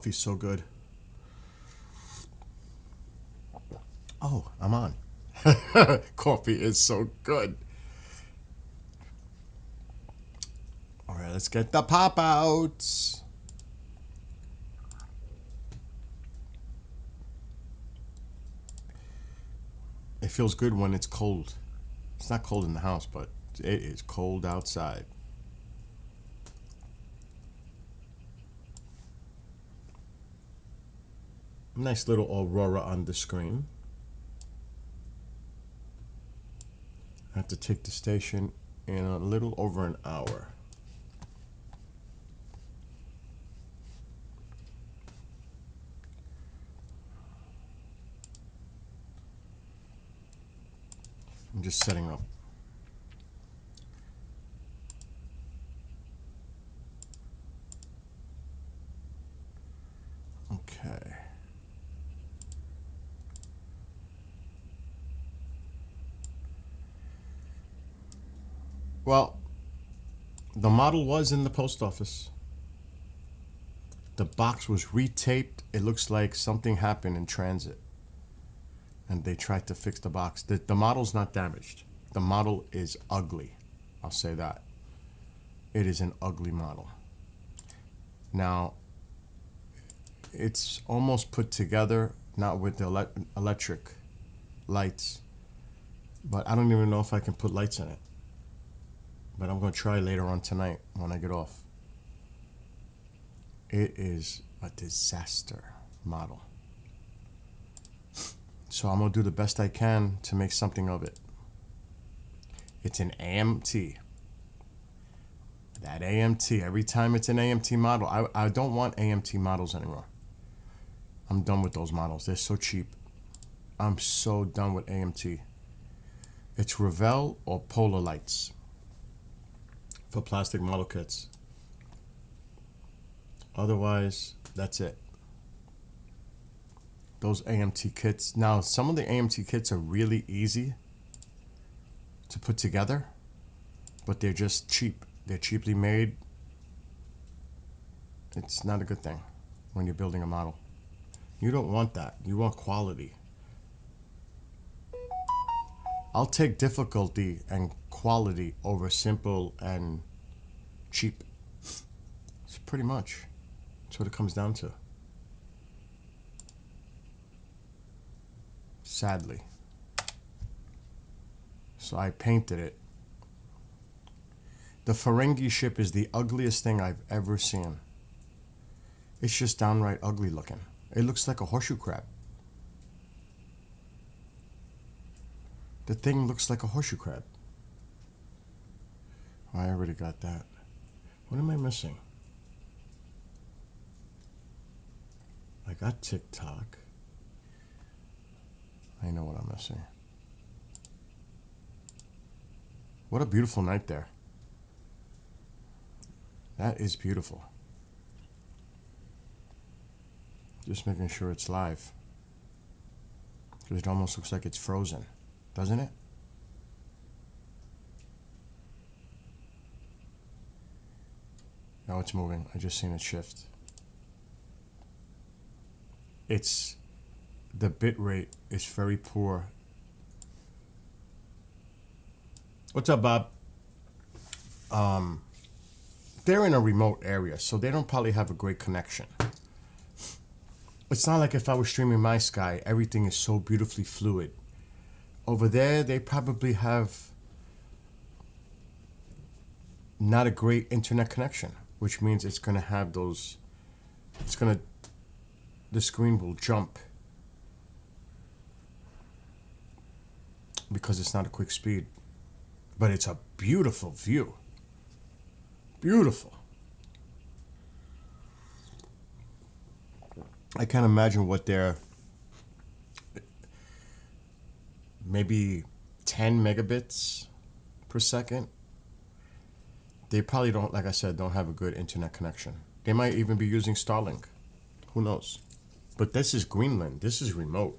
Coffee's so good. Oh, I'm on. Coffee is so good. All right, let's get the pop outs. It feels good when it's cold. It's not cold in the house, but it is cold outside. Nice little aurora on the screen. I have to take the station in a little over an hour. I'm just setting up. Okay. Well, the model was in the post office. The box was retaped. It looks like something happened in transit. And they tried to fix the box. The model's not damaged. The model is ugly. I'll say that. It is an ugly model. Now, it's almost put together, not with the electric lights, but I don't even know if I can put lights in it. But I'm going to try later on tonight when I get off. It is a disaster model. So I'm going to do the best I can to make something of it. It's an AMT. That AMT, every time it's an AMT model, I don't want AMT models anymore. I'm done with those models. They're so cheap. I'm so done with AMT. It's Revell or Polar Lights for plastic model kits. Otherwise, that's it. Those AMT kits. Now, some of the AMT kits are really easy to put together, but they're just cheap. They're cheaply made. It's not a good thing when you're building a model. You don't want that. You want quality. I'll take difficulty and quality over simple and cheap. It's pretty much. That's what it comes down to. Sadly. So I painted it. The Ferengi ship is the ugliest thing I've ever seen. It's just downright ugly looking. It looks like a horseshoe crab. The thing looks like a horseshoe crab. I already got that. What am I missing? I got TikTok. I know what I'm missing. What a beautiful night there. That is beautiful. Just making sure it's live. Because it almost looks like it's frozen, doesn't it? Now it's moving. I just seen it shift. The bit rate is very poor. What's up, Bob? They're in a remote area, so they don't probably have a great connection. It's not like if I was streaming my Sky, everything is so beautifully fluid. Over there, they probably have not a great internet connection, which means it's going to have those, the screen will jump because it's not a quick speed. But it's a beautiful view. Beautiful. I can't imagine what they're maybe 10 megabits per second. They probably don't, like I said, don't have a good internet connection. They might even be using Starlink. Who knows? But this is Greenland. This is remote.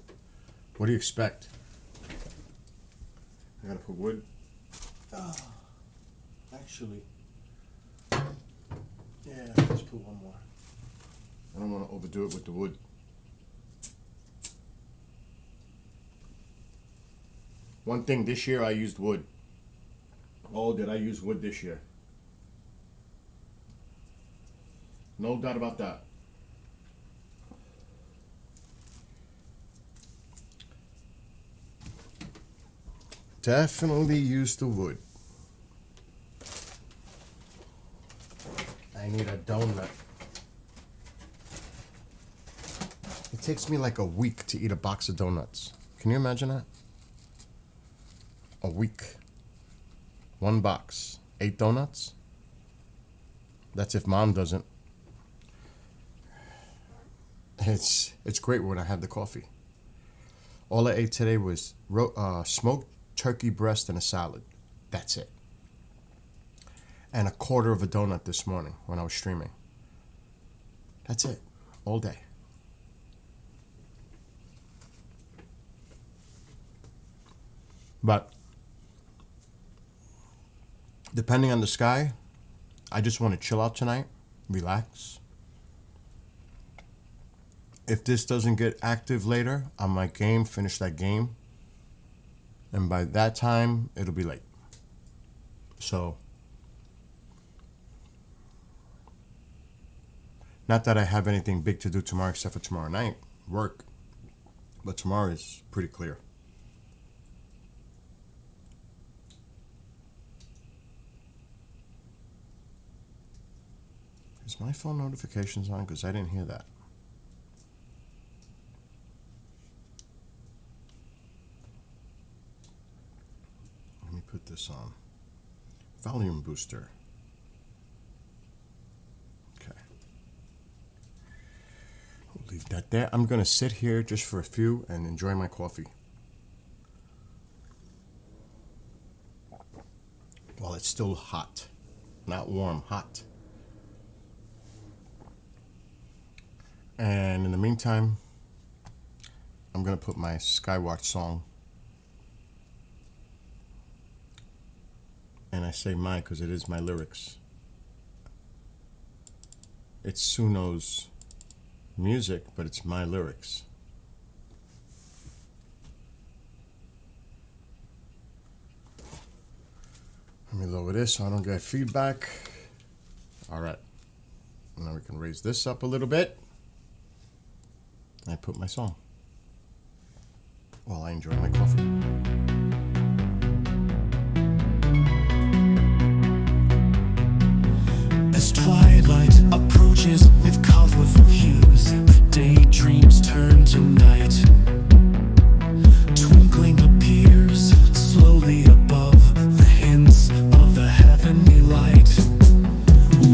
What do you expect? I gotta put wood. Actually, yeah, let's put one more. I don't want to overdo it with the wood. One thing, this year I used wood. Oh, did I use wood this year? No doubt about that. Definitely used the wood. I need a donut. It takes me like a week to eat a box of donuts. Can you imagine that? A week. One box. 8 donuts. That's if mom doesn't. It's great when I have the coffee. All I ate today was smoked turkey breast and a salad. That's it. And a quarter of a donut this morning when I was streaming. That's it. All day. But depending on the sky, I just want to chill out tonight, relax. If this doesn't get active later, I might finish that game. And by that time, it'll be late. So, not that I have anything big to do tomorrow except for tomorrow night, work. But tomorrow is pretty clear. Is my phone notifications on? Because I didn't hear that. Let me put this on. Volume booster. Okay. We'll leave that there. I'm going to sit here just for a few and enjoy my coffee. While it's still hot. Not warm, hot. And in the meantime, I'm going to put my Skywatch song. And I say my because it is my lyrics. It's Suno's music, but it's my lyrics. Let me lower this so I don't get feedback. All right. Now we can raise this up a little bit. I put my song while I enjoy my coffee. As twilight approaches with colorful hues, daydreams turn to night. Twinkling appears slowly above the hints of the heavenly light.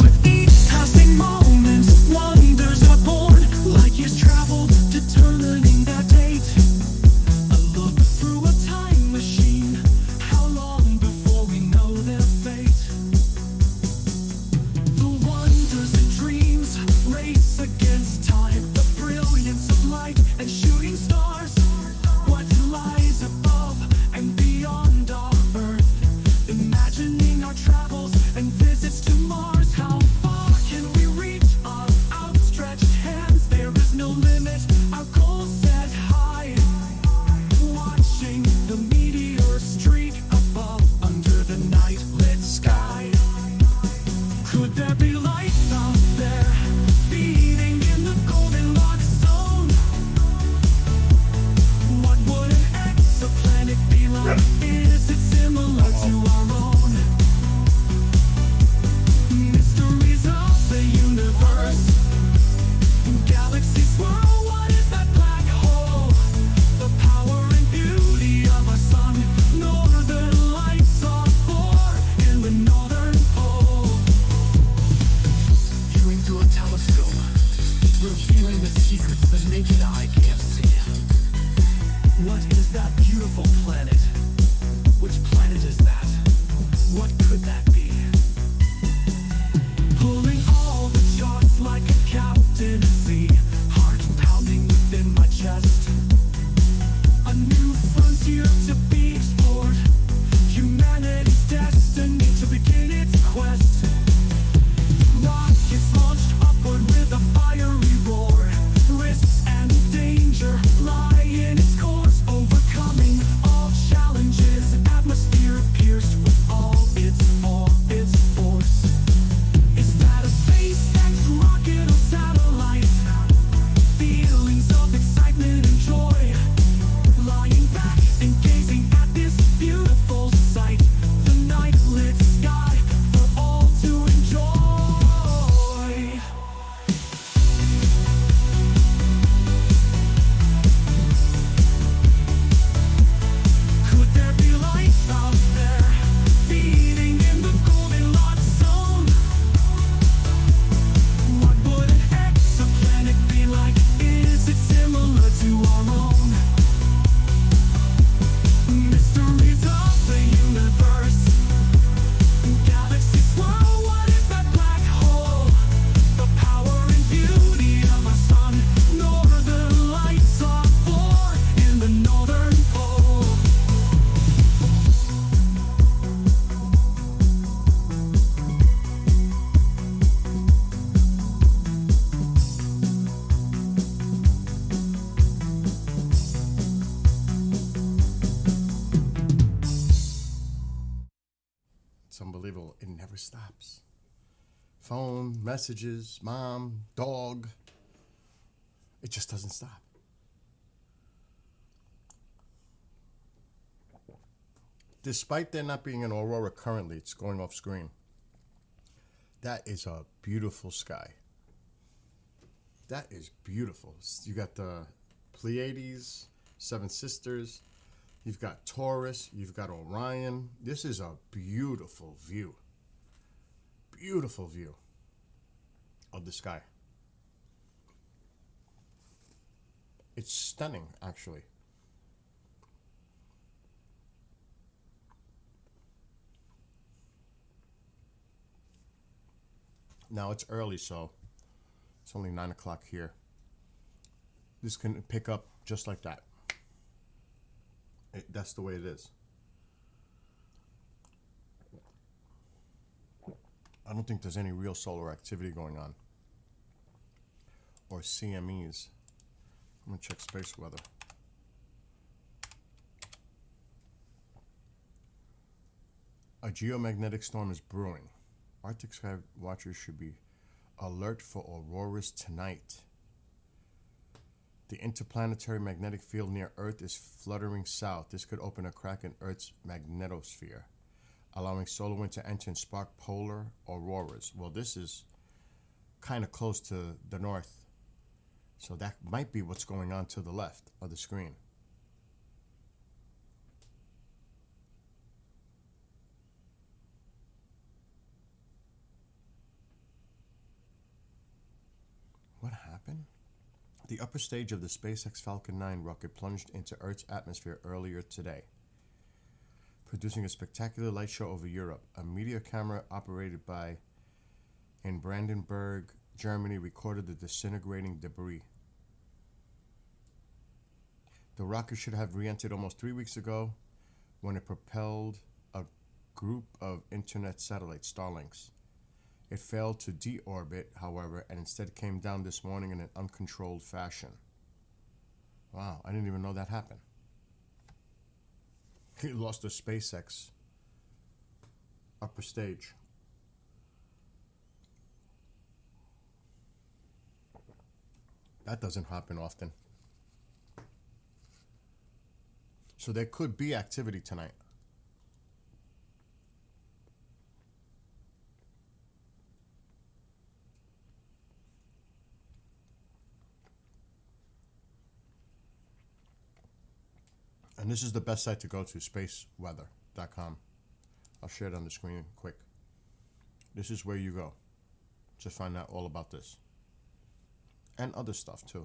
With each passing moment, wonders are born. Light years traveled, determining that date. I look through a time machine. How long before we know their fate? The wonders and dreams race against time. The brilliance of light and shooting stars. What lies above and beyond our earth? Imagining our travels and visits to Mars. How far can we reach our outstretched hands? There is no limit, our goals set high. Watching the meteor streak above under the night lit sky. Could there be life out there, feeding in the Goldilocks zone? What would an exoplanet be like? Is it similar to our own? Mysteries of the universe, galaxies swirl. What is that black hole? The power and beauty of our sun. Northern lights are born in the northern pole. Viewing through a telescope, revealing the secrets the naked eye can't see. What is that beautiful planet? Which planet is that? What could that be? Pulling all the charts like a captain at sea. Heart pounding within my chest. A new frontier to be explored. Humanity's destiny to begin its quest. Rockets launched upward with a fiery roar. phone, messages, mom, dog. It just doesn't stop. Despite there not being an aurora currently, it's going off screen. That is a beautiful sky. That is beautiful. You got the Pleiades, Seven Sisters. You've got Taurus. You've got Orion. This is a beautiful view. Beautiful view of the sky. It's stunning, actually. Now it's early, so it's only 9 o'clock here. This can pick up just like that. That's the way it is. I don't think there's any real solar activity going on. Or CMEs. I'm going to check space weather. A geomagnetic storm is brewing. Arctic sky watchers should be alert for auroras tonight. The interplanetary magnetic field near Earth is fluttering south. This could open a crack in Earth's magnetosphere, allowing solar wind to enter and spark polar auroras. Well, this is kind of close to the north, so that might be what's going on to the left of the screen. What happened? The upper stage of the SpaceX Falcon 9 rocket plunged into Earth's atmosphere earlier today, producing a spectacular light show over Europe. A meteor camera operated in Brandenburg, Germany, recorded the disintegrating debris. The rocket should have re-entered almost 3 weeks ago when it propelled a group of internet satellites, Starlinks. It failed to deorbit, however, and instead came down this morning in an uncontrolled fashion. Wow, I didn't even know that happened. He lost the SpaceX upper stage. That doesn't happen often. So there could be activity tonight. And this is the best site to go to, spaceweather.com. I'll share it on the screen quick. This is where you go to find out all about this. And other stuff too.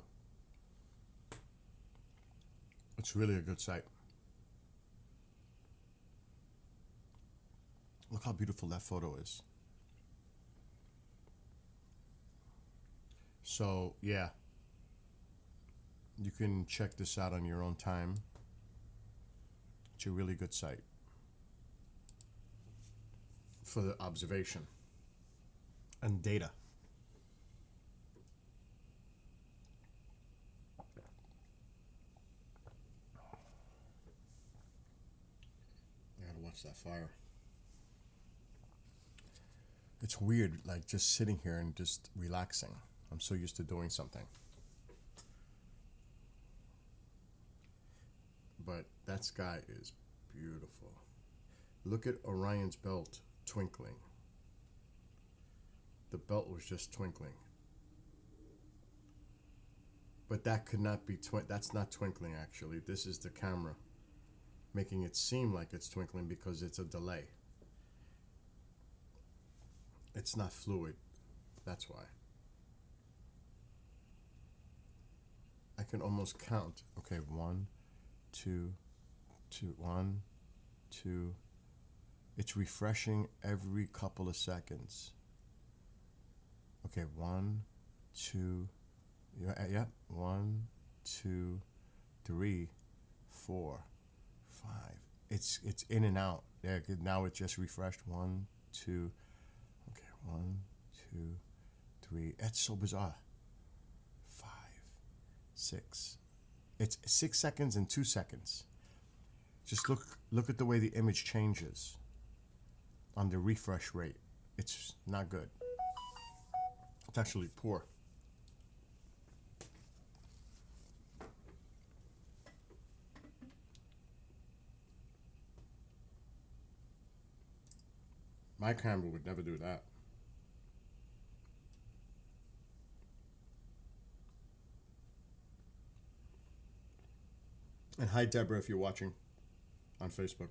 It's really a good site. Look how beautiful that photo is. So, yeah. You can check this out on your own time. It's a really good site for the observation and data. I gotta watch that fire. It's weird, like just sitting here and just relaxing. I'm so used to doing something. But that sky is beautiful. Look at Orion's belt twinkling. The belt was just twinkling. But that could not be that's not twinkling actually. This is the camera making it seem like it's twinkling because it's a delay. It's not fluid. That's why. I can almost count. Okay, 1, 2, 1, 2. It's refreshing every couple of seconds. Okay, 1, 2. Yeah. 1, 2, 3, 4, 5. It's in and out. There. Now it just refreshed. 1, 2. Okay, 1, 2, 3. That's so bizarre. 5, 6. It's 6 seconds and 2 seconds. Just look at the way the image changes on the refresh rate. It's not good. It's actually poor. My camera would never do that. And hi, Deborah, if you're watching on Facebook.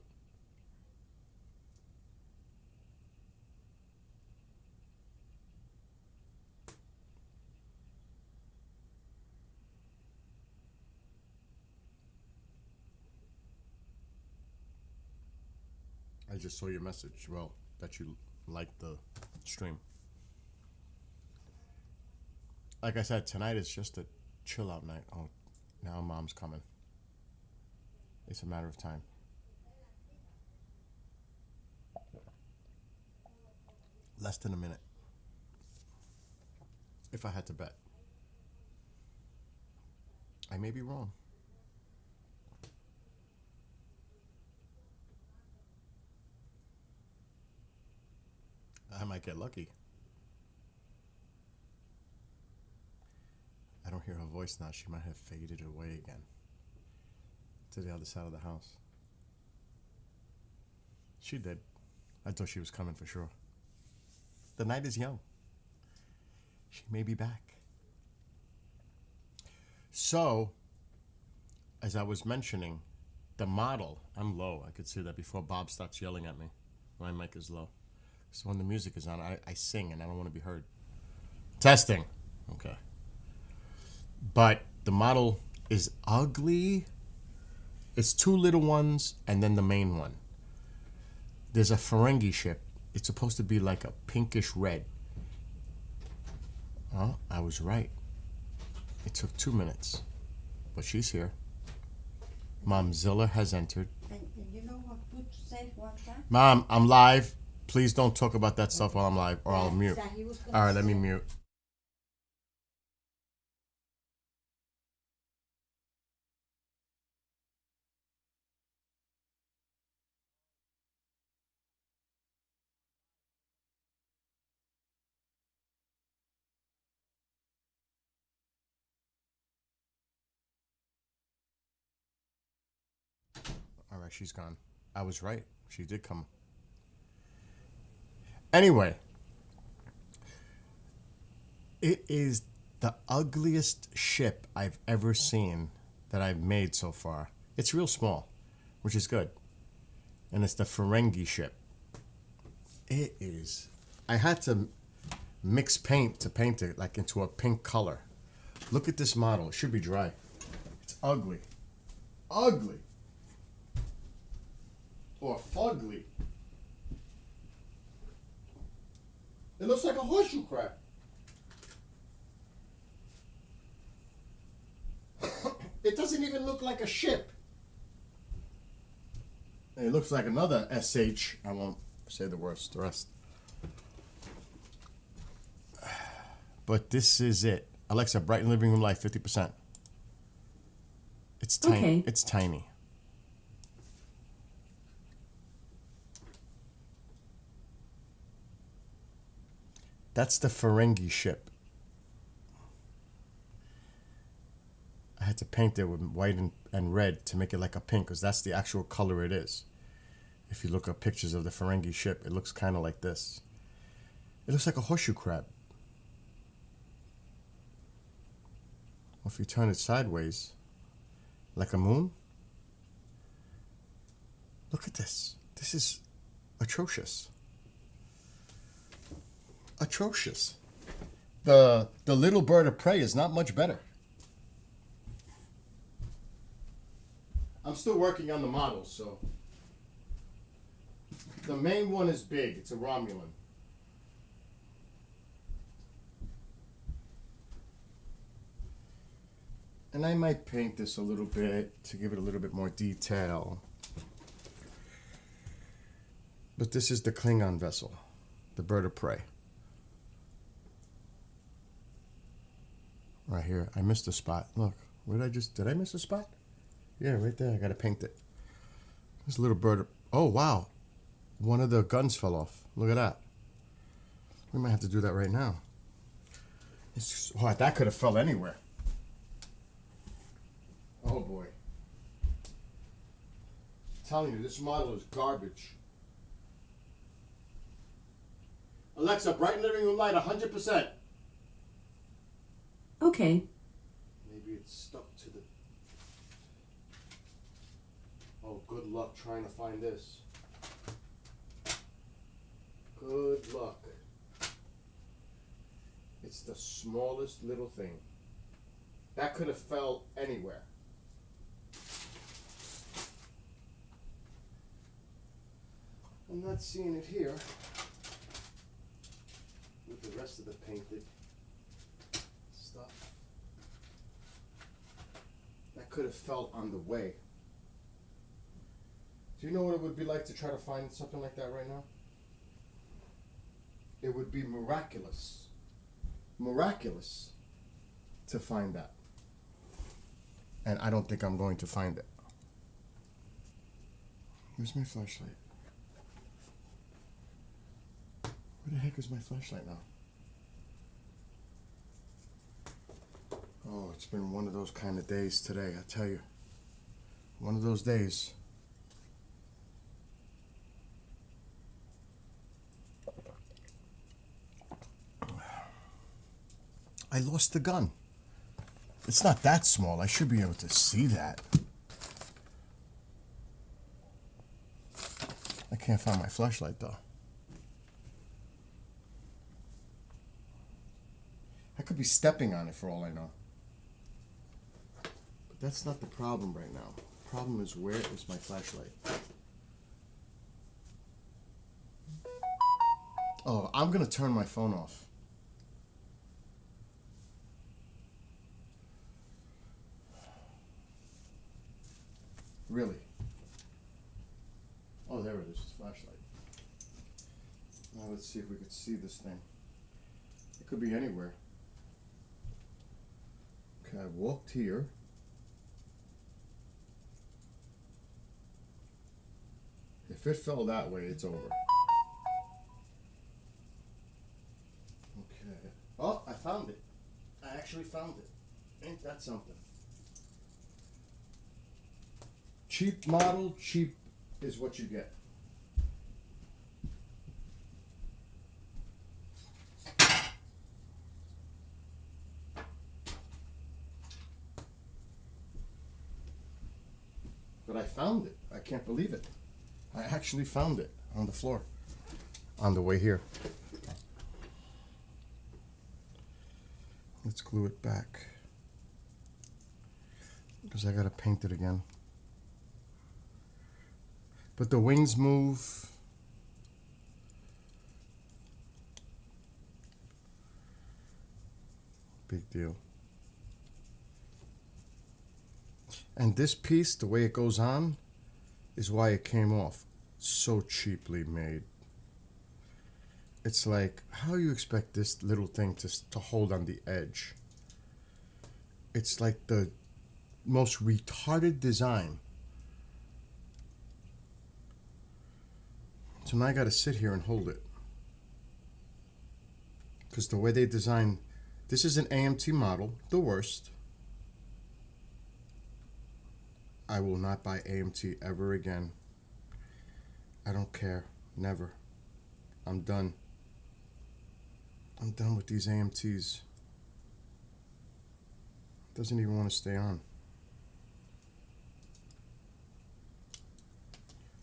I just saw your message. Well, that you liked the stream. Like I said, tonight is just a chill out night. Oh, now mom's coming. It's a matter of time. Less than a minute. If I had to bet. I may be wrong. I might get lucky. I don't hear her voice now. She might have faded away again to the other side of the house. She did. I thought she was coming for sure. The night is young. She may be back. So, as I was mentioning, the model, I'm low. I could see that before Bob starts yelling at me. My mic is low. So when the music is on, I sing and I don't want to be heard. Testing. Okay. But the model is ugly. It's two little ones and then the main one. There's a Ferengi ship. It's supposed to be like a pinkish red. Oh, I was right. It took 2 minutes. But she's here. Momzilla has entered. And you know what Butch said one time? Mom, I'm live. Please don't talk about that stuff while I'm live or I'll mute. That he was gonna All right, let me say- mute. All right, she's gone. I was right. She did come. Anyway, it is the ugliest ship I've ever seen that I've made so far. It's real small, which is good. And it's the Ferengi ship. It is. I had to mix paint to paint it like into a pink color. Look at this model. It should be dry. It's ugly. Ugly. Or fugly. It looks like a horseshoe crab. It doesn't even look like a ship. It looks like another SH. I won't say the rest. But this is it. Alexa, brighten living room light 50%. It's tiny. Okay. It's tiny. That's the Ferengi ship. I had to paint it with white and red to make it like a pink because that's the actual color it is. If you look up pictures of the Ferengi ship, it looks kind of like this. It looks like a horseshoe crab. Well, if you turn it sideways, like a moon. Look at this. This is atrocious. Atrocious. The little bird of prey is not much better. I'm still working on the models, so the main one is big. It's a Romulan. And I might paint this a little bit to give it a little bit more detail. But this is the Klingon vessel, the bird of prey. Right here. I missed a spot. Look, did I miss a spot? Yeah, right there. I gotta paint it. This little bird. Oh, wow. One of the guns fell off. Look at that. We might have to do that right now. Oh, that could have fell anywhere. Oh boy. I'm telling you, this model is garbage. Alexa, brighten living room light 100%. Okay. Maybe it's stuck to the... Oh, good luck trying to find this. Good luck. It's the smallest little thing. That could have fell anywhere. I'm not seeing it here with the rest of the painted stuff. That could have fell on the way. Do you know what it would be like to try to find something like that right now? It would be miraculous. Miraculous to find that. And I don't think I'm going to find it. Where's my flashlight? Where the heck is my flashlight now? Oh, it's been one of those kind of days today, I tell you. One of those days. I lost the gun. It's not that small. I should be able to see that. I can't find my flashlight though. I could be stepping on it for all I know. But that's not the problem right now. The problem is, where is my flashlight? Oh, I'm gonna turn my phone off. Really? Oh, there it is, it's a flashlight. Now let's see if we could see this thing. It could be anywhere. Okay, I walked here. If it fell that way, it's over. Okay. Oh, I found it. I actually found it. Ain't that something? Cheap model, cheap is what you get. But I found it. I can't believe it. I actually found it on the floor on the way here. Let's glue it back because I gotta paint it again. But the wings move. Big deal. And this piece, the way it goes on, is why it came off. So cheaply made. It's like, how you expect this little thing to hold on the edge? It's like the most retarded design. So now I gotta sit here and hold it. Because the way they design, this is an AMT model, the worst. I will not buy AMT ever again. I don't care. Never. I'm done. I'm done with these AMTs. Doesn't even want to stay on.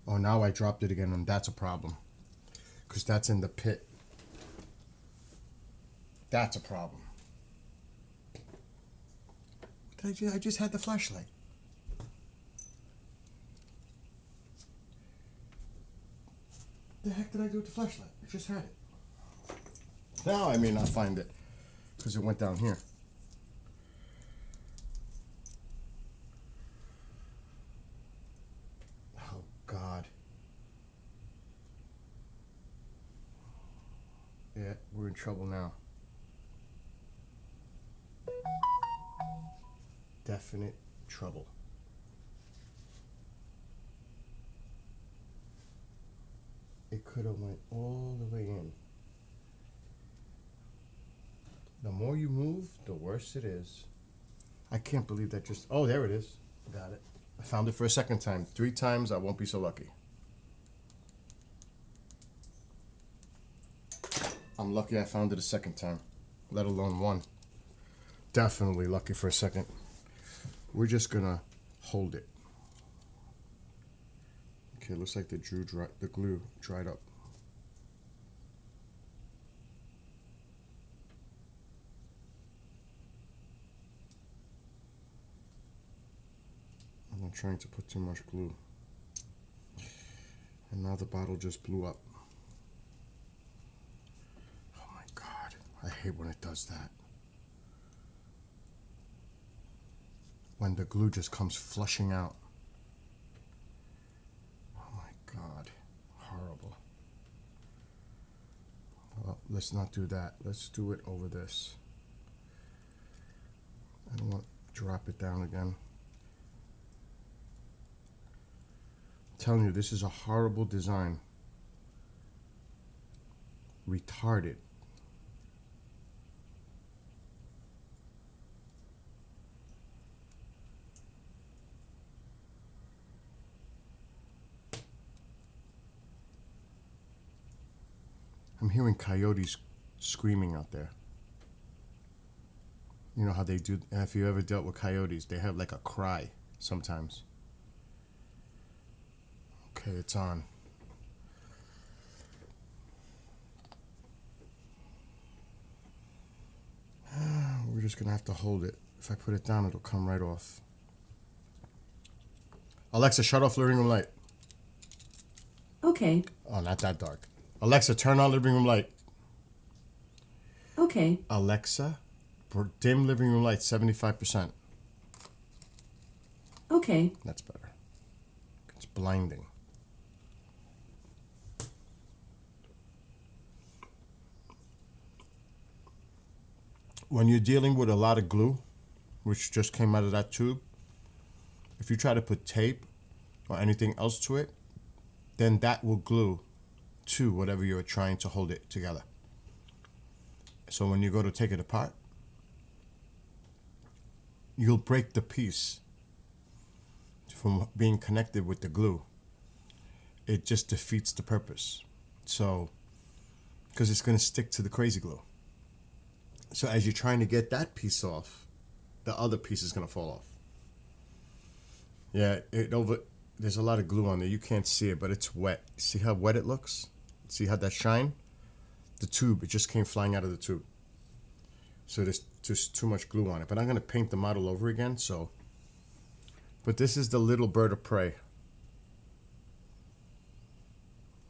Oh, now I dropped it again, and that's a problem. Because that's in the pit. That's a problem. I just had the flashlight. The heck did I do with the flashlight? I just had it. Now I may not find it because it went down here. Oh God. Yeah, we're in trouble now. Definite trouble. It could have went all the way in. The more you move, the worse it is. I can't believe that just... Oh, there it is. Got it. I found it for a second time. 3 times, I won't be so lucky. I'm lucky I found it a second time, let alone one. Definitely lucky for a second. We're just gonna hold it. Okay, looks like the glue dried up. I'm not trying to put too much glue. And now the bottle just blew up. Oh my God, I hate when it does that. When the glue just comes flushing out. Oh my God, horrible. Well, let's not do that. Let's do it over this. I don't want to drop it down again. I'm telling you, this is a horrible design. Retarded. I'm hearing coyotes screaming out there. You know how they do, if you ever dealt with coyotes, they have like a cry sometimes. Okay, it's on. We're just gonna have to hold it. If I put it down, it'll come right off. Alexa, shut off living room light. Okay. Oh, not that dark. Alexa, turn on living room light. Okay. Alexa, dim living room light 75%. Okay. That's better. It's blinding. When you're dealing with a lot of glue, which just came out of that tube, if you try to put tape or anything else to it, then that will glue to whatever you're trying to hold it together. So when you go to take it apart, you'll break the piece from being connected with the glue. It just defeats the purpose. So, because it's going to stick to the crazy glue. So as you're trying to get that piece off, the other piece is going to fall off. Yeah, there's a lot of glue on there. You can't see it, but it's wet. See how wet it looks? See how that shine? The tube, it just came flying out of the tube. So there's just too much glue on it. But I'm going to paint the model over again, so. But this is the little bird of prey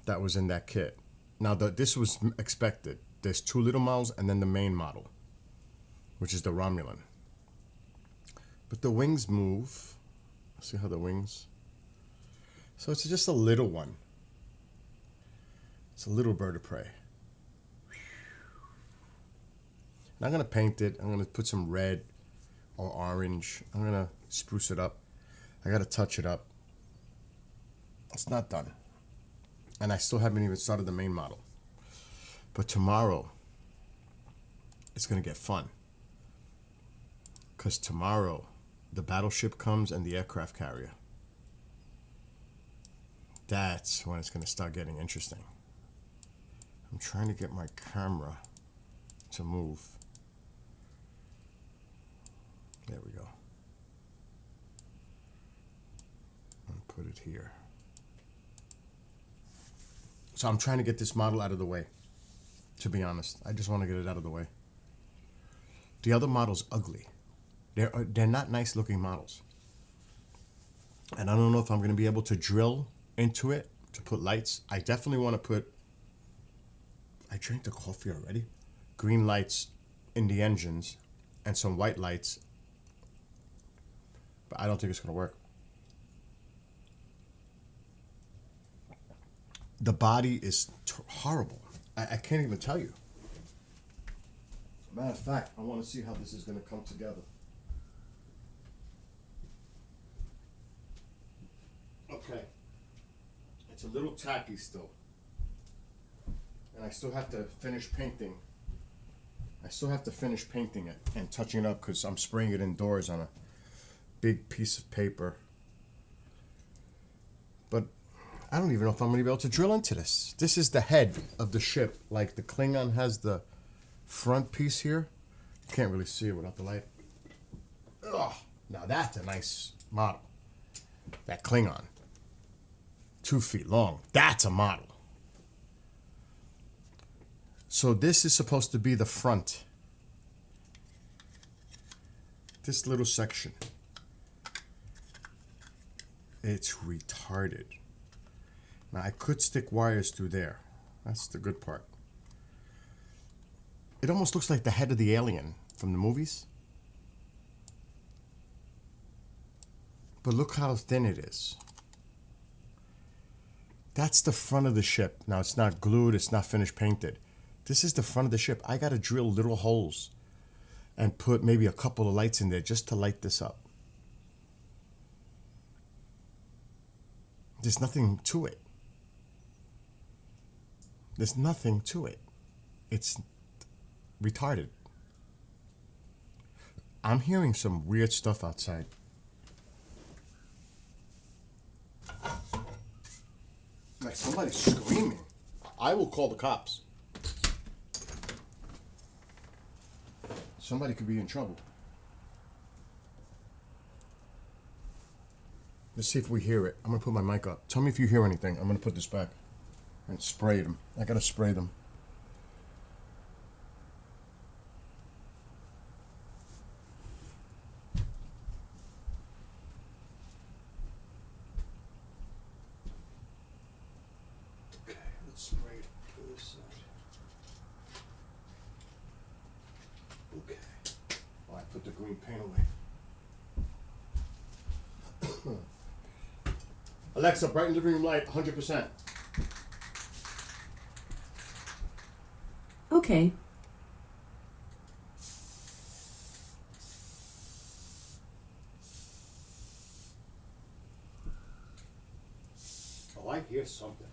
that was in that kit. Now, this was expected. There's 2 little models and then the main model, which is the Romulan. But the wings move. See how the wings? So it's just a little one. It's a little bird of prey. And I'm going to paint it. I'm going to put some red or orange. I'm going to spruce it up. I got to touch it up. It's not done. And I still haven't even started the main model. But tomorrow, it's going to get fun. Because tomorrow, the battleship comes and the aircraft carrier. That's when it's going to start getting interesting. I'm trying to get my camera to move. There we go. I'll put it here. So I'm trying to get this model out of the way. To be honest, I just want to get it out of the way. The other model's ugly. They're not nice looking models. And I don't know if I'm going to be able to drill into it to put lights. I definitely want to put, I drank the coffee already, green lights in the engines and some white lights. But I don't think it's going to work. The body is horrible. I can't even tell you. Matter of fact, I want to see how this is going to come together. Okay. It's a little tacky still. And I still have to finish painting I still have to finish painting it and touching it up because I'm spraying it indoors on a big piece of paper. But I don't even know if I'm going to be able to drill into this. This is the head of the ship. Like the Klingon has the front piece here. You can't really see it without the light. Ugh. Now that's a nice model. That Klingon. 2 feet long. That's a model. So this is supposed to be the front. This little section. It's retarded. Now I could stick wires through there. That's the good part. It almost looks like the head of the alien from the movies. But look how thin it is. That's the front of the ship. Now it's not glued, it's not finished painted. This is the front of the ship. I gotta drill little holes and put maybe a couple of lights in there just to light this up. There's nothing to it. There's nothing to it. It's retarded. I'm hearing some weird stuff outside. Like somebody's screaming. I will call the cops. Somebody could be in trouble. Let's see if we hear it. I'm gonna put my mic up. Tell me if you hear anything. I'm gonna put this back and spray them. I gotta spray them. Okay, let's spray it to this side. Okay. Oh, I put the green paint away. Alexa, brighten living room light 100%. Okay. Oh, I hear something.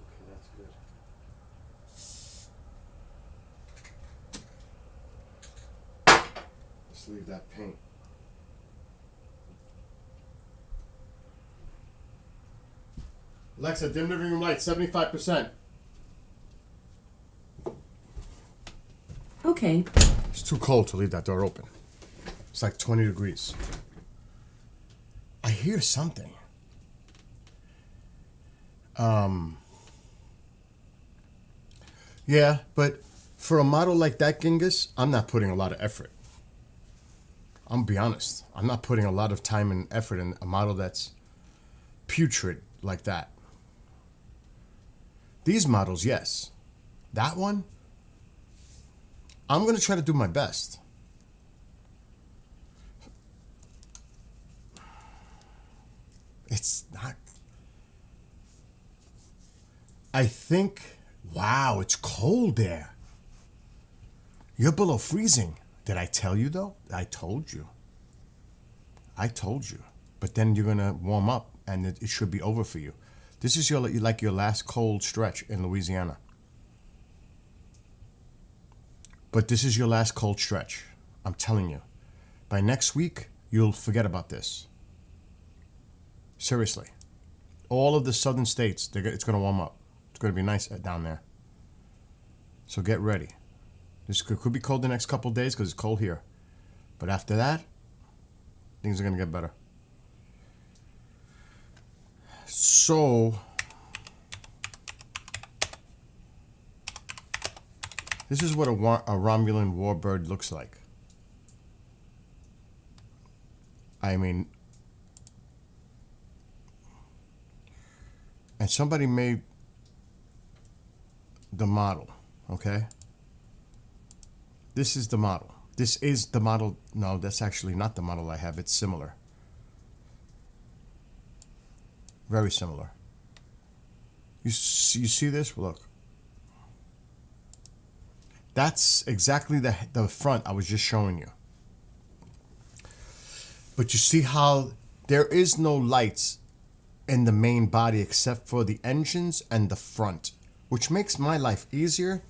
Okay, that's good. Let's leave that paint. Alexa, dim living room light 75%. Okay. It's too cold to leave that door open. It's like 20 degrees. I hear something. Yeah, but for a model like that, Genghis, I'm not putting a lot of effort. I'm gonna be honest. I'm not putting a lot of time and effort in a model that's putrid like that. These models, yes. That one, I'm gonna try to do my best. It's not. I think, wow, it's cold there. You're below freezing. Did I tell you though? I told you. I told you. But then you're gonna warm up and it should be over for you. This is your last cold stretch in Louisiana. But this is your last cold stretch. I'm telling you. By next week, you'll forget about this. Seriously. All of the southern states, it's going to warm up. It's going to be nice down there. So get ready. This could be cold the next couple of days because it's cold here. But after that, things are going to get better. So, this is what a Romulan warbird looks like. I mean, and somebody made the model, okay? This is the model. This is the model. No, that's actually not the model I have. It's similar. Very similar. You see this? Look. That's exactly the front I was just showing you. But you see how there is no lights in the main body except for the engines and the front, which makes my life easier.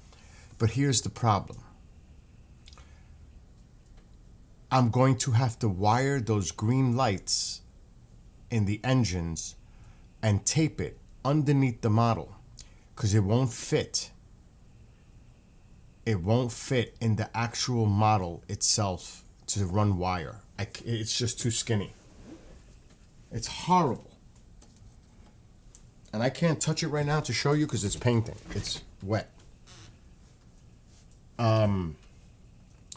But here's the problem. I'm going to have to wire those green lights in the engines and tape it underneath the model because it won't fit. It won't fit in the actual model itself to run wire. It's just too skinny. It's horrible. And I can't touch it right now to show you because it's painting. It's wet.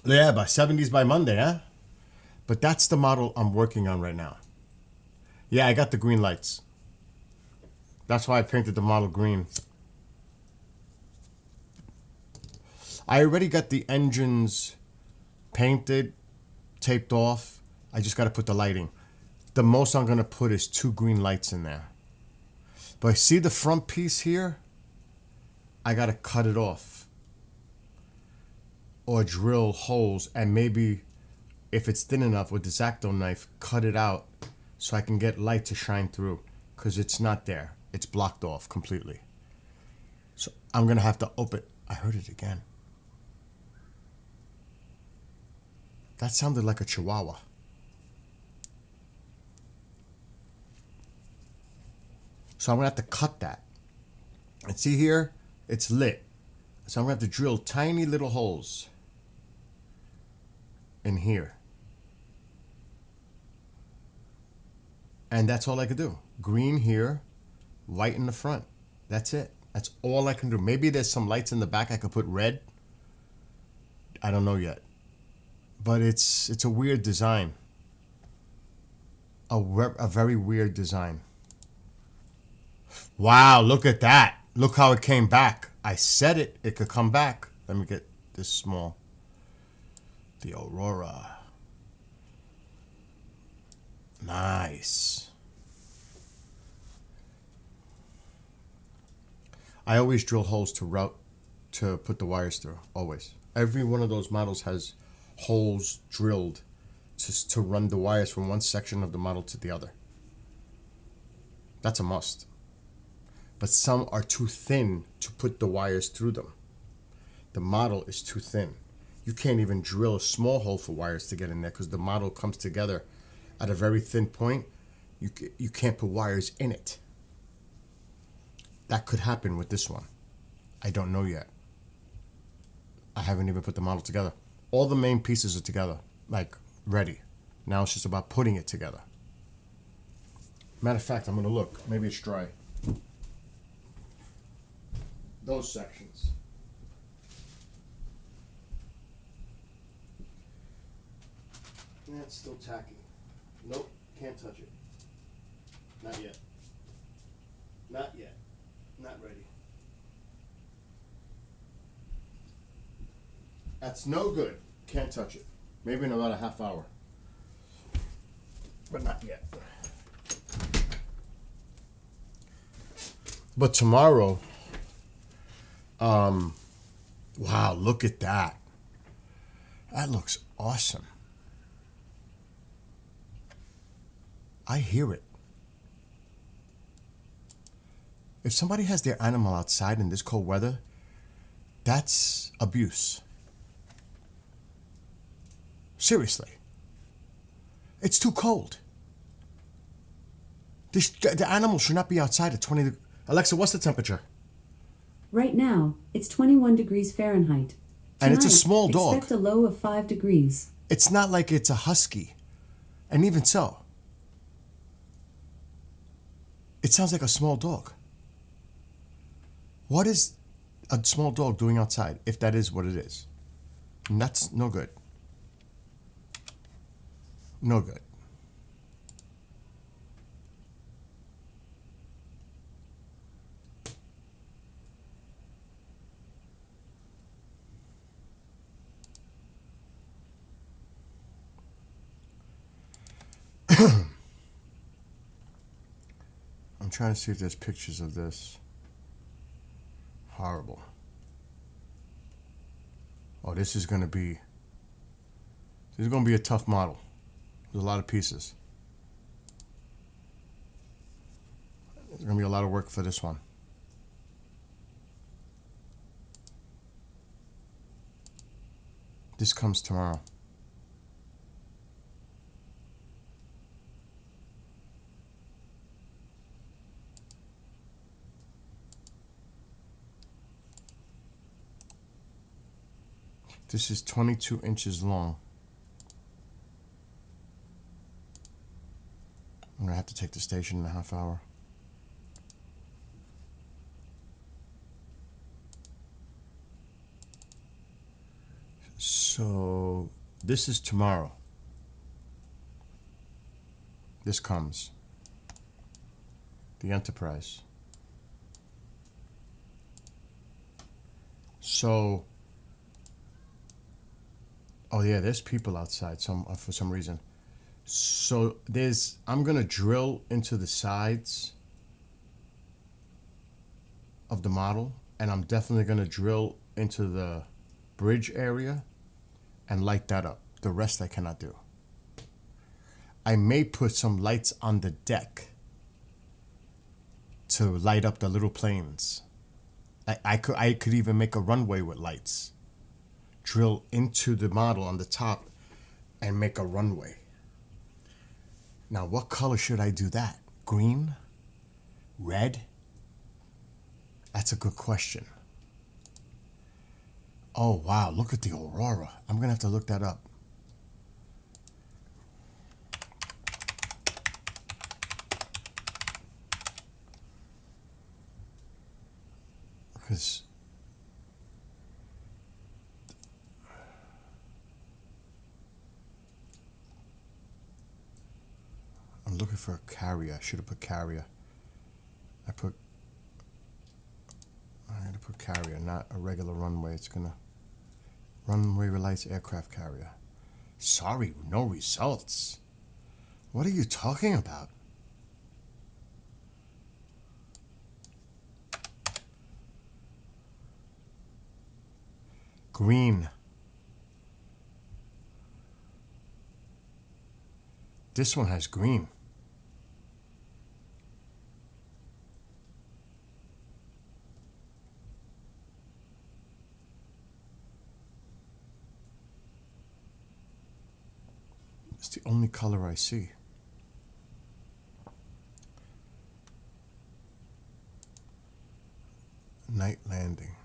Yeah, by 70s by Monday, huh? But that's the model I'm working on right now. Yeah, I got the green lights. That's why I painted the model green. I already got the engines painted, taped off. I just got to put the lighting. The most I'm going to put is 2 green lights in there. But see the front piece here? I got to cut it off. Or drill holes and maybe, if it's thin enough with this X-Acto knife, cut it out so I can get light to shine through. Because it's not there. It's blocked off completely. So I'm going to have to open. I heard it again. That sounded like a chihuahua. So I'm going to have to cut that. And see here? It's lit. So I'm going to have to drill tiny little holes in here. And that's all I could do. Green here, white in the front. That's it. That's all I can do. Maybe there's some lights in the back I could put red. I don't know yet. But it's a weird design. A very weird design. Wow, look at that. Look how it came back. I said it could come back. Let me get this small. The Aurora. Nice. I always drill holes to put the wires through. Always. Every one of those models has holes drilled to run the wires from one section of the model to the other. That's a must. But some are too thin to put the wires through them. The model is too thin. You can't even drill a small hole for wires to get in there because the model comes together at a very thin point. You can't put wires in it. That could happen with this one. I don't know yet. I haven't even put the model together. All the main pieces are together, like ready. Now it's just about putting it together. Matter of fact, I'm going to look. Maybe it's dry. Those sections. That's still tacky. Nope, can't touch it. Not yet. Not yet. Not ready. That's no good. Can't touch it. Maybe in about a half hour. But not yet. But tomorrow, wow, look at that. That looks awesome. I hear it. If somebody has their animal outside in this cold weather, that's abuse. Seriously. It's too cold. The animal should not be outside at 20. Alexa, what's the temperature? Right now, it's 21 degrees Fahrenheit. And it's a Tonight, small dog. Expect a low of 5 degrees. It's not like it's a husky. And even so, it sounds like a small dog. What is a small dog doing outside, if that is what it is? And that's no good. No good. I'm trying to see if there's pictures of this. horrible. Oh, this is gonna be a tough model. There's a lot of pieces. There's gonna be a lot of work for this one. This comes tomorrow. This is 22 inches long. I'm gonna have to take the station in a half hour. So this is tomorrow. This comes. The Enterprise. So, oh yeah, there's people outside for some reason. So I'm gonna drill into the sides of the model, and I'm definitely gonna drill into the bridge area and light that up. The rest I cannot do. I may put some lights on the deck to light up the little planes. I could even make a runway with lights. Drill into the model on the top and make a runway. Now, what color should I do that? Green? Red? That's a good question. Oh, wow, look at the aurora. I'm going to have to look that up. Because I'm looking for a carrier. I should have put carrier. I'm going to put carrier, not a regular runway. It's going to runway relights aircraft carrier. Sorry, no results. What are you talking about? Green. This one has green. It's the only color I see. Night landing.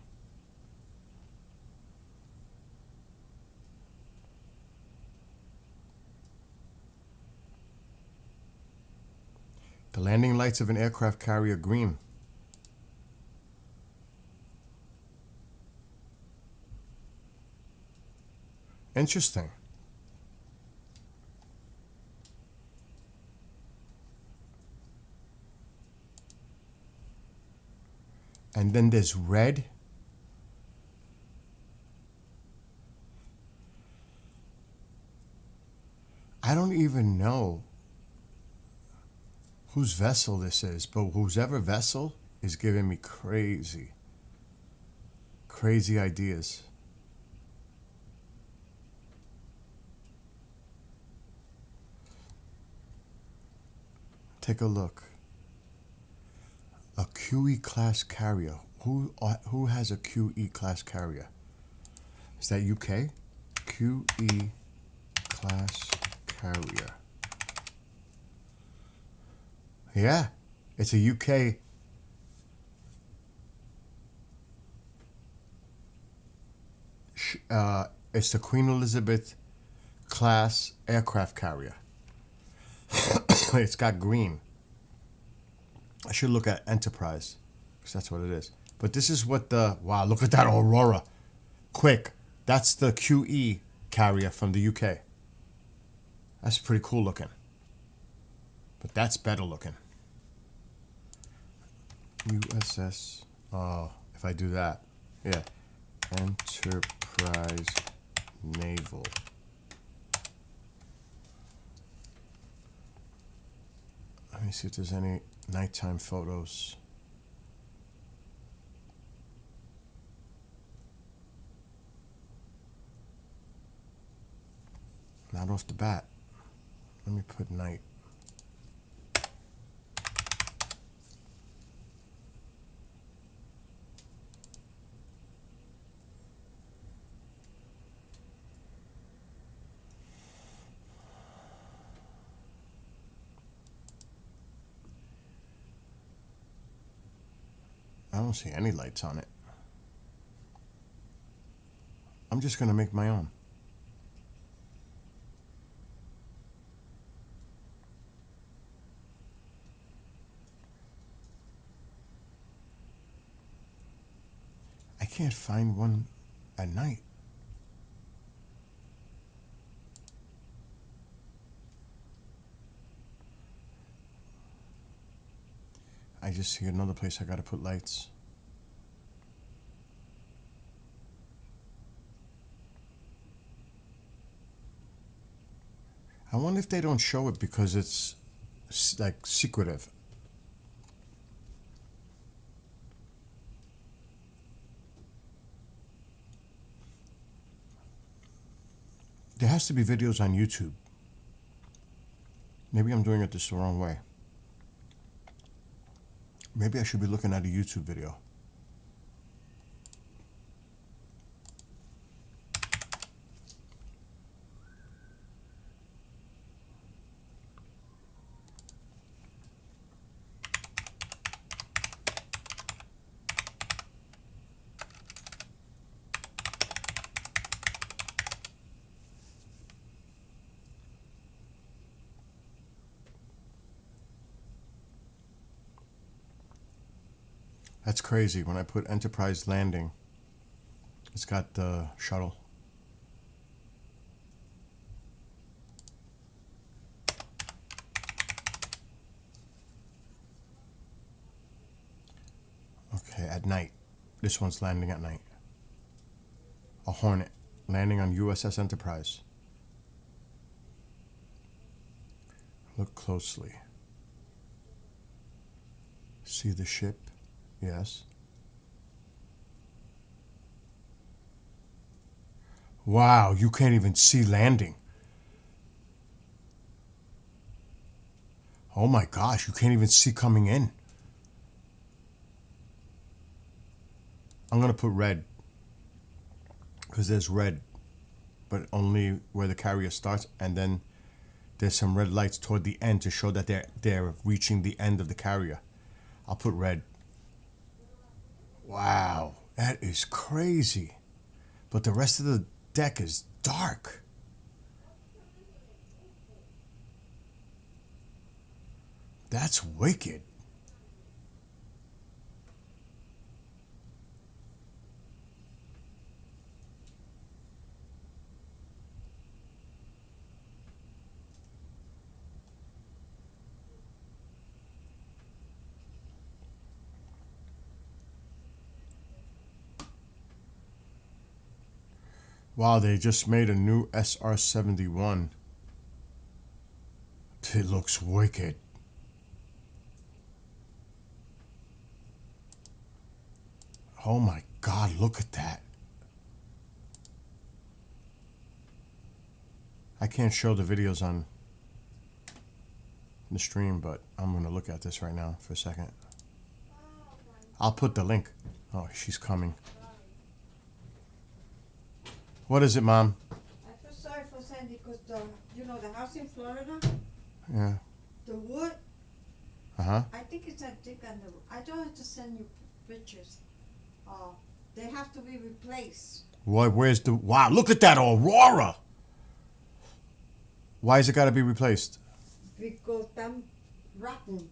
The landing lights of an aircraft carrier green. Interesting. And then there's red. I don't even know whose vessel this is, but whoever vessel is giving me crazy ideas. Take a look. A QE class carrier. Who has a QE class carrier? Is that UK? QE class carrier. Yeah, it's a UK. It's the Queen Elizabeth class aircraft carrier. It's got green. I should look at Enterprise, because that's what it is. But this is what wow, look at that aurora. Quick, that's the QE carrier from the UK. That's pretty cool looking. But that's better looking. USS, oh, if I do that, yeah. Enterprise Naval. Let me see if there's any nighttime photos. Not off the bat. Let me put night. I don't see any lights on it. I'm just going to make my own. I can't find one at night. I just see another place I gotta put lights. I wonder if they don't show it because it's like secretive. There has to be videos on YouTube. Maybe I'm doing it the wrong way. Maybe I should be looking at a YouTube video. That's crazy. When I put Enterprise landing, it's got the shuttle. Okay, at night. This one's landing at night. A Hornet landing on USS Enterprise. Look closely. See the ship? Yes. Wow, you can't even see landing. Oh my gosh, you can't even see coming in. I'm going to put red because there's red, but only where the carrier starts, and then there's some red lights toward the end to show that they're reaching the end of the carrier. I'll put red. Wow, that is crazy. But the rest of the deck is dark. That's wicked. Wow, they just made a new SR-71. It looks wicked. Oh my God, look at that. I can't show the videos on the stream, but I'm going to look at this right now for a second. I'll put the link. Oh, she's coming. What is it, Mom? I feel sorry for Sandy because the house in Florida, Yeah. the wood, Uh-huh. I think it's a dig on the. I don't have to send you pictures. They have to be replaced. What? Where's the... Wow, look at that aurora! Why has it got to be replaced? Because I'm rotten.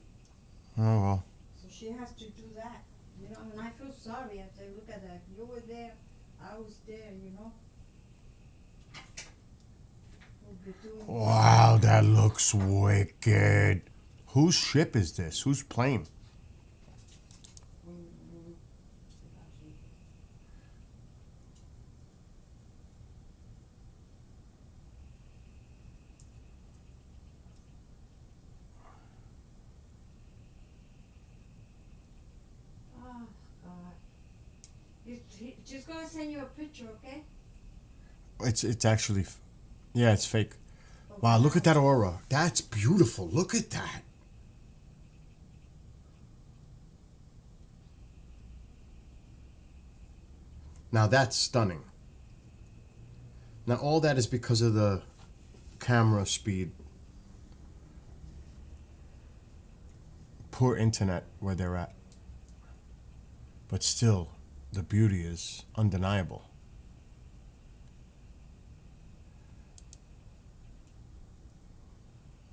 Oh, well. So she has to do that. And I feel sorry as I look at that. You were there, I was there, We'll be doing Wow, that looks wicked. Whose ship is this? Whose plane? Oh, God. She's going to send you a picture, okay? It's actually... Yeah, it's fake. Wow, look at that aura. That's beautiful. Look at that. Now that's stunning. Now all that is because of the camera speed. Poor internet where they're at. But still, the beauty is undeniable.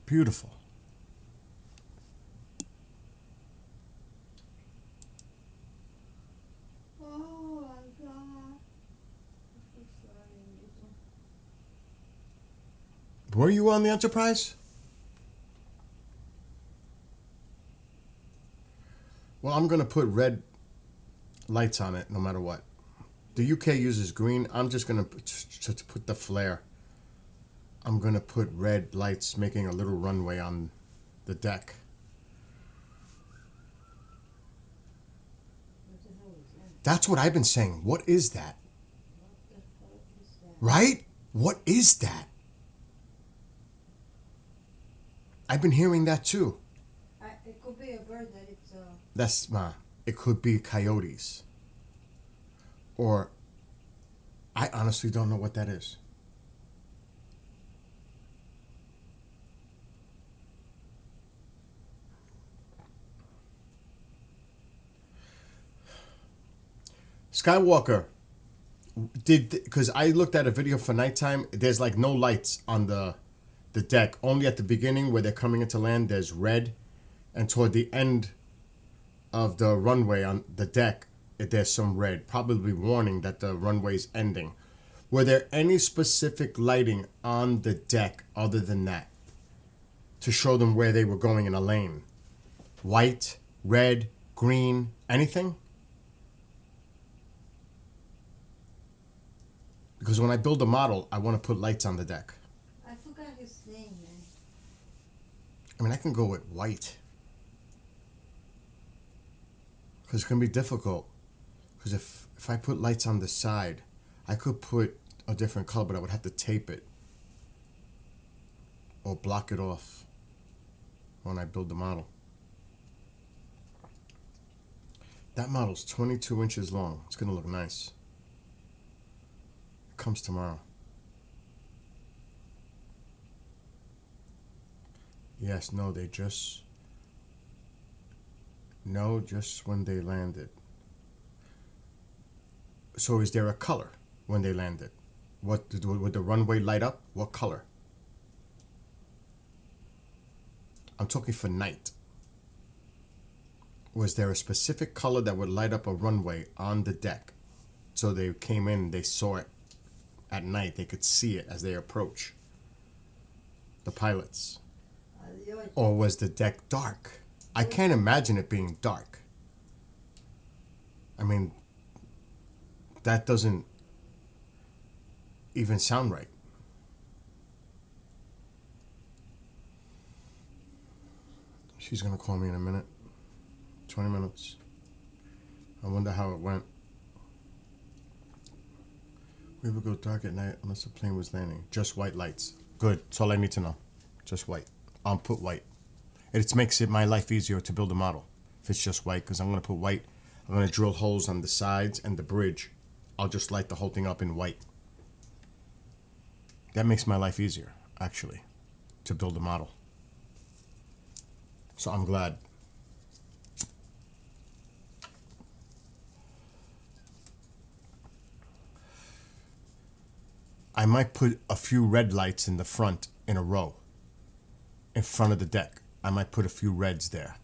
Beautiful. Oh my God. I'm so sorry, little. Were you on the Enterprise? Well, I'm going to put red lights on it no matter what. The UK uses green. I'm just going to put the flare. I'm going to put red lights making a little runway on the deck. What the hell is that? That's what I've been saying. What is that? What the hell is that? Right? What is that? I've been hearing that too. It could be a bird that it's That's it could be coyotes. Or I honestly don't know what that is. Skywalker because I looked at a video for nighttime. There's like no lights on the deck. Only at the beginning where they're coming into land, there's red, and toward the end of the runway on the deck, there's some red, probably warning that the runway's ending. Were there any specific lighting on the deck other than that to show them where they were going in a lane? White, red, green, anything? Because when I build a model, I want to put lights on the deck. I forgot his name, man. I mean, I can go with white. Because it's going to be difficult. Because if I put lights on the side, I could put a different color, but I would have to tape it. Or block it off when I build the model. That model's 22 inches long. It's going to look nice. It comes tomorrow. Yes, no, they just... No, just when they landed. So is there a color when they landed? Would the runway light up? What color? I'm talking for night. Was there a specific color that would light up a runway on the deck? So they came in, they saw it at night. They could see it as they approach. The pilots. Or was the deck dark? I can't imagine it being dark. I mean, that doesn't even sound right. She's going to call me in a minute. 20 minutes. I wonder how it went. We would go dark at night unless the plane was landing. Just white lights. Good. That's all I need to know. Just white. I'll put white. It makes it my life easier to build a model if it's just white, because I'm going to put white. I'm going to drill holes on the sides and the bridge. I'll just light the whole thing up in white. That makes my life easier, actually, to build a model. So I'm glad. I might put a few red lights in the front in a row, in front of the deck. I might put a few reds there.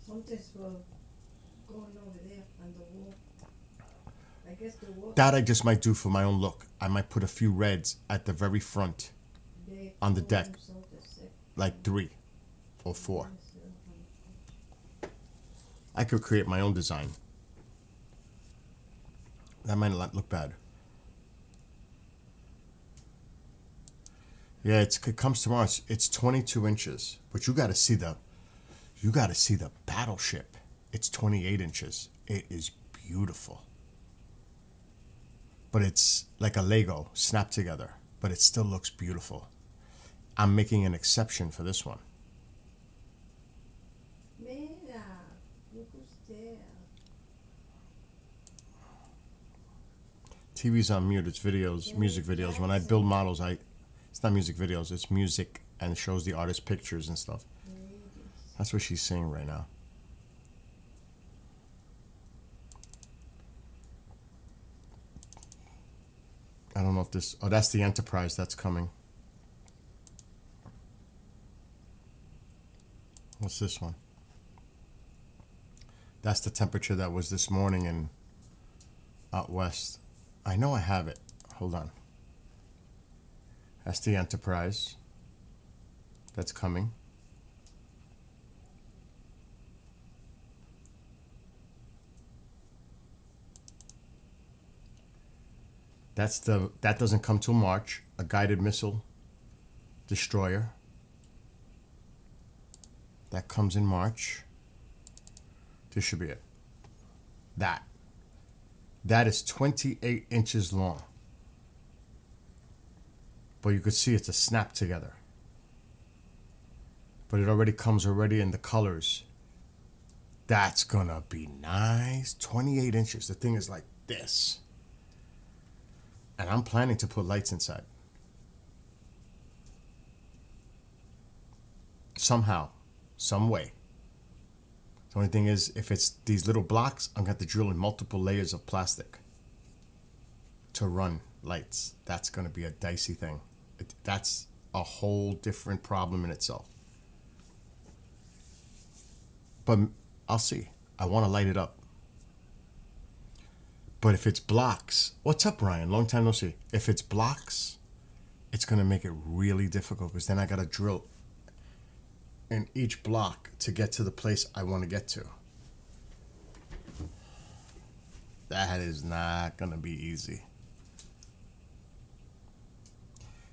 Something's going over there on the wall. I guess the wall. That I just might do for my own look. I might put a few reds at the very front on the deck, like 3 or 4. I could create my own design. That might not look bad. Yeah, it comes tomorrow. It's 22 inches, but you got to see the battleship. It's 28 inches. It is beautiful, but it's like a Lego snapped together. But it still looks beautiful. I'm making an exception for this one. Mira, look who's there. TV's on mute. It's videos, music videos. When I build models, it's not music videos. It's music, and it shows the artist pictures and stuff. That's what she's saying right now. I don't know if this. Oh, that's the Enterprise that's coming. What's this one? That's the temperature that was this morning in out west. I know I have it. Hold on. That's the Enterprise that's coming. That doesn't come till March. A guided missile destroyer. That comes in March. This should be it. That is 28 inches long. But you could see it's a snap together. But it already comes in the colors. That's gonna be nice. 28 inches. The thing is like this. And I'm planning to put lights inside. Somehow. Some way. The only thing is, if it's these little blocks, I'm going to have to drill in multiple layers of plastic to run lights. That's going to be a dicey thing. That's a whole different problem in itself. But I'll see. I want to light it up. But if it's blocks, what's up, Ryan? Long time no see. If it's blocks, it's going to make it really difficult because then I got to drill in each block to get to the place I want to get to. That is not going to be easy.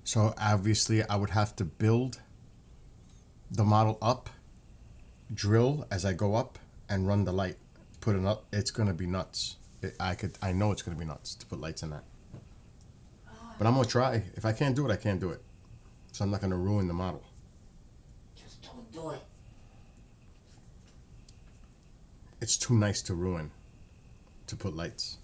So obviously I would have to build the model up, drill as I go up, and run the light. Put it up. It's going to be nuts. I know it's going to be nuts to put lights in that. But I'm going to try. If I can't do it, I can't do it. So I'm not going to ruin the model. Just don't do it. It's too nice to ruin, to put lights.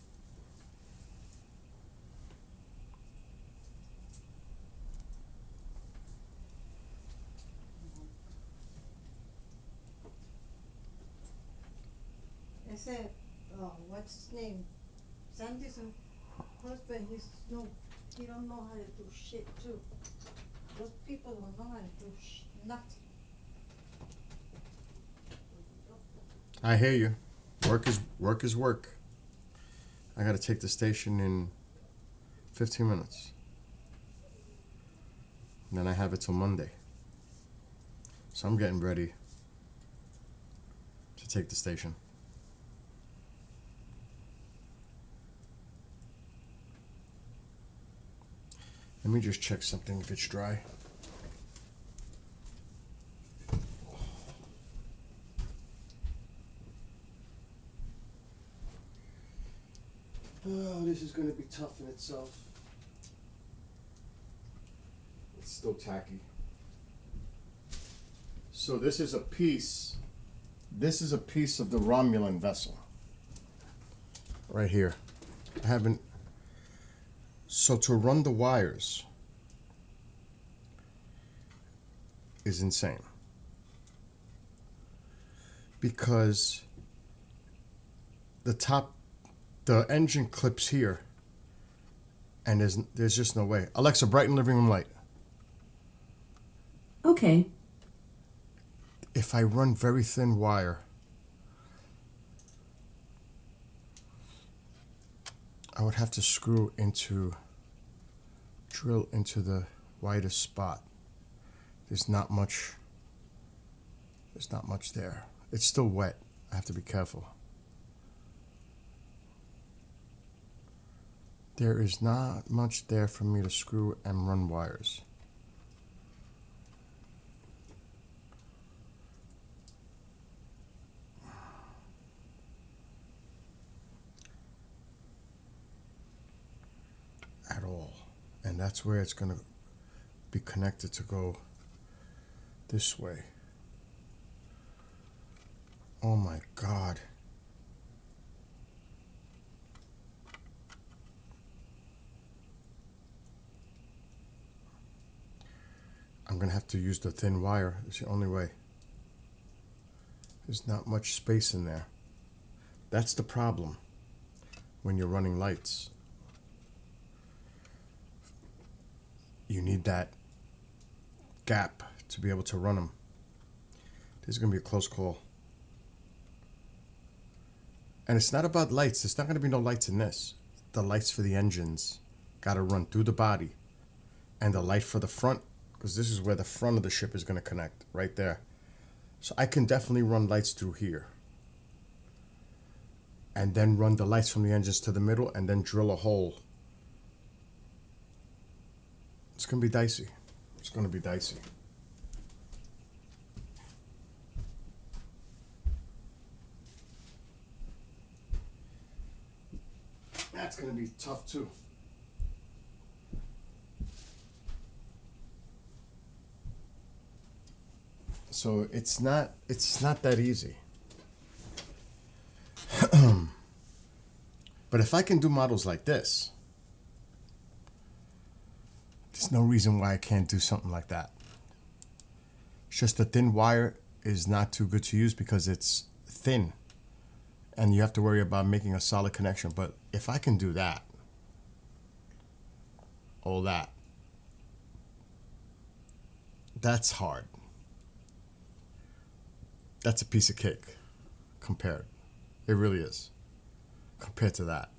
Ese, what's his name? Sandy's husband, he don't know how to do shit too. Those people don't know how to do nothing. I hear you. Work is work. I got to take the station in 15 minutes. And then I have it till Monday. So I'm getting ready to take the station. Let me just check something if it's dry. Oh, this is going to be tough in itself. It's still tacky. So this is a piece. This is a piece of the Romulan vessel. Right here. I haven't. So to run the wires is insane. Because the engine clips here, and there's just no way. Alexa, brighten living room light. Okay. If I run very thin wire, I would have to drill into the widest spot. There's not much there. It's still wet. I have to be careful. There is not much there for me to screw and run wires. At all. And that's where it's going to be connected to go this way. Oh my God. I'm gonna have to use the thin wire. It's the only way. There's not much space in there. That's the problem when you're running lights. You need that gap to be able to run them. This is gonna be a close call. And it's not about lights. There's not gonna be no lights in this. The lights for the engines gotta run through the body. And the light for the front, because this is where the front of the ship is gonna connect, right there. So I can definitely run lights through here. And then run the lights from the engines to the middle and then drill a hole. It's gonna be dicey. It's gonna be dicey. That's gonna be tough too. So it's not that easy. But if I can do models like this, there's no reason why I can't do something like that. It's just the thin wire is not too good to use because it's thin and you have to worry about making a solid connection. But if I can do that, all that, that's hard. That's a piece of cake compared. It really is. Compared to that.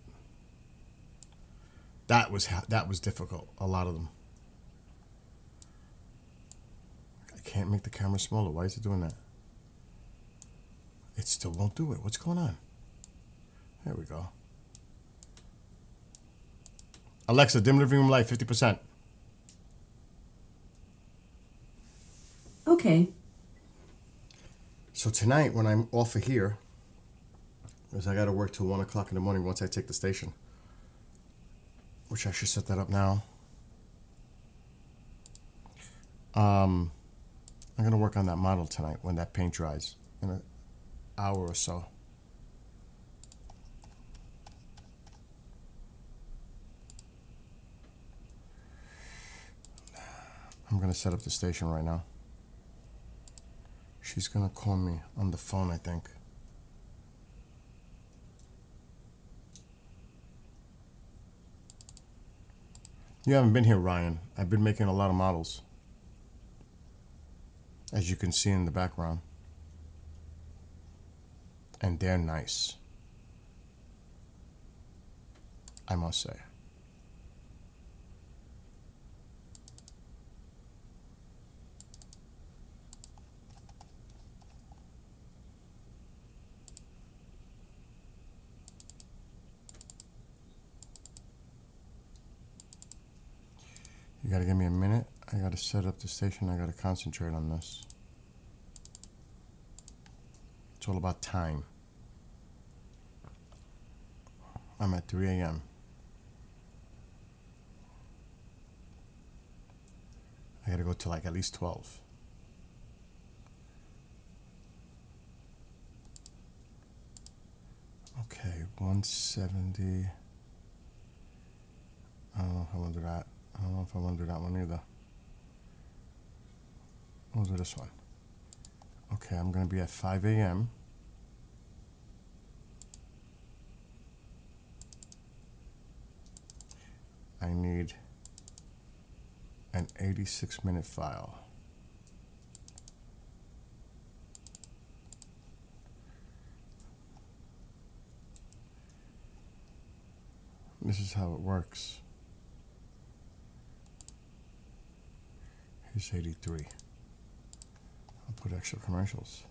That was difficult, a lot of them. I can't make the camera smaller. Why is it doing that? It still won't do it. What's going on? There we go. Alexa, dim living room light, 50%. Okay. So tonight, when I'm off of here, because I got to work till 1 o'clock in the morning once I take the station, which I should set that up now. I'm going to work on that model tonight when that paint dries in an hour or so. I'm going to set up the station right now. She's going to call me on the phone, I think. You haven't been here, Ryan. I've been making a lot of models, as you can see in the background. And they're nice, I must say. You gotta give me a minute. I gotta set up the station. I gotta concentrate on this. It's all about time. I'm at 3 a.m. I gotta go to like at least 12. Okay, 170. I don't know if I want to do that. I don't know if I want to do that one either. We'll do this one. Okay, I'm going to be at 5 a.m. I need an 86-minute file. This is how it works. Here's 83. I'll put extra commercials.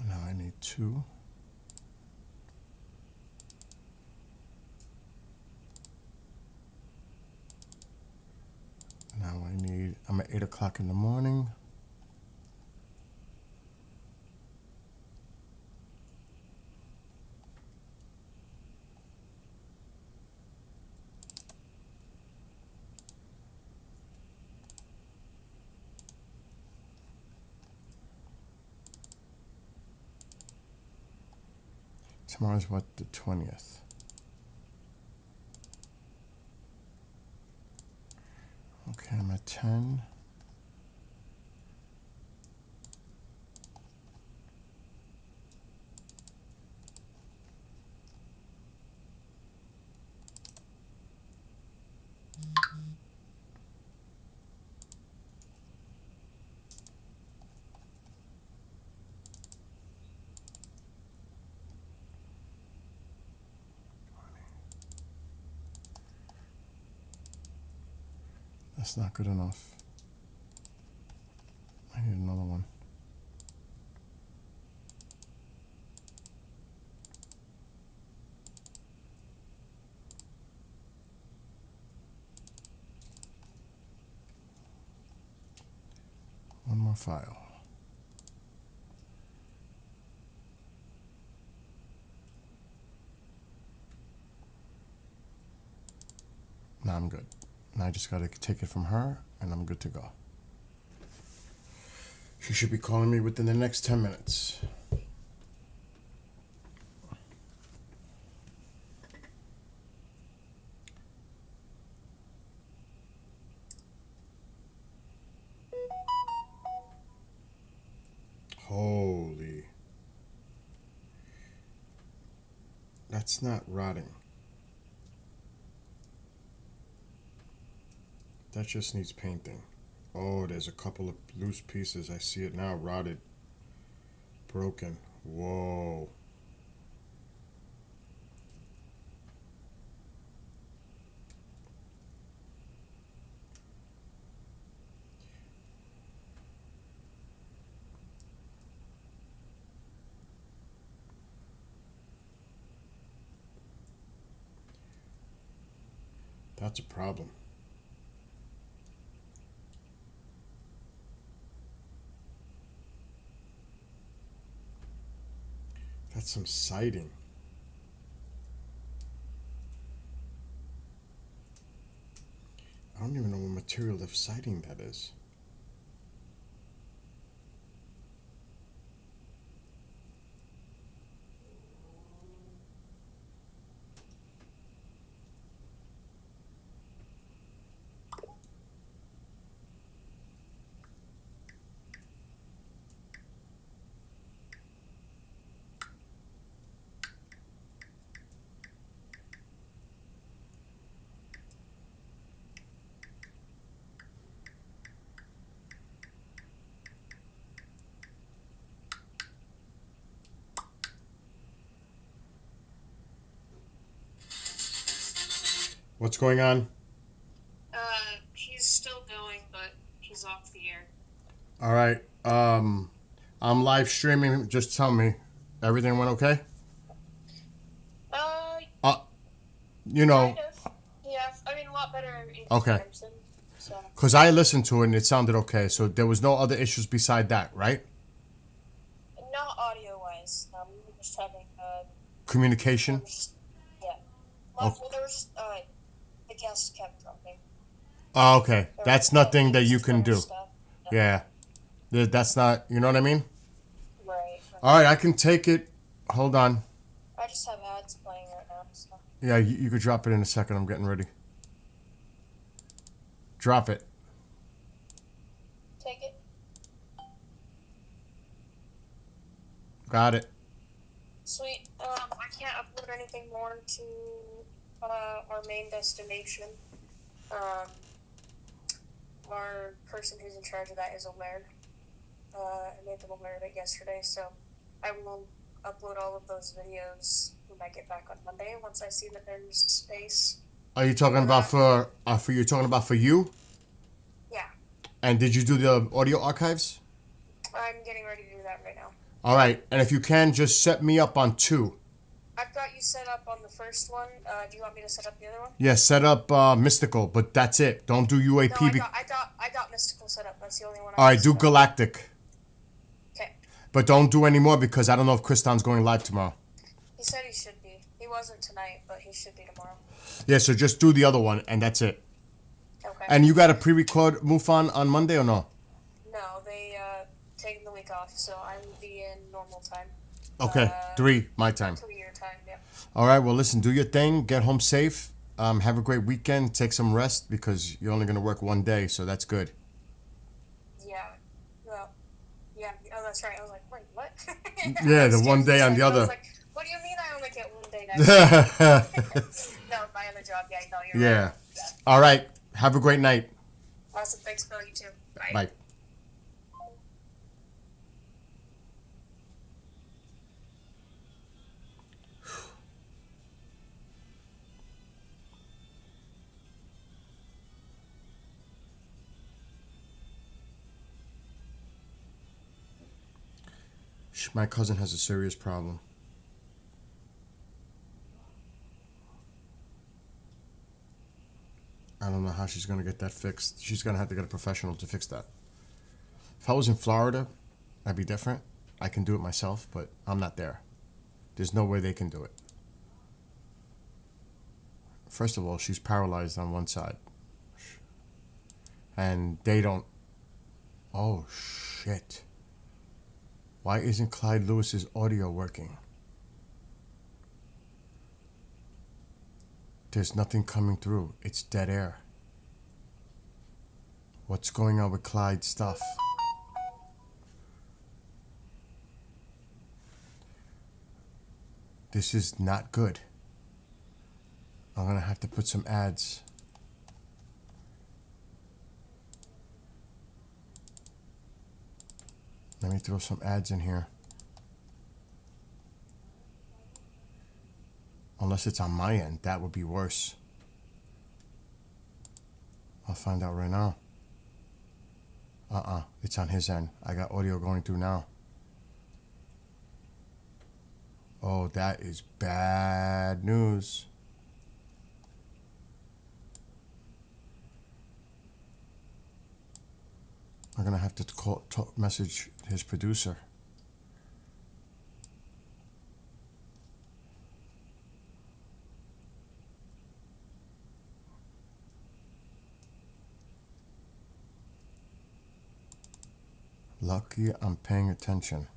Now I need 2. 8 o'clock in the morning. Tomorrow's what, the 20th? Okay, I'm at 10. That's not good enough. I need another one. One more file. Now I'm good. Now I just gotta take it from her and I'm good to go. She should be calling me within the next 10 minutes. Holy. That's not rotting. That just needs painting. Oh, there's a couple of loose pieces. I see it now, rotted, broken. Whoa. That's a problem. That's some siding. I don't even know what material of siding that is. What's going on? He's still going, but he's off the air. All right. I'm live streaming. Just tell me. Everything went okay? You know, Kind of. Yeah, I mean, a lot better in Okay. comparison. So, because I listened to it and it sounded okay. So there was no other issues beside that, right? not audio-wise. We were just having, Communication. yeah. Oh. Well, there was just, the guests kept dropping. Oh, okay. There That's was nothing that you just can other do. stuff. No. Yeah. That's not, you know what I mean? Right. All right, I can take it. Hold on. I just have ads playing right now, so. Yeah, you could drop it in a second. I'm getting ready. Drop it. Take it. Got it. Sweet. I can't upload anything more to, our main destination. Our person who's in charge of that is aware. I made them aware of it yesterday, so I will upload all of those videos when I get back on Monday once I see that there's space. Are you talking about for you talking about for you? Yeah, And did you do the audio archives? I'm getting ready to do that right now. All right. And if you can, just set me up on 2. I've got you set up on the first one. Do you want me to set up the other one? Yeah, set up Mystical, but that's it. Don't do No, UAP. I got Mystical set up. That's the only one. All right, do Galactic. Okay. But don't do any more because I don't know if Kriston's going live tomorrow. He said he should be. He wasn't tonight, but he should be tomorrow. Yeah, so just do the other one and that's it. Okay. And you got a pre-record MUFON on Monday or no? No, they taking the week off, so I will be in normal time. Okay, 3 my time. 2 your time, yeah. All right, well, listen, do your thing. Get home safe. Have a great weekend. Take some rest because you're only going to work one day, so that's good. Yeah. Well, yeah. Oh, that's right. I was like, wait, what? Yeah, the one day on the I other. was like, what do you mean I only get 1 day next week? No, my other job, yeah, no, you're Yeah. right. All right. Have a great night. Awesome. Thanks, Bill. You too. Bye. Bye. My cousin has a serious problem. I don't know how she's going to get that fixed. She's going to have to get a professional to fix that. If I was in Florida, that'd be different. I can do it myself, but I'm not there. There's no way they can do it. First of all, she's paralyzed on one side. And they don't... Oh, shit. Why isn't Clyde Lewis's audio working? There's nothing coming through. It's dead air. What's going on with Clyde's stuff? This is not good. I'm gonna have to put some ads. Let me throw some ads in here. Unless it's on my end, that would be worse. I'll find out right now. It's on his end. I got audio going through now. Oh, that is bad news. I'm gonna have to message his producer. Lucky I'm paying attention.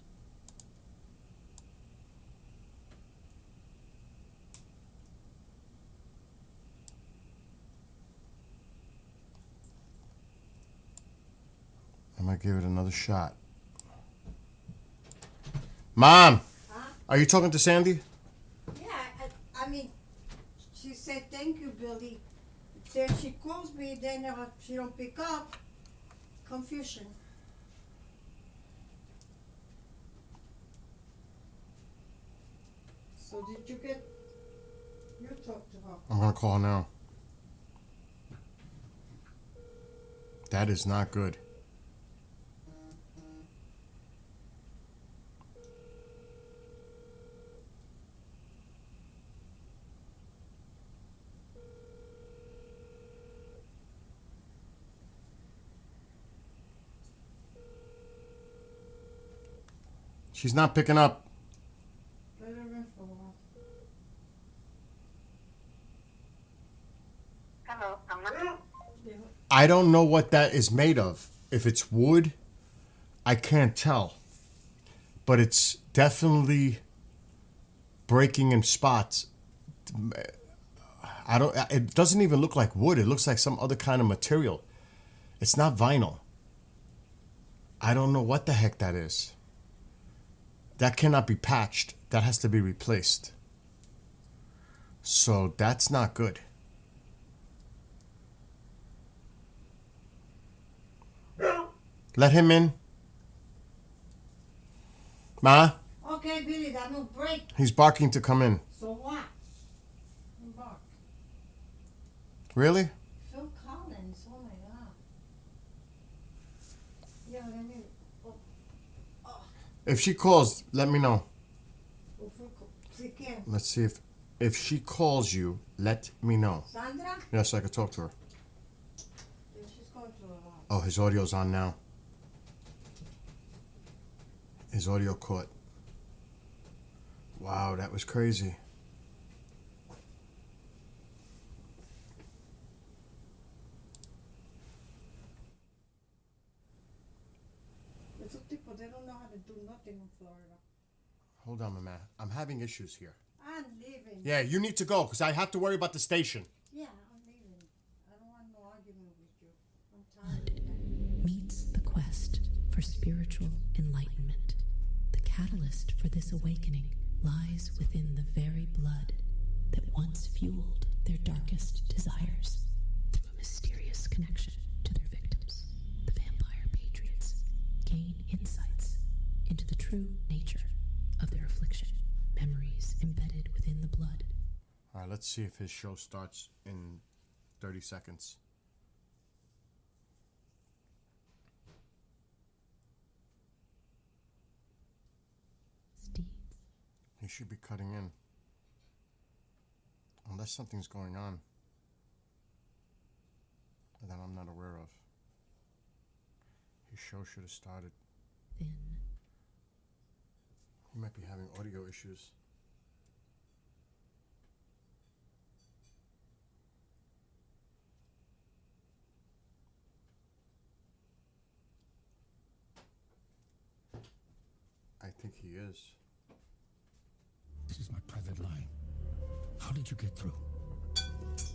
I'm gonna give it another shot. Mom! Huh? Are you talking to Sandy? Yeah, I mean, she said, thank you, Billy. Then she calls me, then she don't pick up. Confusion. So did you get, you talked to her? I'm gonna call now. That is not good. She's not picking up. Let her in for a while. Hello, I'm I don't know what that is made of. If it's wood, I can't tell. But it's definitely breaking in spots. It doesn't even look like wood. It looks like some other kind of material. It's not vinyl. I don't know what the heck that is. That cannot be patched. That has to be replaced. So that's not good. Let him in. Ma, Okay, Billy, that no break. he's barking to come in. So what? You bark. Really? Phil Collins, oh my God. Yeah, let me, If she calls, let me know. si here. Let's see if she calls you, let me know. Sandra? Yes, I could talk to her. Yeah, she's going to Oh, his audio's on now. His audio caught. Wow, that was crazy. Esos tipos, they don't know how to do nothing in Florida. Hold on, my man. I'm having issues here. I'm leaving. Yeah, you need to go because I have to worry about the station. Yeah, I'm leaving. I don't want no argument with you. I'm tired of that. Meets the quest for spiritual enlightenment. The catalyst for this awakening lies within the very blood that once fueled their darkest desires through a mysterious connection to their victims. The vampire patriots gain insights into the true nature of their affliction, memories embedded within the blood. All right, let's see if his show starts in 30 seconds. Steeds. He should be cutting in. Unless something's going on that I'm not aware of. His show should have started. Thin. He might be having audio issues. I think he is. This is my private line. How did you get through?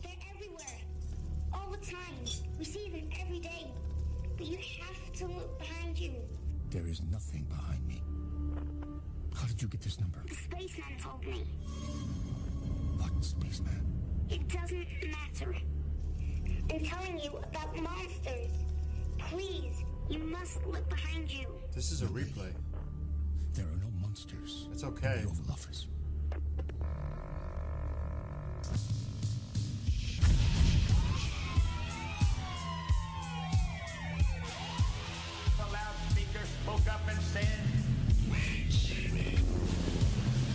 They're everywhere. All the time. We see them every day. But you have to look behind you. There is nothing behind me. How did you get this number? The spaceman told me. What spaceman? It doesn't matter. I'm telling you about monsters. Please, you must look behind you. This is a replay. There are no monsters. It's okay. In the Oval Office. The loudspeaker spoke up and said,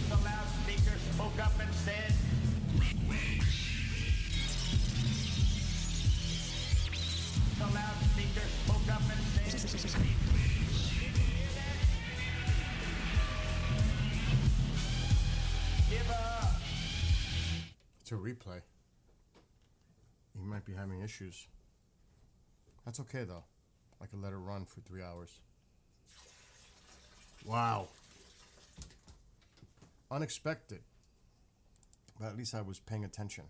the loudspeaker spoke up and said, the loudspeaker spoke up and said, give up. It's a replay. He might be having issues. That's okay though. I could let it run for 3 hours. Wow. Unexpected. But at least I was paying attention.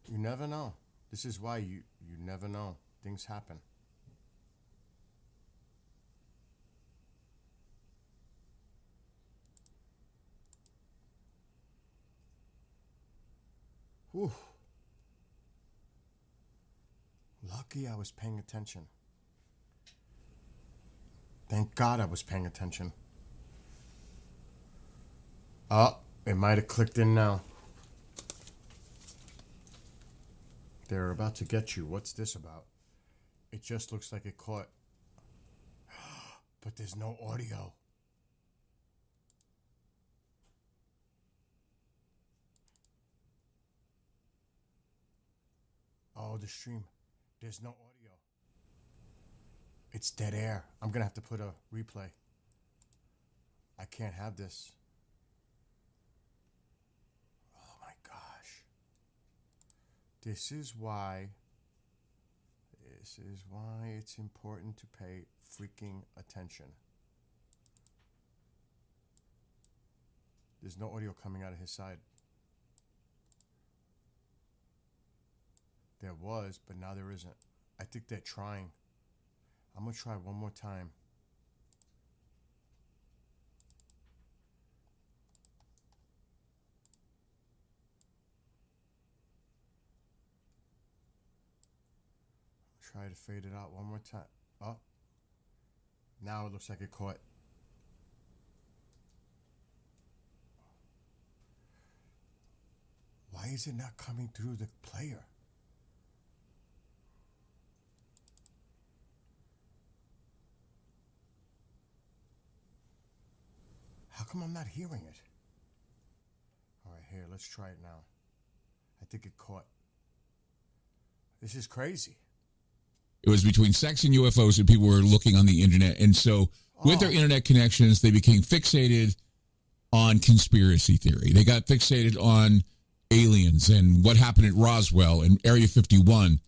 You never know. This is why you never know. Things happen. Whew. Lucky I was paying attention. Thank God I was paying attention. Oh, it might have clicked in now. They're about to get you. What's this about? It just looks like it caught. But there's no audio. Oh, the stream. There's no audio. It's dead air. I'm going to have to put a replay. I can't have this. Oh my gosh. This is why it's important to pay freaking attention. There's no audio coming out of his side. There was, but now there isn't. I think they're trying. I'm going to try one more time. Try to fade it out one more time. Oh. Now it looks like it caught. Why is it not coming through the player? How come I'm not hearing it? Here, let's try it now. I think it caught. This is crazy. It was between sex and UFOs, and people were looking on the internet. And so, with their internet connections, they became fixated on conspiracy theory. They got fixated on aliens and what happened at Roswell and Area 51.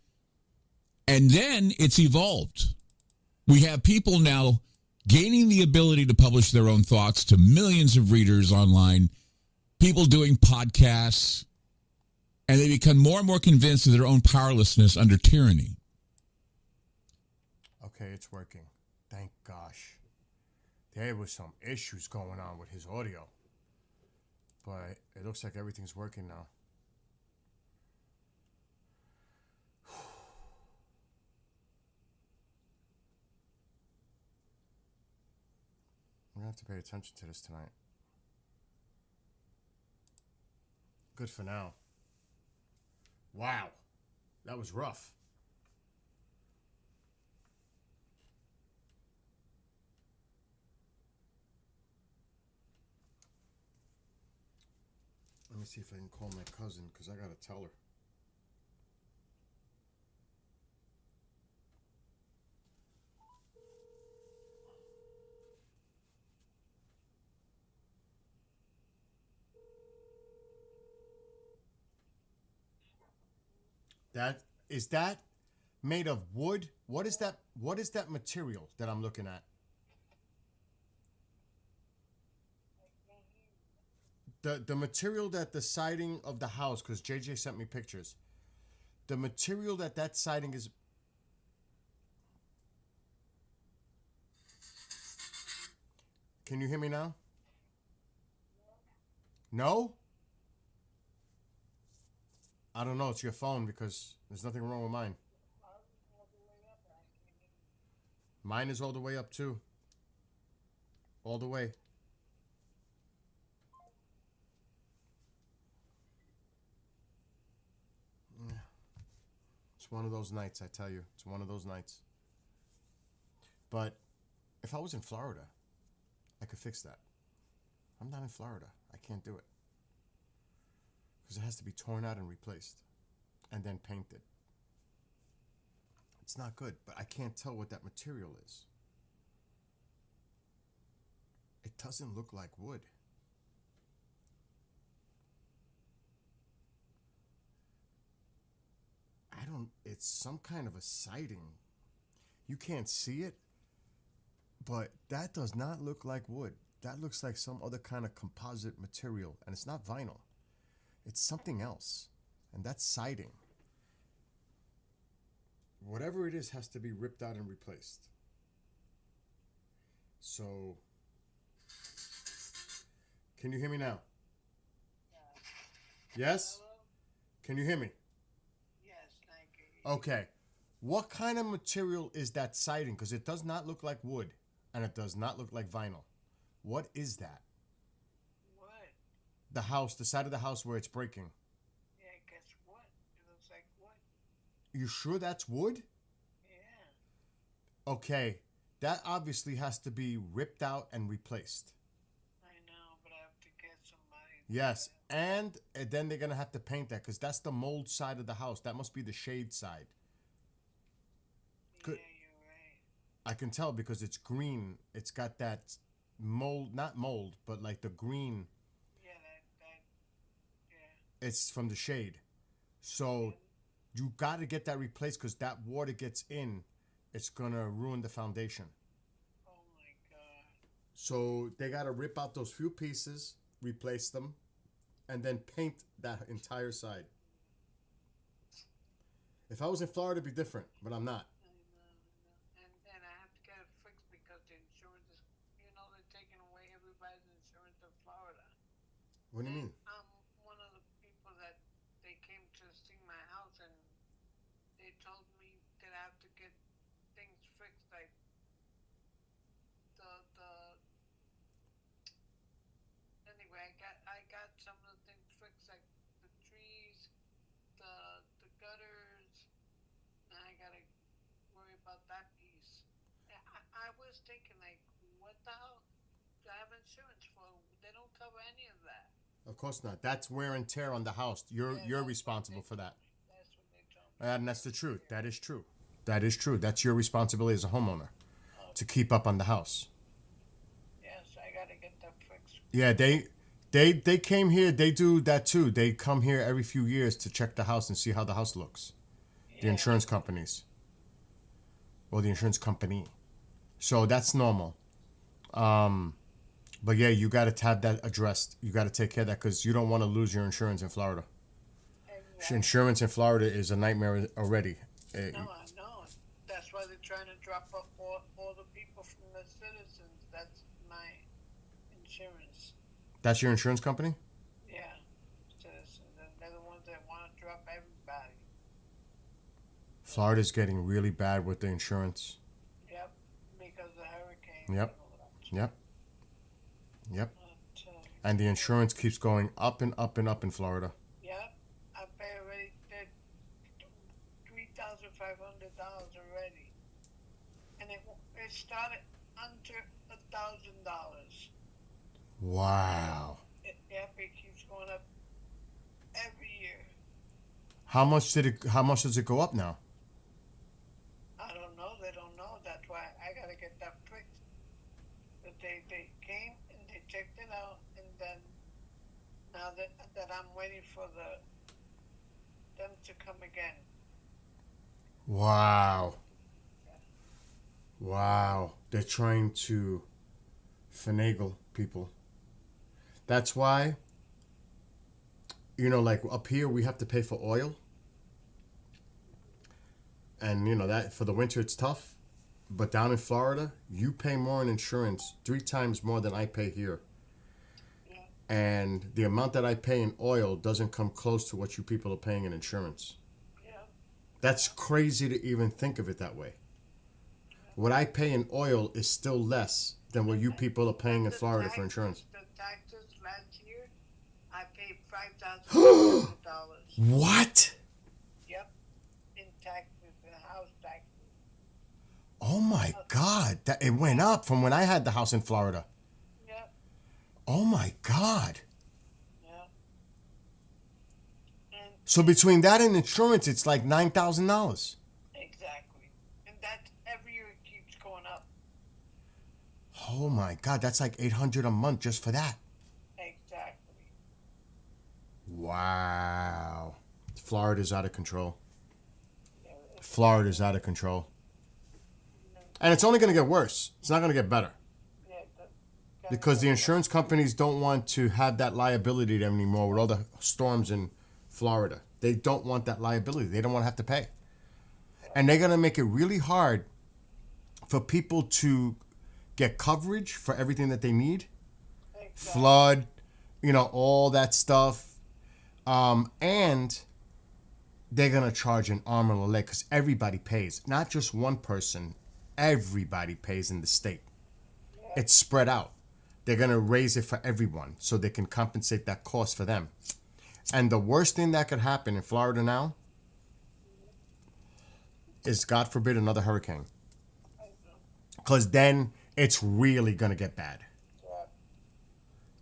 And then it's evolved. We have people now gaining the ability to publish their own thoughts to millions of readers online, people doing podcasts, and they become more and more convinced of their own powerlessness under tyranny. Okay, it's working. Thank gosh. There was some issues going on with his audio. But it looks like everything's working now. I'm going to have to pay attention to this tonight. Good for now. Wow. That was rough. Let me see if I can call my cousin, because I got to tell her. Is that made of wood? What is that? What is that material that I'm looking at? The material that the siding of the house, because JJ sent me pictures. The material that siding is. Can you hear me now? No? I don't know. It's your phone, because there's nothing wrong with mine. Mine is all the way up too. All the way. Yeah. It's one of those nights, I tell you. It's one of those nights. But if I was in Florida, I could fix that. I'm not in Florida. I can't do it. Because it has to be torn out and replaced. And then painted. It's not good, but I can't tell what that material is. It doesn't look like wood. It's some kind of a siding. You can't see it, but that does not look like wood. That looks like some other kind of composite material, and it's not vinyl. It's something else, and that's siding. Whatever it is has to be ripped out and replaced. So, can you hear me now? Yes? Can you hear me? Yes, thank you. Okay. What kind of material is that siding? Because it does not look like wood, and it does not look like vinyl. What is that? What? The house, the side of the house where it's breaking. Yeah, guess what? It looks like wood. You sure that's wood? Yeah. Okay. That obviously has to be ripped out and replaced. I know, but I have to get somebody. Yes, and then they're going to have to paint that, because that's the mold side of the house. That must be the shade side. Good. Yeah, you're right. I can tell because it's green. It's got that mold, not mold, but like the green. Yeah, yeah. It's from the shade. So you got to get that replaced, because that water gets in. It's going to ruin the foundation. Oh my God. So they got to rip out those few pieces, replace them, and then paint that entire side. If I was in Florida, it'd be different, but I'm not. I know. And I have to get it fixed because the insurance is, they're taking away everybody's insurance in Florida. What do you mean? I'm one of the people that they came to see my house, and they told me that I have to get things fixed, like anyway, I got some of the things fixed, like the trees, the gutters. Now I gotta worry about that piece. I was thinking, like, what the hell do I have insurance for? They don't cover any of that. Of course not. That's wear and tear on the house. You're responsible for that. That's what they told me. And that's the truth. That is true. That is true. That's your responsibility as a homeowner to keep up on the house. Yes, I gotta get that fixed. Yeah, they came here. They do that too. They come here every few years to check the house and see how the house looks. The insurance companies. Or the insurance company. So that's normal. But yeah, you got to have that addressed. You got to take care of that because you don't want to lose your insurance in Florida. Exactly. Insurance in Florida is a nightmare already. No, I know. That's why they're trying to drop up all the people from the citizens. That's my insurance. That's your insurance company? Yeah, citizens. And they're the ones that want to drop everybody. Florida's getting really bad with the insurance. Yep, because of the hurricane. Yep. And all that. Yep. Yep. But, And the insurance keeps going up and up and up in Florida. yep, I pay already $3,500 already, and it started under $1,000. Wow. Yep, it keeps going up every year. How much does it go up now? I don't know. They don't know. That's why I gotta get that fixed. But they came and they checked it out, and then now that I'm waiting for them to come again. Wow. Wow. They're trying to finagle people. That's why, like up here, we have to pay for oil. And, that for the winter, it's tough. But down in Florida, you pay more in insurance, 3 times more than I pay here. Yeah. And the amount that I pay in oil doesn't come close to what you people are paying in insurance. Yeah. That's crazy to even think of it that way. What I pay in oil is still less than what you people are paying in Florida for insurance. The taxes last year, I paid $5,000. What? Yep, in taxes, in house taxes. Oh my God. It went up from when I had the house in Florida. Yep, Oh my God. yep. And So between that and insurance, it's like $9,000. exactly, and that every year it keeps going up. Oh my God. That's like $800 a month just for that. Exactly. Wow. Florida's out of control. Yeah, Florida's out of control. And it's only going to get worse. It's not going to get better. yeah, Because the insurance companies don't want to have that liability anymore with all the storms in Florida. They don't want that liability. They don't want to have to pay. And they're going to make it really hard for people to get coverage for everything that they need. Flood, all that stuff. And they're going to charge an arm and a leg because everybody pays. Not just one person. Everybody pays in the state. It's spread out. They're going to raise it for everyone so they can compensate that cost for them. And the worst thing that could happen in Florida now is, God forbid, another hurricane. Because then it's really going to get bad.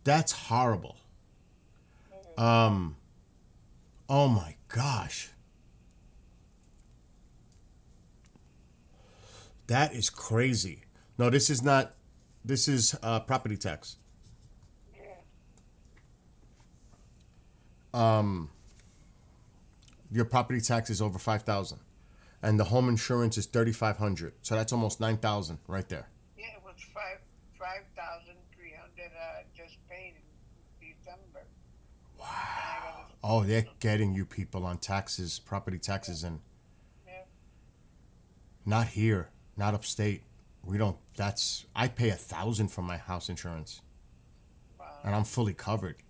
That's horrible. Oh my gosh. That is crazy. No, this is not. This is property tax. Your property tax is over $5,000, and the home insurance is $3,500. So that's almost $9,000 right there. Yeah, it was 5,300 just paid in December. Wow. Oh, they're getting you people on taxes, property taxes, and Yeah. not here, not upstate. We don't. I pay $1,000 for my house insurance, Wow, and I'm fully covered.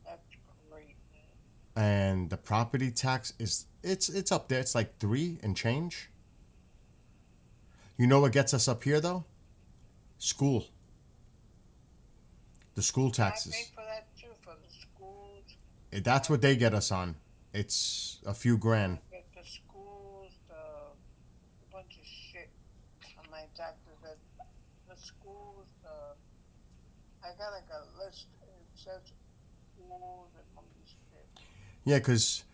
that's great, man. And the property tax is it's up there. It's like 3 and change. You know what gets us up here though? School. The school taxes. I pay for that too, for the schools. That's what they get us on. It's a few grand. Get the schools, a bunch of shit on my taxes. The schools, I got like a list. says all the money shit. Yeah, because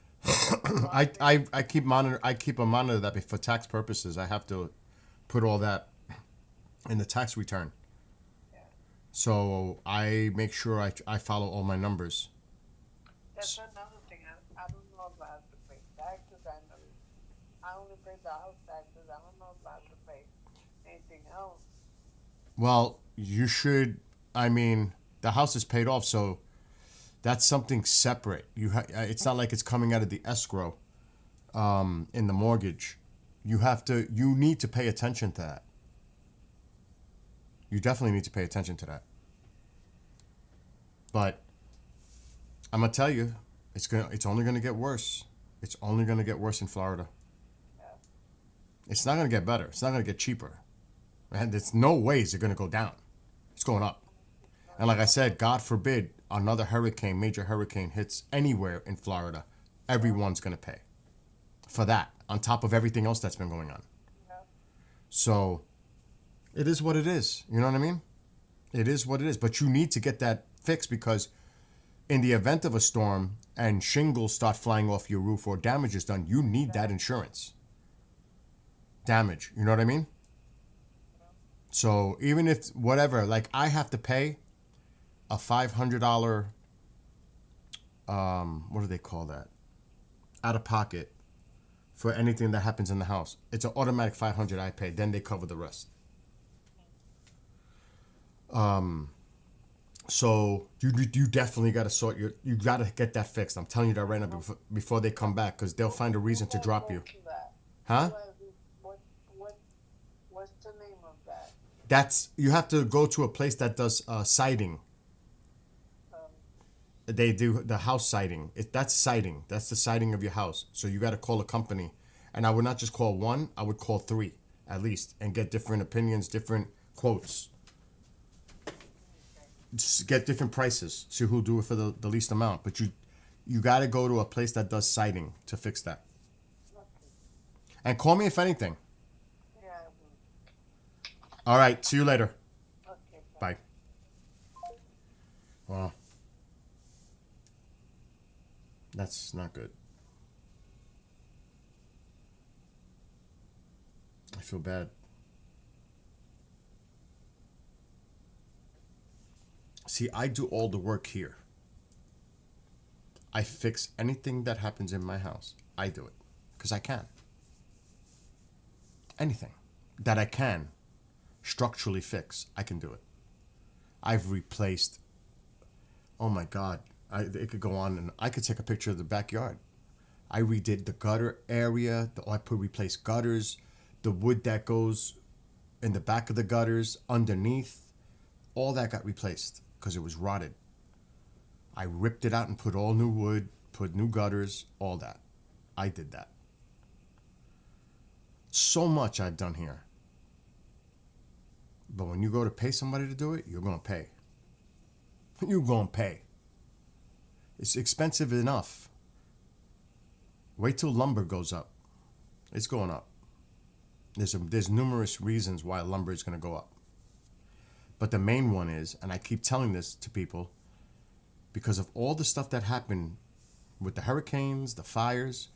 I keep a monitor that for tax purposes. I have to put all that in the tax return. Yeah. So I make sure I follow all my numbers. That's another thing. I don't know if I have to pay taxes. I only pay the house taxes. I don't know if I have to pay anything else. Well, you should. I mean, the house is paid off, so that's something separate. It's not like it's coming out of the escrow in the mortgage. You need to pay attention to that. You definitely need to pay attention to that. But I'm gonna tell you, it's only gonna get worse. It's only gonna get worse in Florida. It's not gonna get better. It's not gonna get cheaper. And there's no ways it's gonna go down. It's going up. And like I said, God forbid another major hurricane hits anywhere in Florida, everyone's gonna pay for that on top of everything else that's been going on. So it is what it is. You know what I mean? It is what it is. But you need to get that fixed, because in the event of a storm and shingles start flying off your roof or damage is done, you need that insurance. Damage. You know what I mean? So even if whatever, like I have to pay a $500, what do they call that? Out of pocket for anything that happens in the house. It's an automatic $500 I pay. Then they cover the rest. So you definitely got to you got to get that fixed. I'm telling you that right now before they come back, because they'll find a reason to drop you. Huh? What's the name of that? You have to go to a place that does siding. They do the house siding. That's siding. That's the siding of your house. So you got to call a company. And I would not just call one. I would call three at least and get different opinions, different quotes. Just get different prices. See who'll do it for the least amount. But you got to go to a place that does siding to fix that. And call me if anything. Yeah. All right. See you later. Okay. Bye. Wow. That's not good. I feel bad. See, I do all the work here. I fix anything that happens in my house. I do it because I can. Anything that I can structurally fix, I can do it. I've replaced, oh my God, it could go on, and I could take a picture of the backyard. I redid the gutter area. Replaced gutters, the wood that goes in the back of the gutters, underneath, all that got replaced because it was rotted. I ripped it out and put all new wood, put new gutters, all that. I did that. So much I've done here. But when you go to pay somebody to do it, you're going to pay. You're going to pay. It's expensive enough. Wait till lumber goes up. It's going up. There's numerous reasons why lumber is going to go up. But the main one is, and I keep telling this to people, because of all the stuff that happened with the hurricanes, the fires,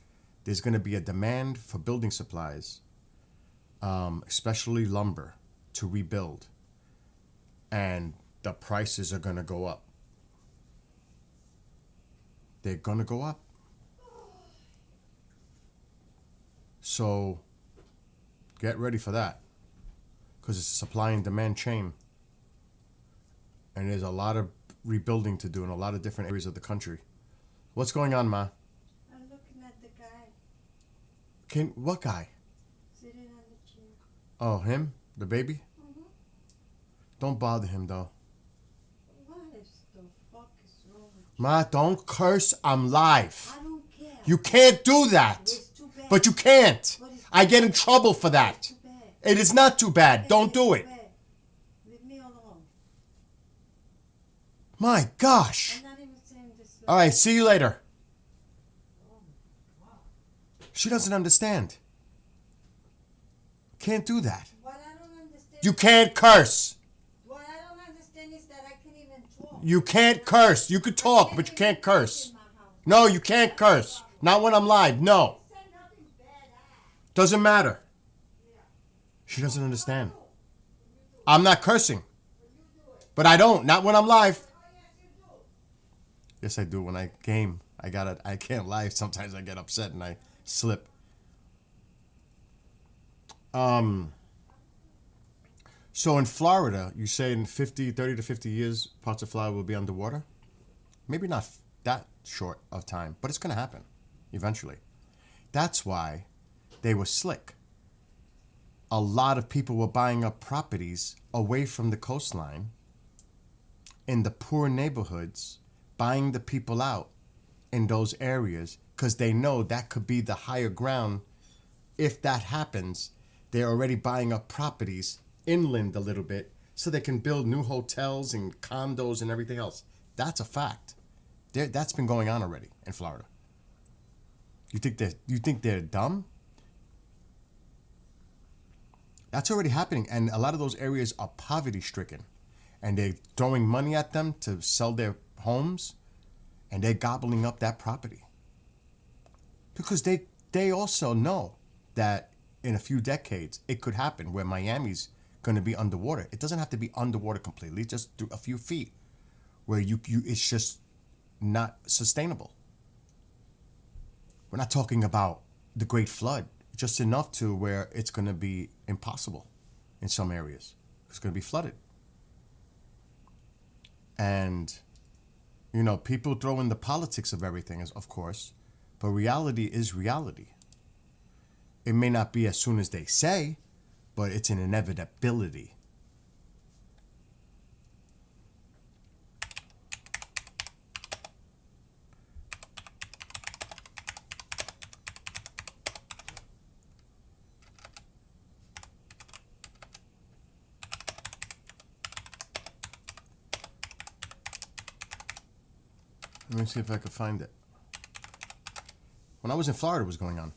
there's going to be a demand for building supplies, especially lumber, to rebuild. And the prices are going to go up. They're going to go up. So get ready for that, because it's a supply and demand chain. And there's a lot of rebuilding to do in a lot of different areas of the country. What's going on, Ma? I'm looking at the guy What guy? sitting on the chair. Oh, him? The baby? Mm-hmm. Don't bother him, though. What is the fuck is wrong with you? Ma, don't curse. I'm live. I don't care. You can't do that. It's too bad. But you can't. What is I get in trouble for that. too bad? It is not too bad. Don't do it. Too bad. Leave me alone. My gosh. I'm not even saying this. All right, see you later. She doesn't understand. Can't do that. What I don't understand. You can't curse. What I don't understand is that I can't even talk. You can't curse. You could talk, but you can't curse. No, you can't curse. Not when I'm live. No. Doesn't matter. She doesn't understand. I'm not cursing. But I don't. Not when I'm live. Yes, I do. When I game, I can't lie. Sometimes I get upset and I slip. So in Florida, you say in 30 to 50 years, parts of Florida will be underwater? Maybe not that short of time, but it's going to happen eventually. That's why they were slick. A lot of people were buying up properties away from the coastline in the poor neighborhoods, buying the people out in those areas because they know that could be the higher ground. If that happens, they're already buying up properties inland a little bit so they can build new hotels and condos and everything else. That's a fact. That's been going on already in Florida. You think they're dumb? That's already happening, and a lot of those areas are poverty stricken, and they're throwing money at them to sell their homes, and they're gobbling up that property because they also know that in a few decades it could happen where Miami's going to be underwater. It doesn't have to be underwater completely, just through a few feet, where you it's just not sustainable. We're not talking about the Great Flood, just enough to where it's going to be impossible in some areas. It's going to be flooded. And, you know, people throw in the politics of everything, of course, but reality is reality. It may not be as soon as they say, but it's an inevitability. Let me see if I can find it. When I was in Florida, it was going on.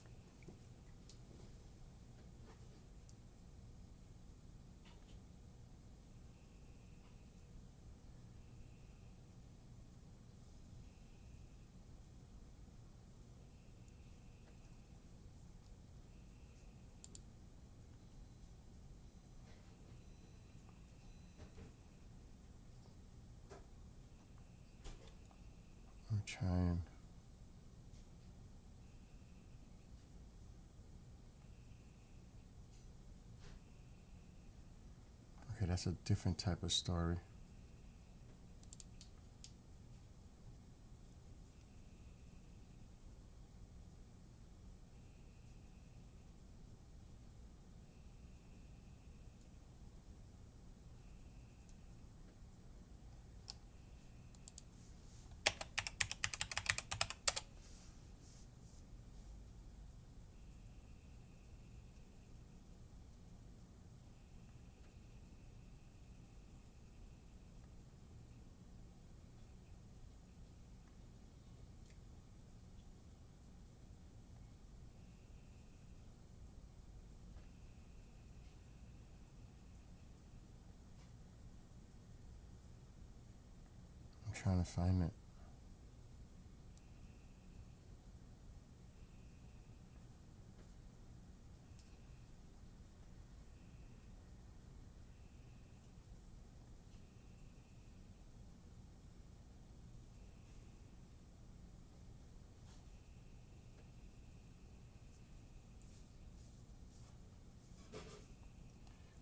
I'm trying. Okay, that's a different type of story. I'm trying to find it.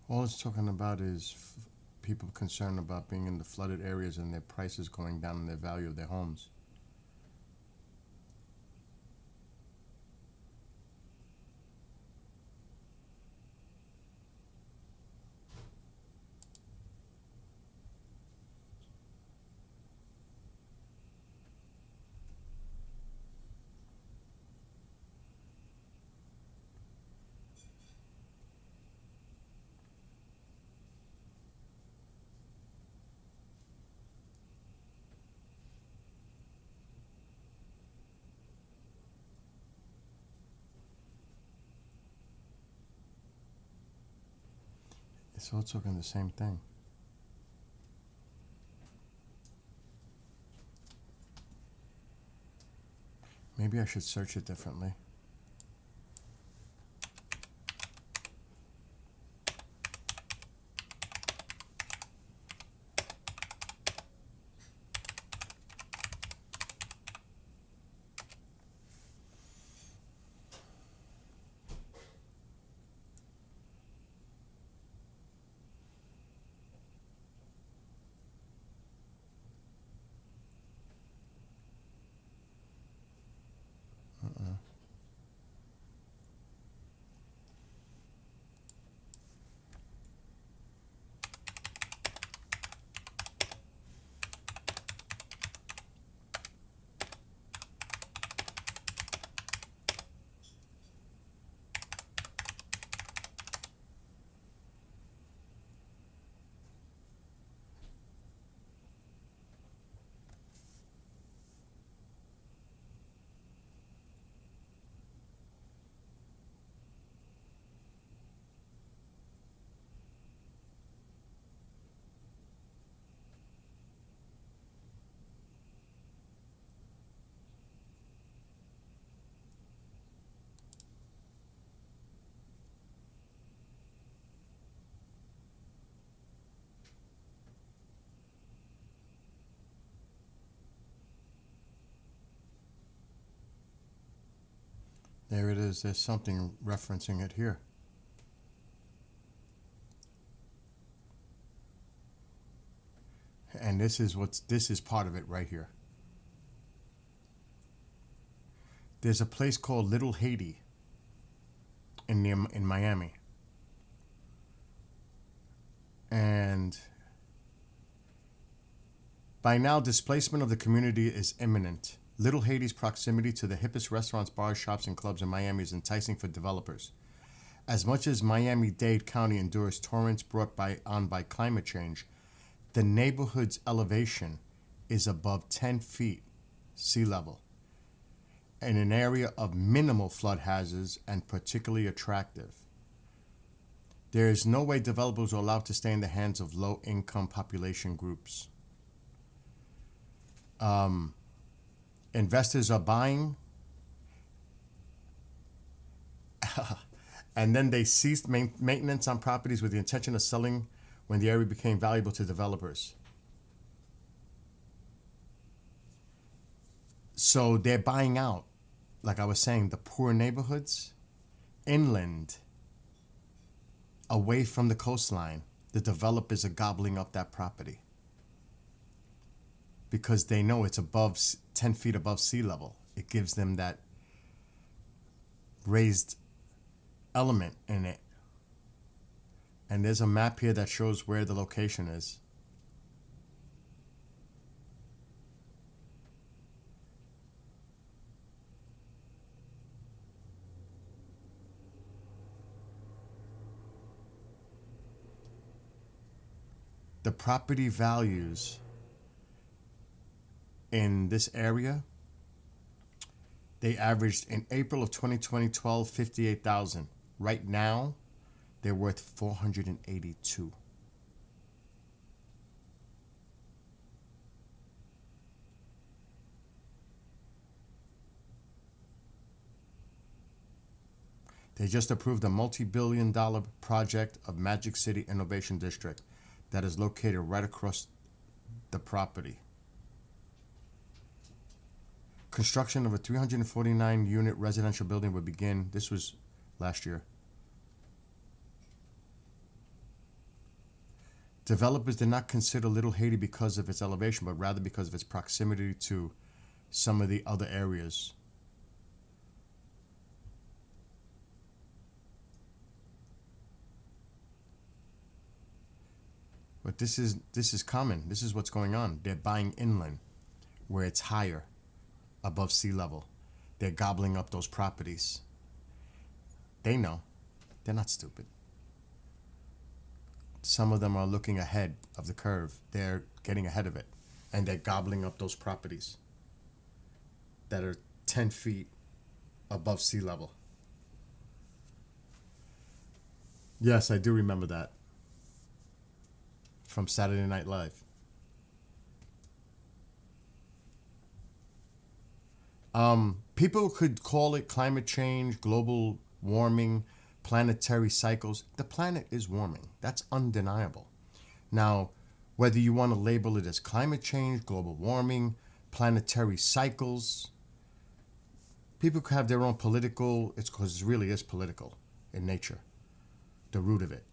All it's talking about is people concerned about being in the flooded areas and their prices going down and their value of their homes. It's all talking the same thing. Maybe I should search it differently. There it is. There's something referencing it here. And this is part of it right here. There's a place called Little Haiti in Miami. And by now, displacement of the community is imminent. Little Haiti's proximity to the hippest restaurants, bars, shops, and clubs in Miami is enticing for developers. As much as Miami-Dade County endures torrents brought on by climate change, the neighborhood's elevation is above 10 feet sea level, in an area of minimal flood hazards and particularly attractive. There is no way developers are allowed to stay in the hands of low-income population groups. Investors are buying, and then they ceased maintenance on properties with the intention of selling when the area became valuable to developers. So they're buying out, like I was saying, the poor neighborhoods, inland, away from the coastline. The developers are gobbling up that property because they know it's above 10 feet above sea level. It gives them that raised element in it. And there's a map here that shows where the location is. The property values in this area, they averaged in April of 2012 $58,000. Right now, they're worth 482. They just approved a multi-billion-dollar project of Magic City Innovation District that is located right across the property. Construction of a 349-unit residential building would begin. This was last year. Developers did not consider Little Haiti because of its elevation, but rather because of its proximity to some of the other areas. But this is common. This is what's going on. They're buying inland, where it's higher, above sea level. They're gobbling up those properties. They know. They're not stupid. Some of them are looking ahead of the curve. They're getting ahead of it. And they're gobbling up those properties that are 10 feet above sea level. Yes, I do remember that. From Saturday Night Live. People could call it climate change, global warming, planetary cycles. The planet is warming. That's undeniable. Now, whether you want to label it as climate change, global warming, planetary cycles, people could have their own political, it's because it really is political in nature, the root of it.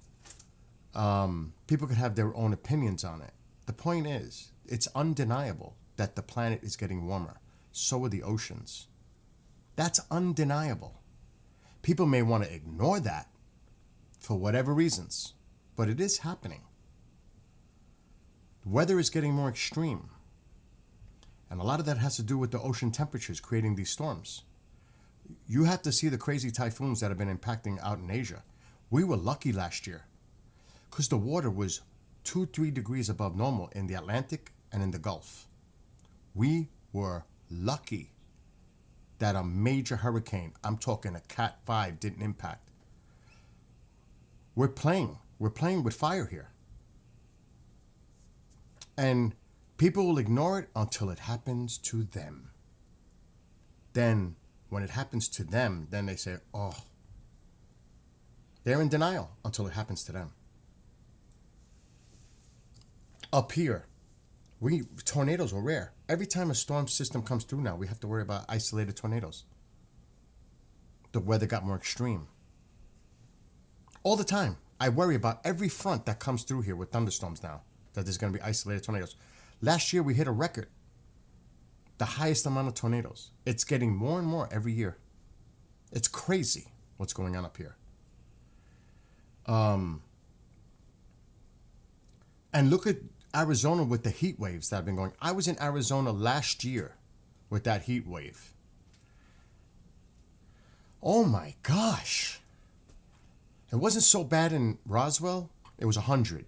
People could have their own opinions on it. The point is, it's undeniable that the planet is getting warmer. So are the oceans. That's undeniable. People may want to ignore that for whatever reasons, but it is happening. The weather is getting more extreme. And a lot of that has to do with the ocean temperatures creating these storms. You have to see the crazy typhoons that have been impacting out in Asia. We were lucky last year because the water was 2-3 degrees above normal in the Atlantic and in the Gulf. We were lucky that a major hurricane, I'm talking a Cat 5, didn't impact. We're playing with fire here. And people will ignore it until it happens to them. Then, when it happens to them, then they say, oh, they're in denial until it happens to them. Up here, tornadoes are rare. Every time a storm system comes through now, we have to worry about isolated tornadoes. The weather got more extreme. All the time, I worry about every front that comes through here with thunderstorms now, that there's going to be isolated tornadoes. Last year, we hit a record. The highest amount of tornadoes. It's getting more and more every year. It's crazy what's going on up here. And look at Arizona with the heat waves that have been going. I was in Arizona last year with that heat wave. Oh my gosh. It wasn't so bad in Roswell. It was 100.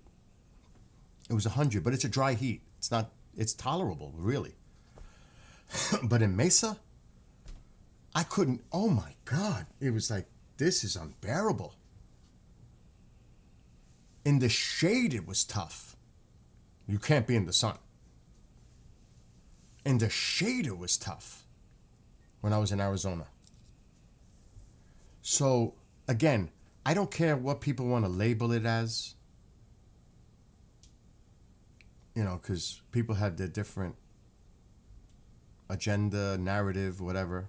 It was 100, but it's a dry heat. It's tolerable, really. But in Mesa, I couldn't, oh my God. It was like, this is unbearable. In the shade, it was tough. You can't be in the sun. In the shade, it was tough when I was in Arizona. So, again, I don't care what people want to label it as. You know, because people have their different agenda, narrative, whatever.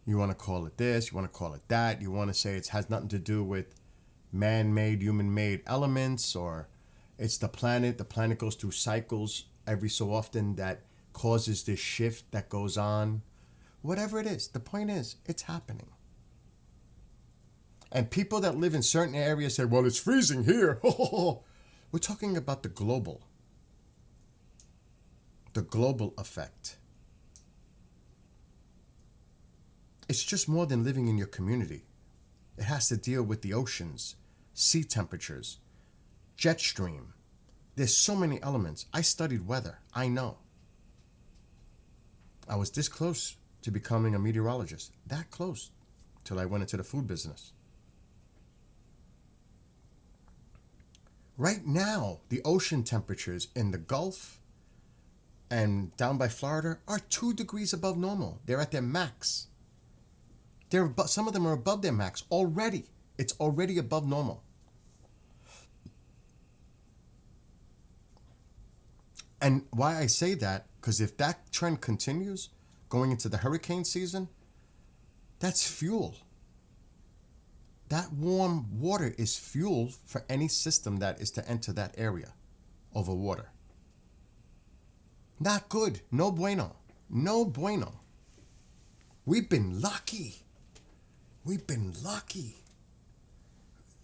You want to call it this, you want to call it that. You want to say it has nothing to do with man-made, human-made elements, or it's the planet. The planet goes through cycles every so often that causes this shift that goes on. Whatever it is, the point is, it's happening. And people that live in certain areas say, well, it's freezing here. We're talking about the global effect. It's just more than living in your community. It has to deal with the oceans, sea temperatures, jet stream. There's so many elements. I studied weather. I know. I was this close to becoming a meteorologist. That close till I went into the food business. Right now, the ocean temperatures in the Gulf and down by Florida are 2 degrees above normal. They're at their max. Some of them are above their max already. It's already above normal. And why I say that, because if that trend continues going into the hurricane season, that's fuel. That warm water is fuel for any system that is to enter that area over water. Not good. No bueno. No bueno. We've been lucky. We've been lucky.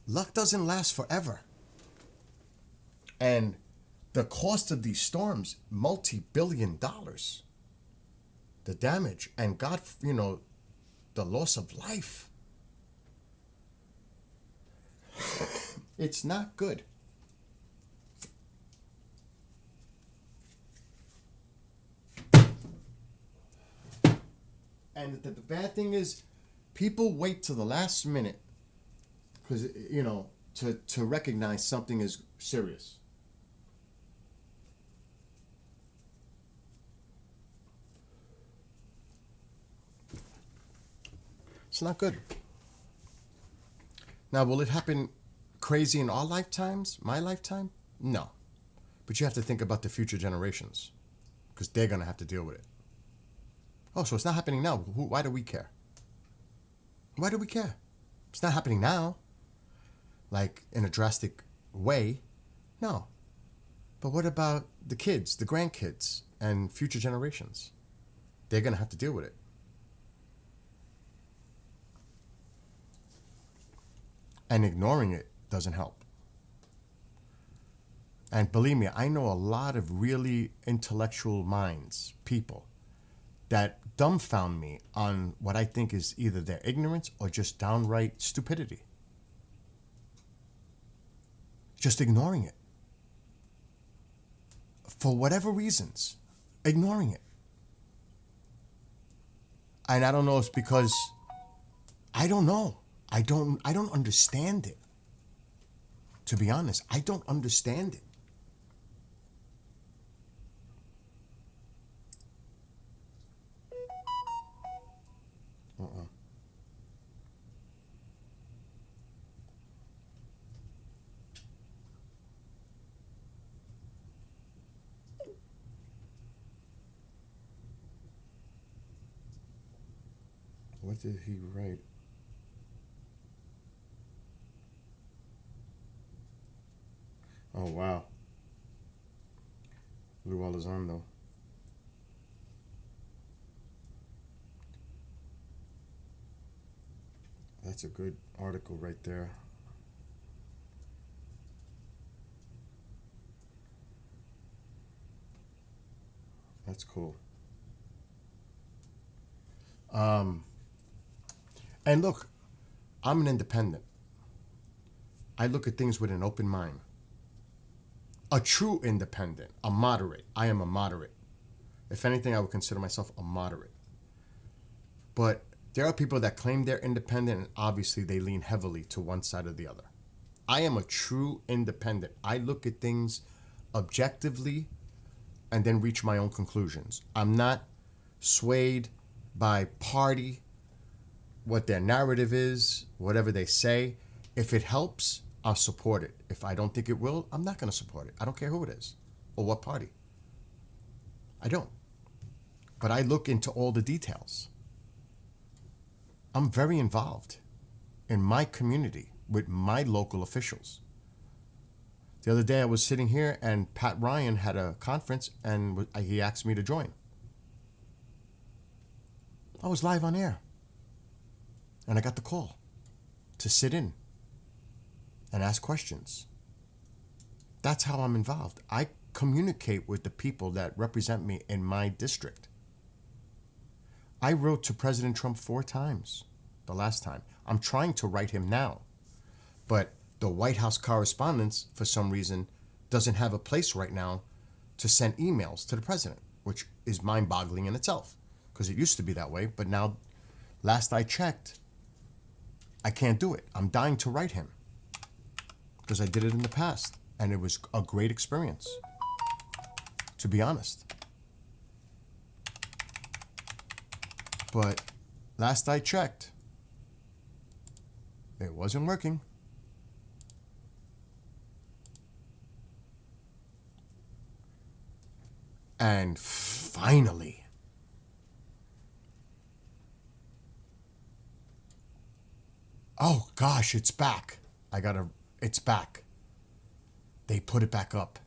Luck doesn't last forever. And the cost of these storms, multi-billion dollars. The damage and God, the loss of life. It's not good. And the bad thing is, people wait till the last minute, because to recognize something is serious. It's not good. Now, will it happen crazy in our lifetimes? My lifetime? No. But you have to think about the future generations, because they're going to have to deal with it. Oh, so it's not happening now. Why do we care? Why do we care? It's not happening now, like in a drastic way. No. But what about the kids, the grandkids, and future generations? They're going to have to deal with it. And ignoring it doesn't help. And believe me, I know a lot of really intellectual minds, people, that dumbfound me on what I think is either their ignorance or just downright stupidity. Just ignoring it. For whatever reasons, ignoring it. And I don't know if it's because I don't know. I don't understand it. To be honest, I don't understand it. What did he write? Oh, wow. Lou Elizondo. That's a good article right there. That's cool. And look, I'm an independent. I look at things with an open mind. A true independent, a moderate. I am a moderate. If anything, I would consider myself a moderate. But there are people that claim they're independent, and obviously they lean heavily to one side or the other. I am a true independent. I look at things objectively and then reach my own conclusions. I'm not swayed by party, what their narrative is, whatever they say. If it helps, I'll support it. If I don't think it will, I'm not going to support it. I don't care who it is or what party. I don't. But I look into all the details. I'm very involved in my community with my local officials. The other day I was sitting here and Pat Ryan had a conference and he asked me to join. I was live on air. And I got the call to sit in and ask questions. That's how I'm involved. I communicate with the people that represent me in my district. I wrote to President Trump 4 times the last time. I'm trying to write him now. But the White House correspondence, for some reason, doesn't have a place right now to send emails to the president, which is mind-boggling in itself, because it used to be that way. But now, last I checked, I can't do it. I'm dying to write him because I did it in the past, and it was a great experience, to be honest. But last I checked, it wasn't working. And finally, oh gosh, it's back. It's back. They put it back up.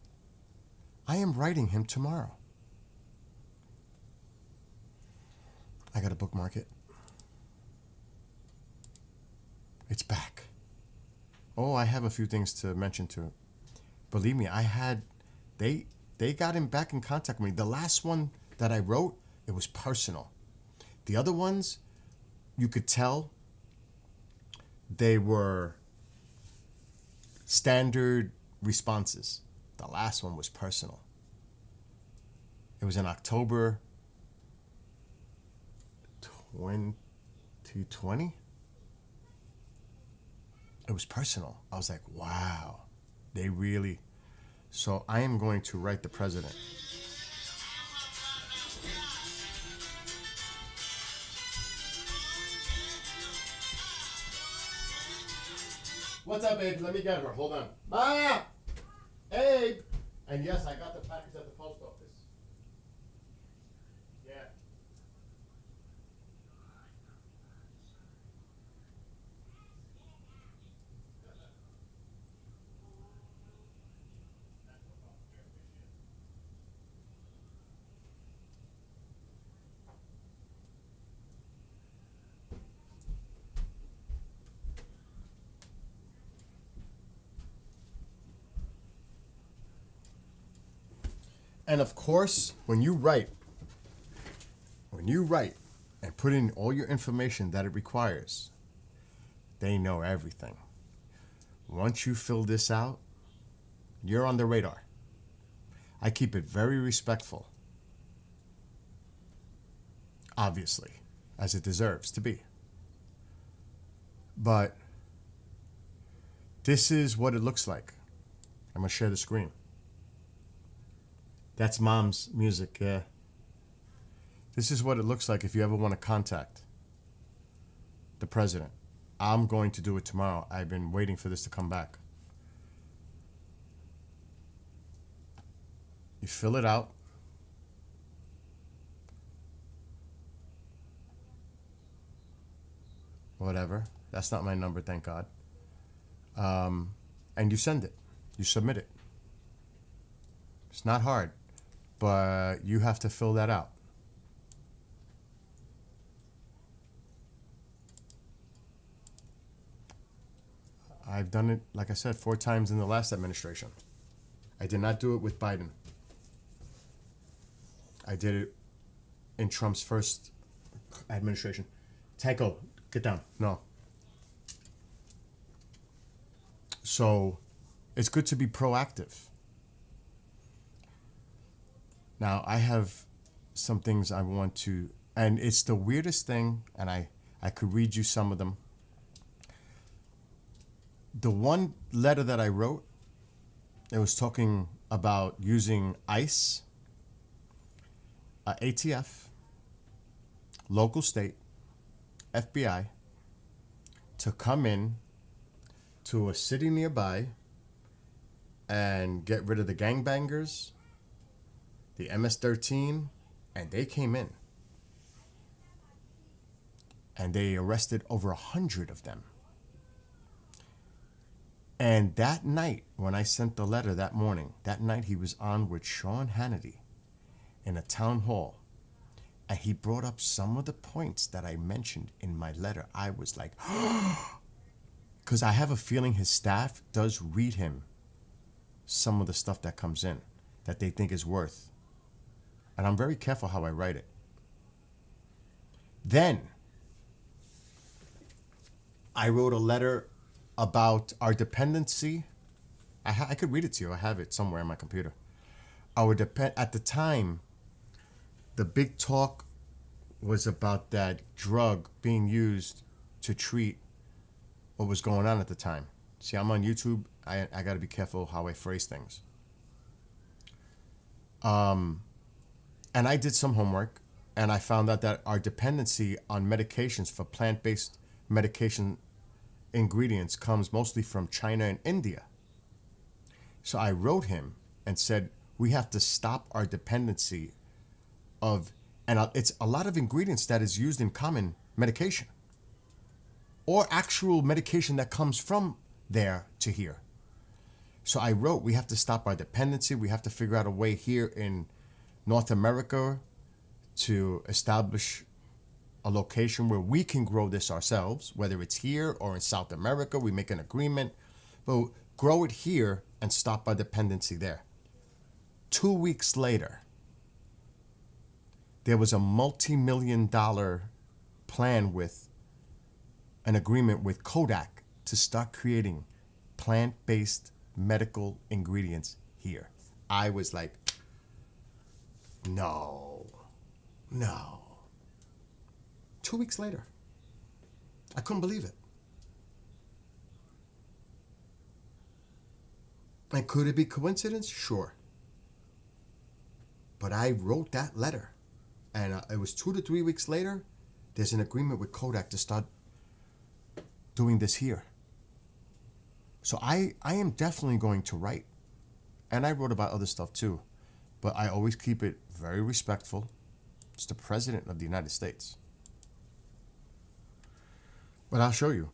I am writing him tomorrow. I gotta bookmark it. It's back. Oh, I have a few things to mention too. Believe me, they got him back in contact with me. The last one that I wrote, it was personal. The other ones, you could tell they were standard responses. The last one was personal. It was in October 2020. It was personal. I was like, wow, they really. So I am going to write the president. What's up, Abe? Let me get her. Hold on. Ah! Abe! And yes, I got the package at the post office. Yeah. And of course, when you write and put in all your information that it requires, they know everything. Once you fill this out, you're on the radar. I keep it very respectful. Obviously, as it deserves to be. But this is what it looks like. I'm going to share the screen. That's Mom's music, yeah. This is what it looks like if you ever want to contact the president. I'm going to do it tomorrow. I've been waiting for this to come back. You fill it out. Whatever. That's not my number, thank God. And you send it. You submit it. It's not hard, but you have to fill that out. I've done it, like I said, 4 times in the last administration. I did not do it with Biden. I did it in Trump's first administration. Tycho, get down. No. So it's good to be proactive. Now, I have some things I want to, and it's the weirdest thing, and I could read you some of them. The one letter that I wrote, it was talking about using ICE, ATF, local state, FBI, to come in to a city nearby and get rid of the gangbangers, the MS-13, and they came in. And they arrested over 100 of them. And that night, when I sent the letter that morning, that night he was on with Sean Hannity in a town hall. And he brought up some of the points that I mentioned in my letter. I was like, because I have a feeling his staff does read him some of the stuff that comes in that they think is worth. And I'm very careful how I write it. Then I wrote a letter about our dependency. I could read it to you. I have it somewhere on my computer. At the time, the big talk was about that drug being used to treat what was going on at the time. See, I'm on YouTube. I got to be careful how I phrase things. And I did some homework, and I found out that our dependency on medications for plant-based medication ingredients comes mostly from China and India. So I wrote him and said, we have to stop our dependency of, and it's a lot of ingredients that is used in common medication or actual medication that comes from there to here. So I wrote, we have to stop our dependency. We have to figure out a way here in North America to establish a location where we can grow this ourselves, whether it's here or in South America. We make an agreement, but grow it here and stop our dependency there. 2 weeks later, there was a multi-million-dollar plan with an agreement with Kodak to start creating plant-based medical ingredients here. I was like, no. 2 weeks later, I couldn't believe it. And could it be coincidence? Sure. But I wrote that letter, and it was 2 to 3 weeks later, there's an agreement with Kodak to start doing this here. So I am definitely going to write. And I wrote about other stuff too. But I always keep it very respectful. It's the President of the United States. But I'll show you.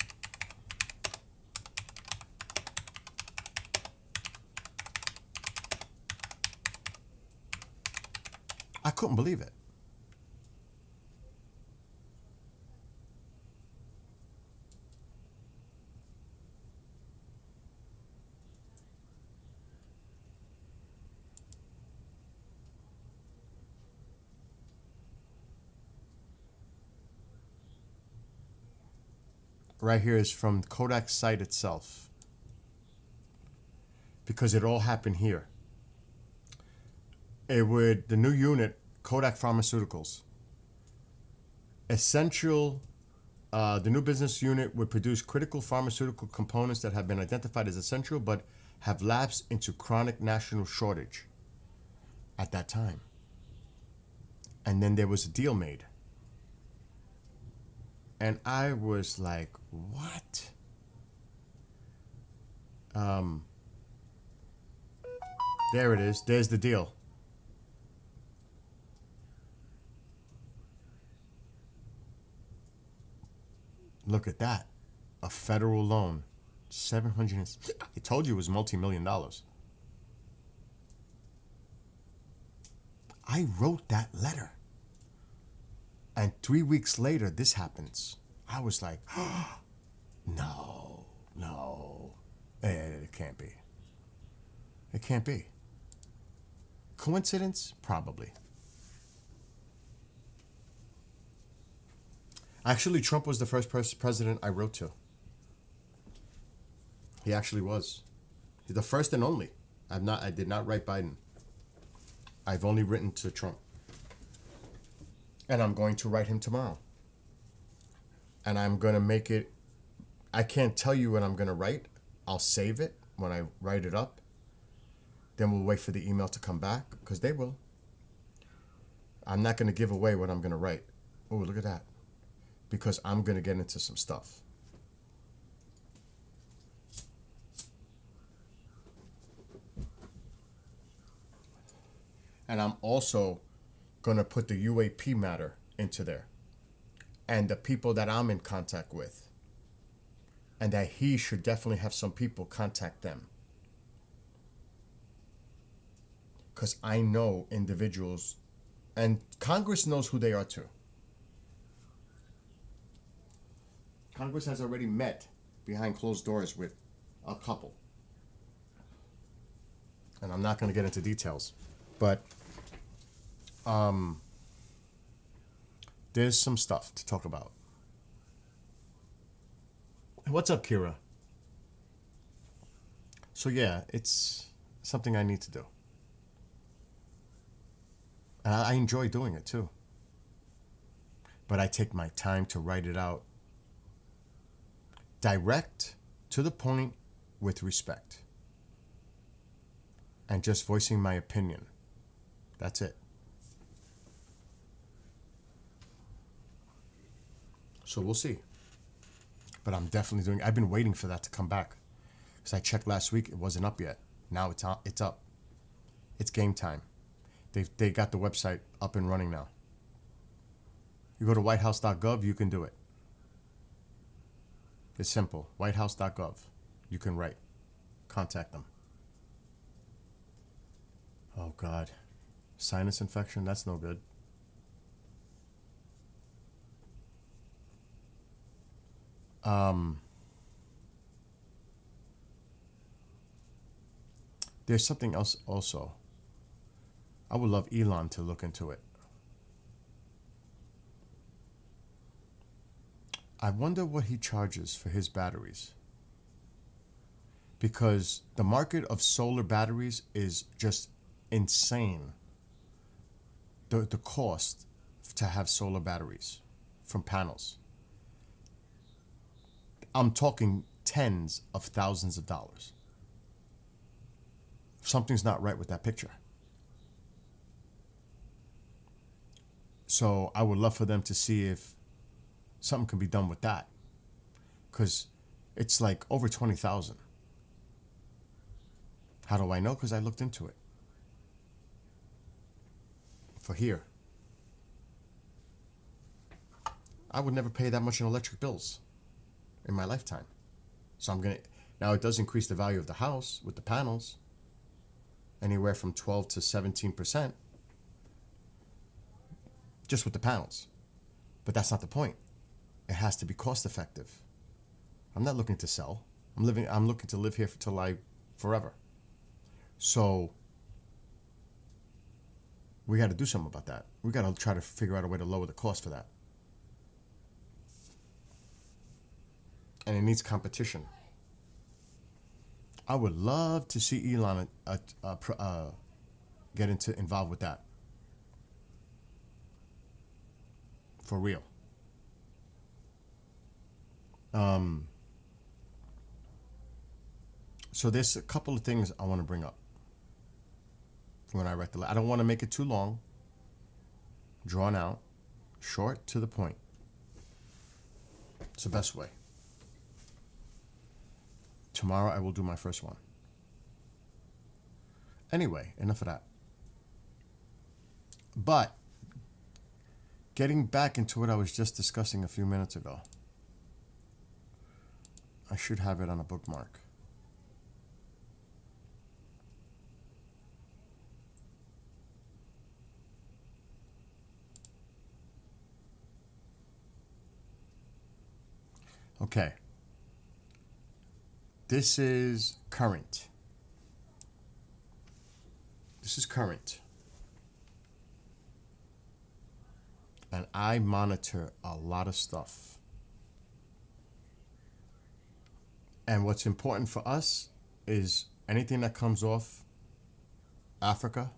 I couldn't believe it. Right here is from Kodak's site itself. Because it all happened here. The new unit, Kodak Pharmaceuticals. The new business unit would produce critical pharmaceutical components that have been identified as essential but have lapsed into chronic national shortage at that time. And then there was a deal made. And I was like, what? There it is. There's the deal. Look at that. A federal loan. 700. I told you it was multi-million dollars. I wrote that letter. And 3 weeks later, this happens. I was like, oh, no. It can't be. It can't be. Coincidence? Probably. Actually, Trump was the first president I wrote to. He actually was. He's the first and only. I did not write Biden. I've only written to Trump. And I'm going to write him tomorrow. And I'm going to make it... I can't tell you what I'm going to write. I'll save it when I write it up. Then we'll wait for the email to come back, because they will. I'm not going to give away what I'm going to write. Oh, look at that. Because I'm going to get into some stuff. And I'm also going to put the UAP matter into there. And the people that I'm in contact with. And that he should definitely have some people contact them. Because I know individuals, and Congress knows who they are too. Congress has already met behind closed doors with a couple. And I'm not going to get into details. But there's some stuff to talk about. What's up, Kira? So yeah, it's something I need to do. And I enjoy doing it too. But I take my time to write it out. Direct, to the point, with respect. And just voicing my opinion. That's it. So we'll see. But I'm definitely doing... I've been waiting for that to come back. Because I checked last week, it wasn't up yet. Now it's up. It's game time. They got the website up and running now. You go to whitehouse.gov, you can do it. It's simple. Whitehouse.gov. You can write. Contact them. Oh, God. Sinus infection? That's no good. There's something else also. I would love Elon to look into it. I wonder what he charges for his batteries. Because the market of solar batteries is just insane. The cost to have solar batteries from panels. I'm talking tens of thousands of dollars. Something's not right with that picture. So I would love for them to see if something can be done with that. Because it's like over 20,000. How do I know? Because I looked into it. For here, I would never pay that much in electric bills in my lifetime. So I'm going to, now it does increase the value of the house with the panels, anywhere from 12 to 17%, just with the panels. But that's not the point. It has to be cost effective. I'm not looking to sell. I'm looking to live here forever. So we got to do something about that. We got to try to figure out a way to lower the cost for that. And it needs competition. I would love to see Elon get involved with that. For real. So there's a couple of things I want to bring up when I write the letter. I don't want to make it too long, drawn out, short, to the point. It's the best way. Tomorrow I will do my first one. Anyway, enough of that. But getting back into what I was just discussing a few minutes ago, I should have it on a bookmark. Okay. This is current. This is current. And I monitor a lot of stuff. And what's important for us is anything that comes off Africa,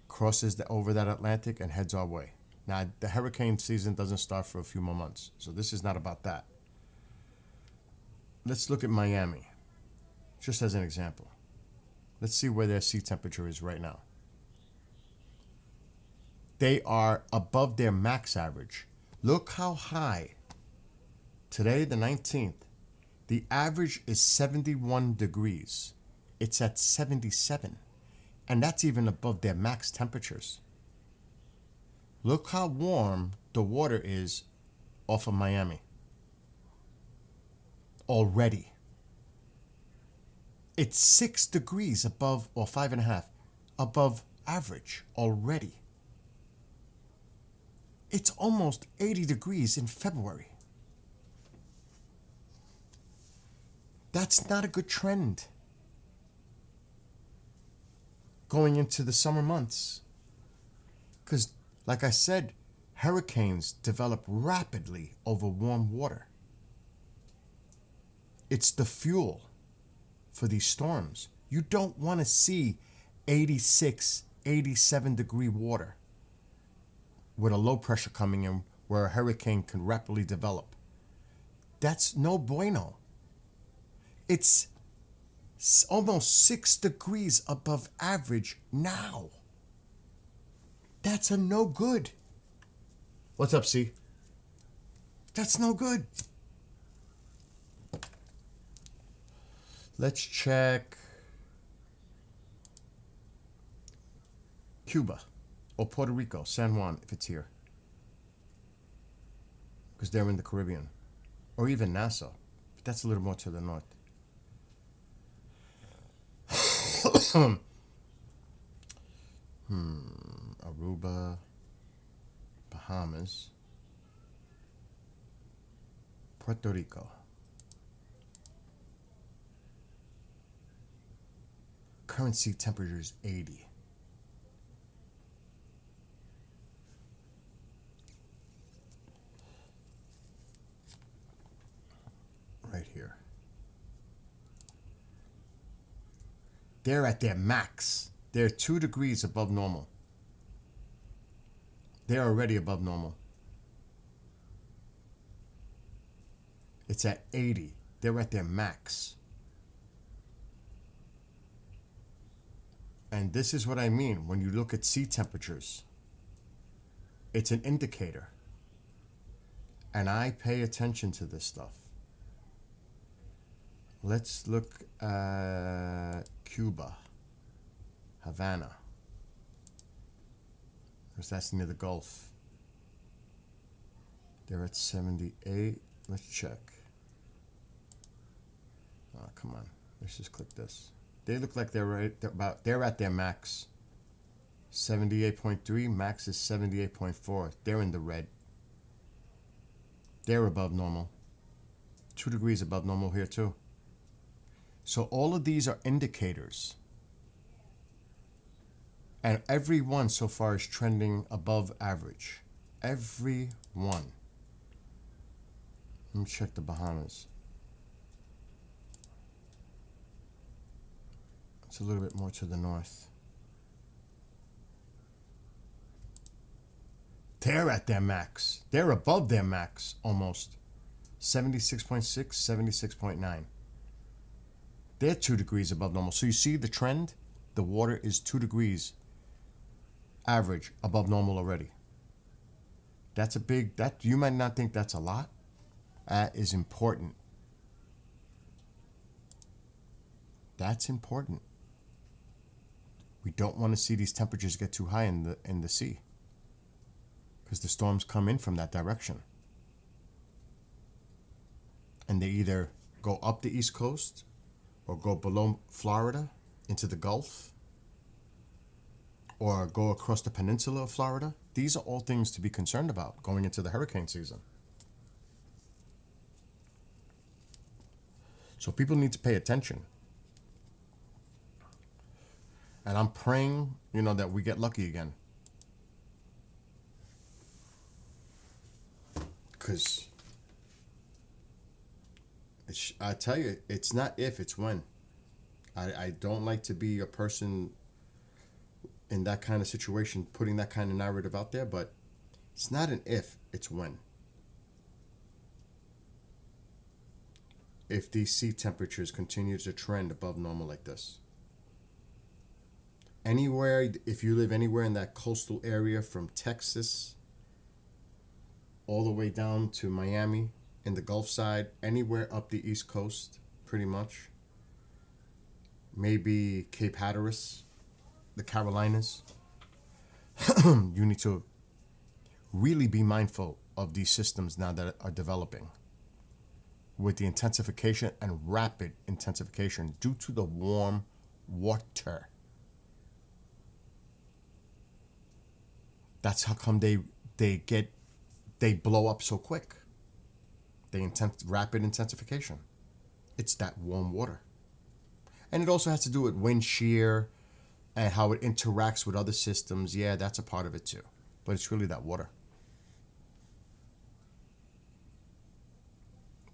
crosses over that Atlantic, and heads our way. Now, the hurricane season doesn't start for a few more months, so this is not about that. Let's look at Miami, just as an example. Let's see where their sea temperature is right now. They are above their max average. Look how high. Today, the 19th, the average is 71 degrees. It's at 77. And that's even above their max temperatures. Look how warm the water is off of Miami. Already. It's 6 degrees above, or 5.5, above average already. It's almost 80 degrees in February. That's not a good trend going into the summer months. Because, like I said, hurricanes develop rapidly over warm water. It's the fuel for these storms. You don't want to see 86, 87 degree water with a low pressure coming in where a hurricane can rapidly develop. That's no bueno. It's almost 6 degrees above average now. That's a no good. What's up, C? That's no good. Let's check Cuba or Puerto Rico, San Juan, if it's here. Because they're in the Caribbean. Or even Nassau. But that's a little more to the north. Aruba, Bahamas, Puerto Rico. Current sea temperature is 80. Right here. They're at their max. They're 2 degrees above normal. They're already above normal. It's at 80. They're at their max. And this is what I mean when you look at sea temperatures. It's an indicator. And I pay attention to this stuff. Let's look at Cuba, Havana. Because that's near the Gulf. They're at 78. Let's check. Oh, come on. Let's just click this. They look like they're at their max. 78.3, max is 78.4. They're in the red. They're above normal. 2 degrees above normal here too. So all of these are indicators. And every one so far is trending above average. Every one. Let me check the Bahamas. It's a little bit more to the north. They're at their max. They're above their max almost. 76.6, 76.9. They're 2 degrees above normal. So you see the trend? The water is 2 degrees average above normal already. That's a big, that you might not think that's a lot. That is important. That's important. We don't want to see these temperatures get too high in the sea, because the storms come in from that direction. And they either go up the East Coast or go below Florida into the Gulf or go across the peninsula of Florida. These are all things to be concerned about going into the hurricane season. So people need to pay attention. And I'm praying, that we get lucky again. Because I tell you, it's not if, it's when. I don't like to be a person in that kind of situation, putting that kind of narrative out there, but it's not an if, it's when. If these sea temperatures continue to trend above normal like this. Anywhere, if you live anywhere in that coastal area from Texas all the way down to Miami in the Gulf side, anywhere up the East Coast, pretty much. Maybe Cape Hatteras, the Carolinas. You need to really be mindful of these systems now that are developing with the intensification and rapid intensification due to the warm water. That's how come they blow up so quick. Rapid intensification. It's that warm water. And it also has to do with wind shear and how it interacts with other systems. Yeah, that's a part of it too. But it's really that water.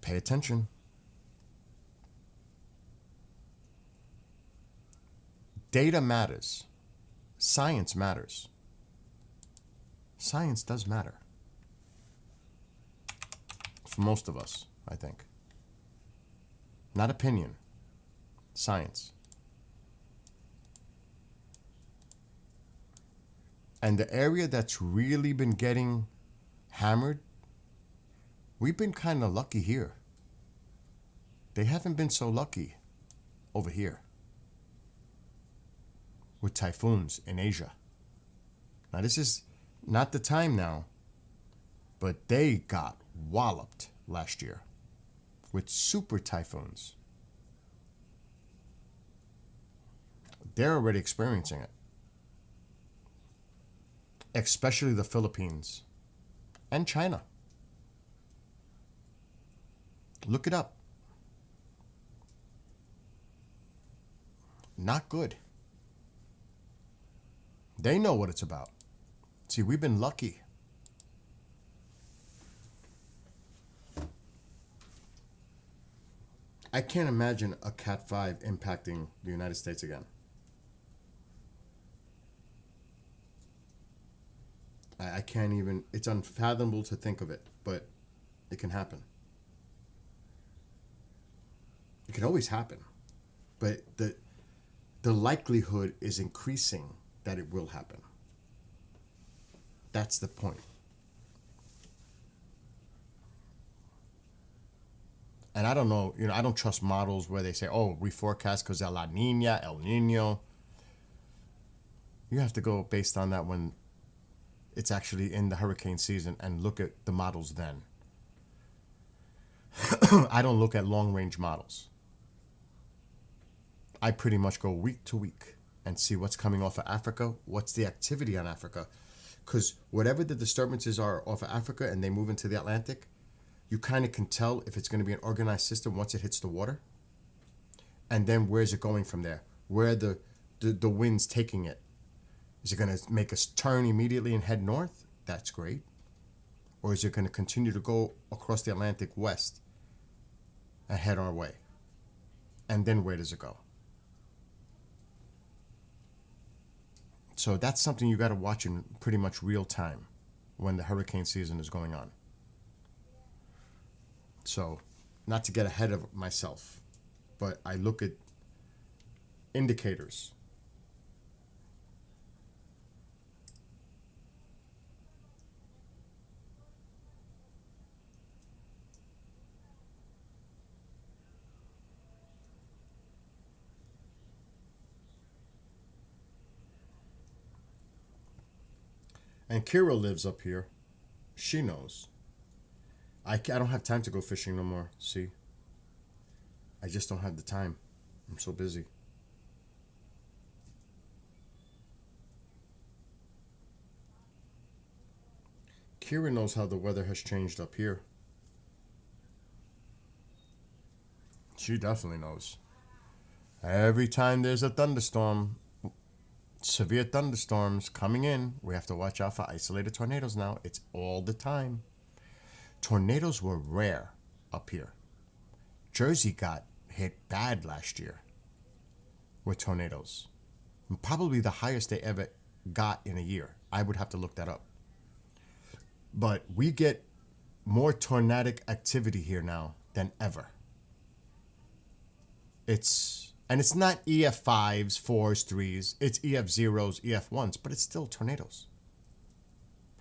Pay attention. Data matters. Science matters. Science does matter. For most of us, I think. Not opinion. Science. And the area that's really been getting hammered, we've been kind of lucky here. They haven't been so lucky over here with typhoons in Asia. Now, this is not the time now, but they got walloped last year with super typhoons. They're already experiencing it. Especially the Philippines and China. Look it up. Not good. They know what it's about. See, we've been lucky. I can't imagine a Cat 5 impacting the United States again. I can't even, it's unfathomable to think of it, but it can happen. It can always happen. But the likelihood is increasing that it will happen. That's the point. And I don't know, I don't trust models where they say, oh, we forecast because of La Nina, El Nino. You have to go based on that when it's actually in the hurricane season and look at the models then. I don't look at long range models. I pretty much go week to week and see what's coming off of Africa, what's the activity on Africa. Because whatever the disturbances are off of Africa and they move into the Atlantic, you kind of can tell if it's going to be an organized system once it hits the water. And then where's it going from there? Where the wind's taking it? Is it going to make us turn immediately and head north? That's great. Or is it going to continue to go across the Atlantic west and head our way? And then where does it go? So that's something you got to watch in pretty much real time when the hurricane season is going on. So, not to get ahead of myself, but I look at indicators. And Kira lives up here. She knows. I don't have time to go fishing no more, see? I just don't have the time. I'm so busy. Kira knows how the weather has changed up here. She definitely knows. Every time there's a thunderstorm, severe thunderstorms coming in, we have to watch out for isolated tornadoes now. It's all the time. Tornadoes were rare up here. Jersey got hit bad last year with tornadoes. Probably the highest they ever got in a year. I would have to look that up. But we get more tornadic activity here now than ever. It's not EF5s, 4s, 3s. It's EF0s, EF1s, but it's still tornadoes.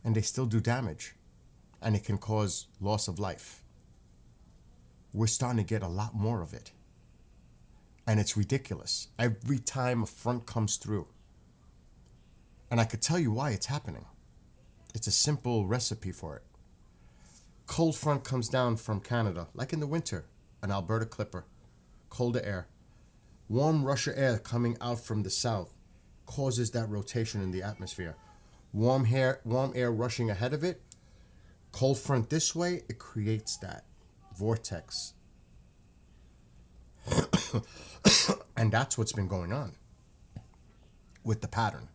And they still do damage. And it can cause loss of life. We're starting to get a lot more of it. And it's ridiculous. Every time a front comes through. And I could tell you why it's happening. It's a simple recipe for it. Cold front comes down from Canada, like in the winter, an Alberta clipper. Colder air. Warm Russia air coming out from the south causes that rotation in the atmosphere. Warm air rushing ahead of it. Cold front this way, it creates that vortex. And that's what's been going on with the pattern.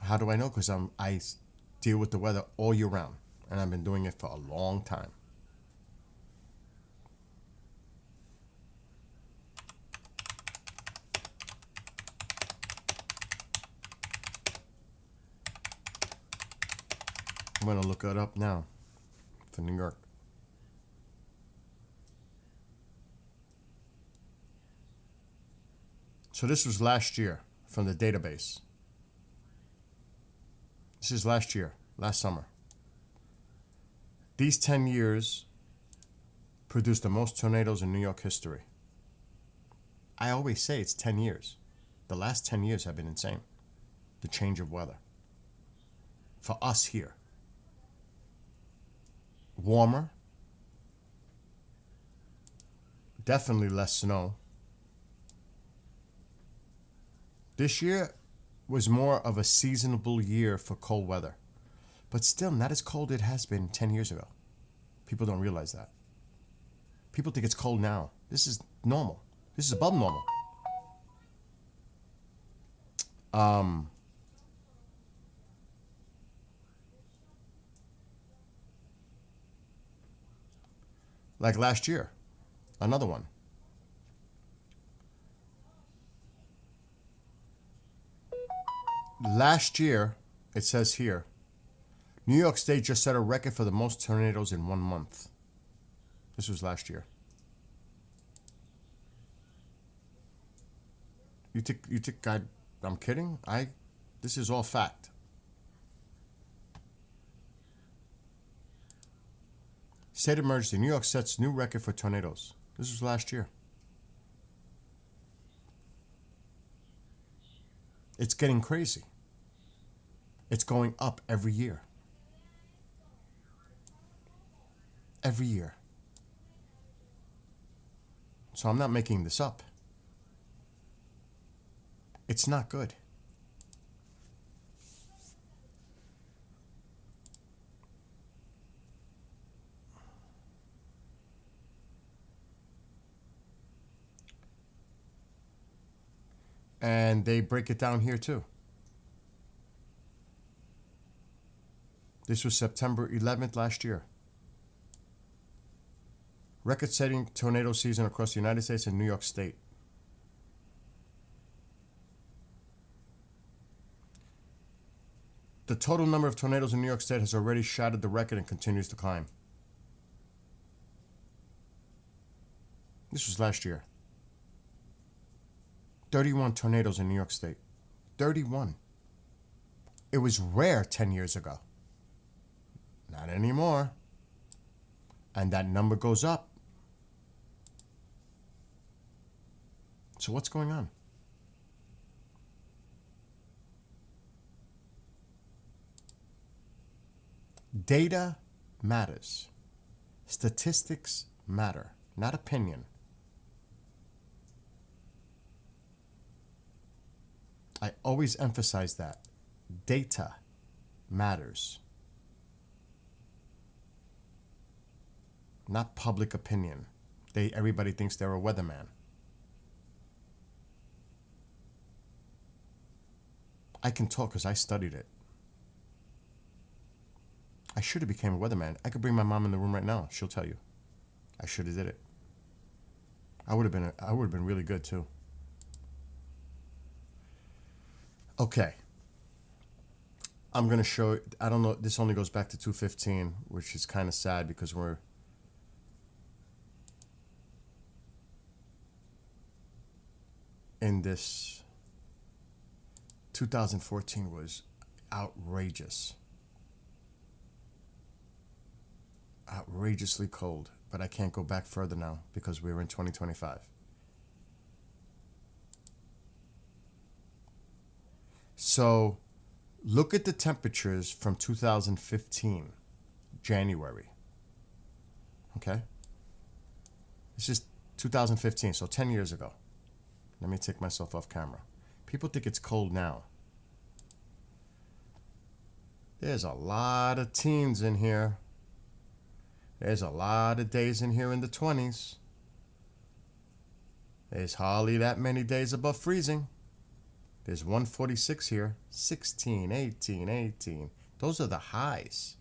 How do I know? Because I deal with the weather all year round. And I've been doing it for a long time. I'm going to look it up now for New York. So this was last year from the database. This is last year, last summer. These 10 years produced the most tornadoes in New York history. I always say it's 10 years. The last 10 years have been insane. The change of weather. For us here. Warmer. Definitely less snow. This year was more of a seasonable year for cold weather. But still not as cold it has been 10 years ago. People don't realize that. People think it's cold now. This is normal. This is above normal. Like last year, another one. Last year, it says here, New York State just set a record for the most tornadoes in 1 month. This was last year. You think I'm kidding? This is all fact. State of emergency. New York sets new record for tornadoes. This was last year. It's getting crazy. It's going up every year. Every year. So I'm not making this up. It's not good. And they break it down here too. This was September 11th last year. Record-setting tornado season across the United States and New York State. The total number of tornadoes in New York State has already shattered the record and continues to climb. This was last year. 31 tornadoes in New York State. 31. It was rare 10 years ago. Not anymore. And that number goes up. So what's going on? Data matters. Statistics matter, not opinion. I always emphasize that. Data matters. Not public opinion. Everybody thinks they're a weatherman. I can talk because I studied it. I should have became a weatherman. I could bring my mom in the room right now. She'll tell you. I should have did it. I would have been really good too. Okay. I'm going to show, I don't know, this only goes back to 215, which is kind of sad because we're in this. 2014 was outrageous. Outrageously cold, but I can't go back further now because we're in 2025. So look at the temperatures from 2015, January. Okay? This is 2015, so 10 years ago. Let me take myself off camera. People think it's cold now. There's a lot of teens in here. There's a lot of days in here in the 20s. There's hardly that many days above freezing. There's 146 here. 16, 18, 18. Those are the highs.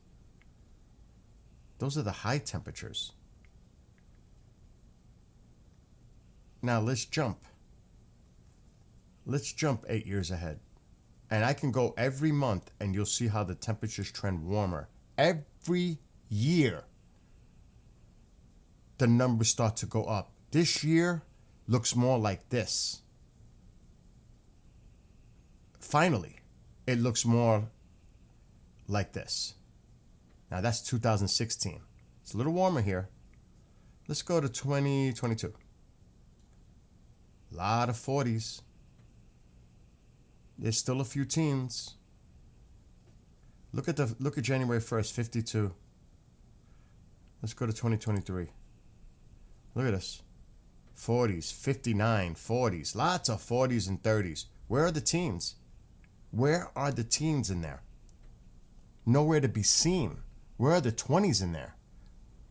Those are the high temperatures. Now let's jump. Let's jump 8 years ahead. And I can go every month and you'll see how the temperatures trend warmer. Every year, the numbers start to go up. This year looks more like this. Finally, it looks more like this. Now that's 2016. It's a little warmer here. Let's go to 2022. A lot of 40s. There's still a few teens. Look at January 1st, 52. Let's go to 2023. Look at this. 40s, 59, 40s. Lots of 40s and 30s. Where are the teens? Where are the teens in there? Nowhere to be seen. Where are the 20s in there?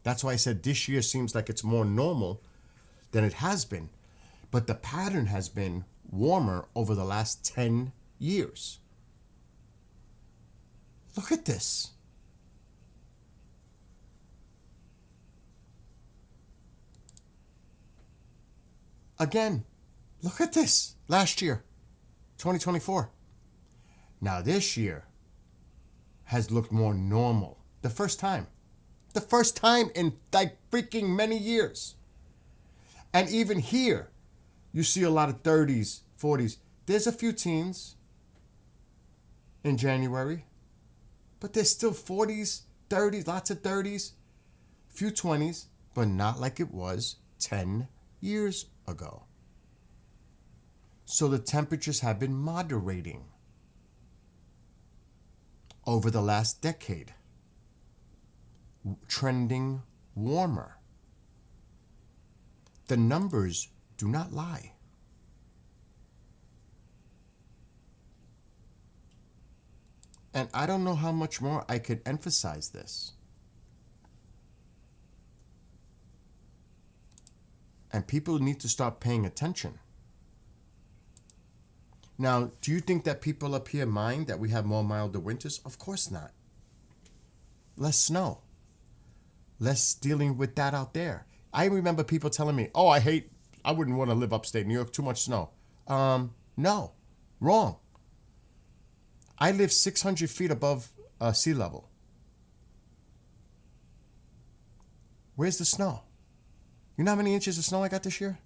That's why I said this year seems like it's more normal than it has been. But the pattern has been warmer over the last 10 years. Look at this. Again, look at this. Last year, 2024. Now this year has looked more normal. The first time. The first time in like freaking many years. And even here, you see a lot of 30s, 40s. There's a few teens in January, but there's still 40s, 30s, lots of 30s, few 20s, but not like it was 10 years ago. So the temperatures have been moderating over the last decade, trending warmer. The numbers do not lie. And I don't know how much more I could emphasize this. And people need to start paying attention. Now, do you think that people up here mind that we have more milder winters? Of course not. Less snow. Less dealing with that out there. I remember people telling me, oh, I wouldn't want to live upstate New York, too much snow. No, wrong. I live 600 feet above sea level. Where's the snow? You know how many inches of snow I got this year?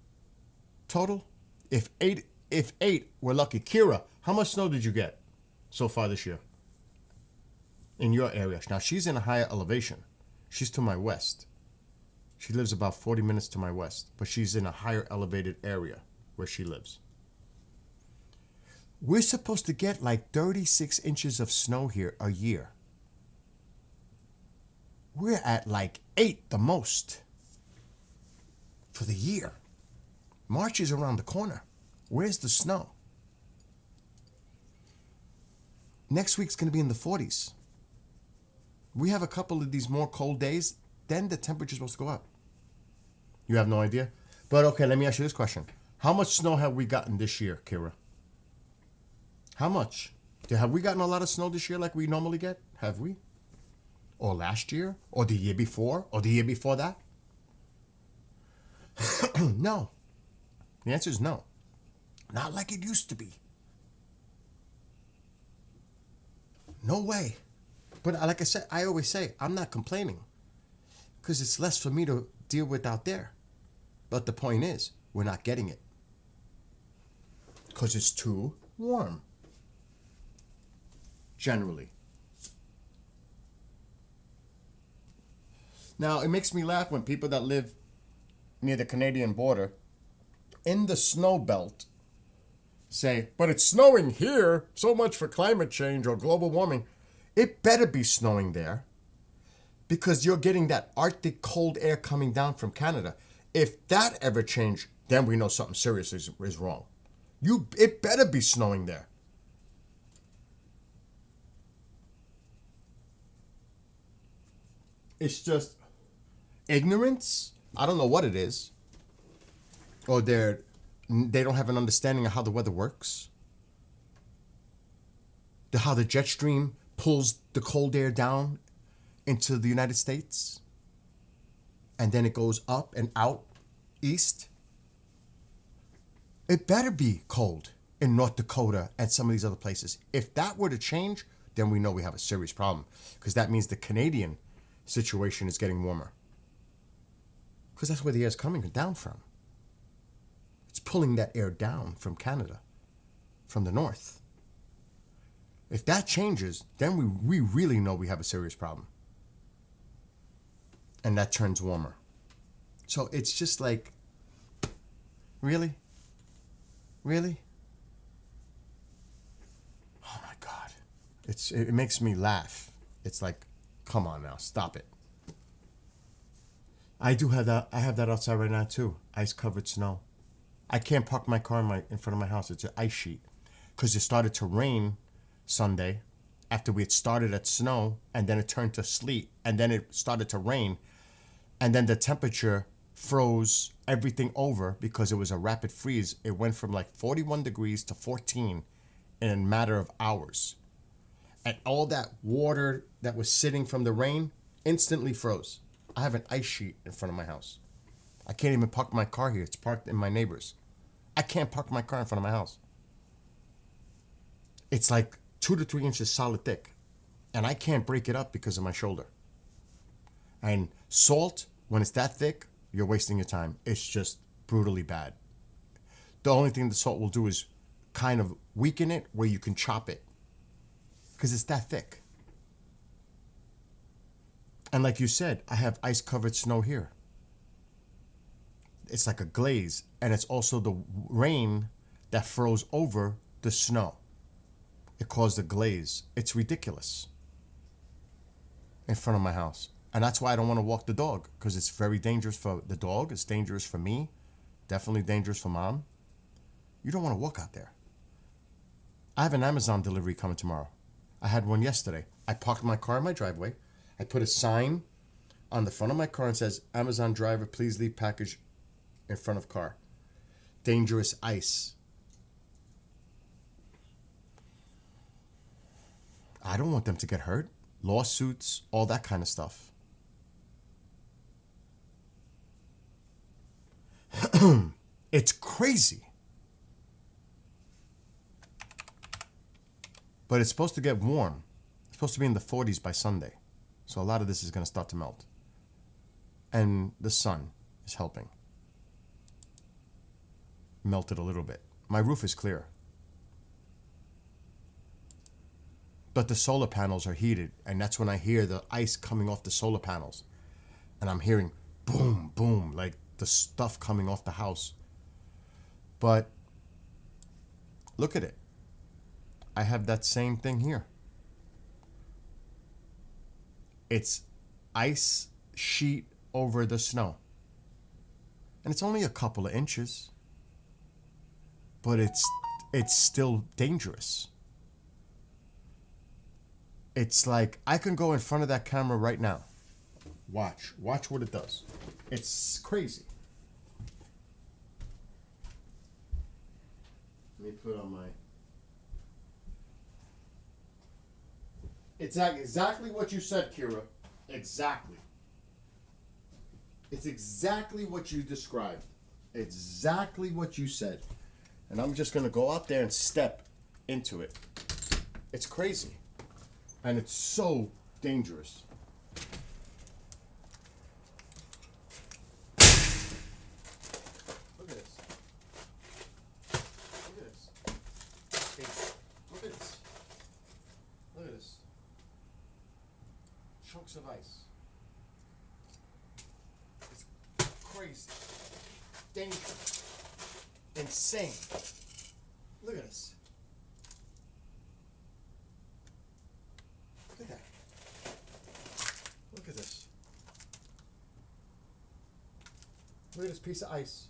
Total? If eight, we're lucky. Kira, how much snow did you get so far this year? In your area. Now, she's in a higher elevation. She's to my west. She lives about 40 minutes to my west, but she's in a higher elevated area where she lives. We're supposed to get like 36 inches of snow here a year. We're at like 8 the most for the year. March is around the corner. Where's the snow? Next week's going to be in the 40s. We have a couple of these more cold days, then the temperature's supposed to go up. You have no idea? But okay, let me ask you this question. How much snow have we gotten this year, Kira? How much? Have we gotten a lot of snow this year like we normally get? Have we? Or last year? Or the year before? Or the year before that? No. The answer is no. Not like it used to be. No way. But like I said, I always say, I'm not complaining. Because it's less for me to deal with out there. But the point is, we're not getting it. Because it's too warm. Generally. Now, it makes me laugh when people that live near the Canadian border in the snow belt say, but it's snowing here, so much for climate change or global warming. It better be snowing there because you're getting that Arctic cold air coming down from Canada. If that ever changed, then we know something serious is wrong. It better be snowing there. It's just ignorance. I don't know what it is. Or they don't have an understanding of how the weather works. How the jet stream pulls the cold air down into the United States. And then it goes up and out east. It better be cold in North Dakota and some of these other places. If that were to change, then we know we have a serious problem. Because that means the Canadian situation is getting warmer. Because that's where the air is coming down from. It's pulling that air down from Canada, from the north. If that changes, then we really know we have a serious problem. And that turns warmer. So it's just like, really? Really? Oh my God. It makes me laugh. It's like, come on now, stop it. I do have that. I have that outside right now too. Ice-covered snow. I can't park my car in front of my house. It's an ice sheet. Because it started to rain Sunday after we had started at snow, and then it turned to sleet, and then it started to rain, and then the temperature froze everything over because it was a rapid freeze. It went from like 41 degrees to 14 in a matter of hours. And all that water that was sitting from the rain instantly froze. I have an ice sheet in front of my house. I can't even park my car here. It's parked in my neighbor's. I can't park my car in front of my house. It's like 2 to 3 inches solid thick. And I can't break it up because of my shoulder. And salt, when it's that thick, you're wasting your time. It's just brutally bad. The only thing the salt will do is kind of weaken it where you can chop it. Because it's that thick. And like you said, I have ice covered snow here. It's like a glaze, and it's also the rain that froze over the snow. It caused a glaze. It's ridiculous in front of my house. And that's why I don't want to walk the dog, because it's very dangerous for the dog. It's dangerous for me. Definitely dangerous for Mom. You don't want to walk out there. I have an Amazon delivery coming tomorrow. I had one yesterday. I parked my car in my driveway. I put a sign on the front of my car and says, Amazon driver, please leave package in front of car. Dangerous ice. I don't want them to get hurt. Lawsuits, all that kind of stuff. It's crazy. But it's supposed to get warm. It's supposed to be in the 40s by Sunday. So a lot of this is going to start to melt. And the sun is helping. Melted a little bit. My roof is clear. But the solar panels are heated. And that's when I hear the ice coming off the solar panels. And I'm hearing boom, boom, like the stuff coming off the house. But look at it. I have that same thing here. It's ice sheet over the snow. And it's only a couple of inches. But it's still dangerous. It's like I can go in front of that camera right now. Watch what it does. It's crazy. Let me put on my... It's exactly what you said, Kira. Exactly. It's exactly what you described. Exactly what you said. And I'm just going to go out there and step into it. It's crazy. And it's so dangerous. Look at this. Look at this. Look at this. Look at this. Chunks of ice. It's crazy. Dangerous. Insane. Look at this. Look at that. Look at this. Look at this piece of ice.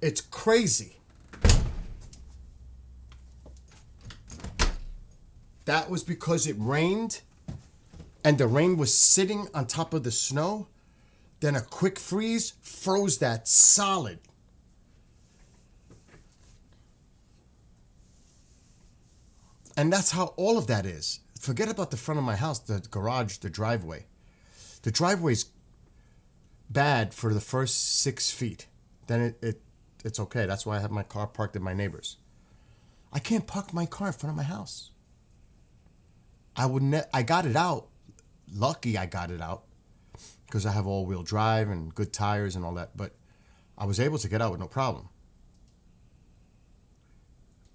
It's crazy. That was because it rained and the rain was sitting on top of the snow. Then a quick freeze froze that solid. And that's how all of that is. Forget about the front of my house, the garage, the driveway. The driveway's bad for the first 6 feet. Then it's okay. That's why I have my car parked at my neighbor's. I can't park my car in front of my house. I got it out. Lucky I got it out because I have all-wheel drive and good tires and all that. But I was able to get out with no problem.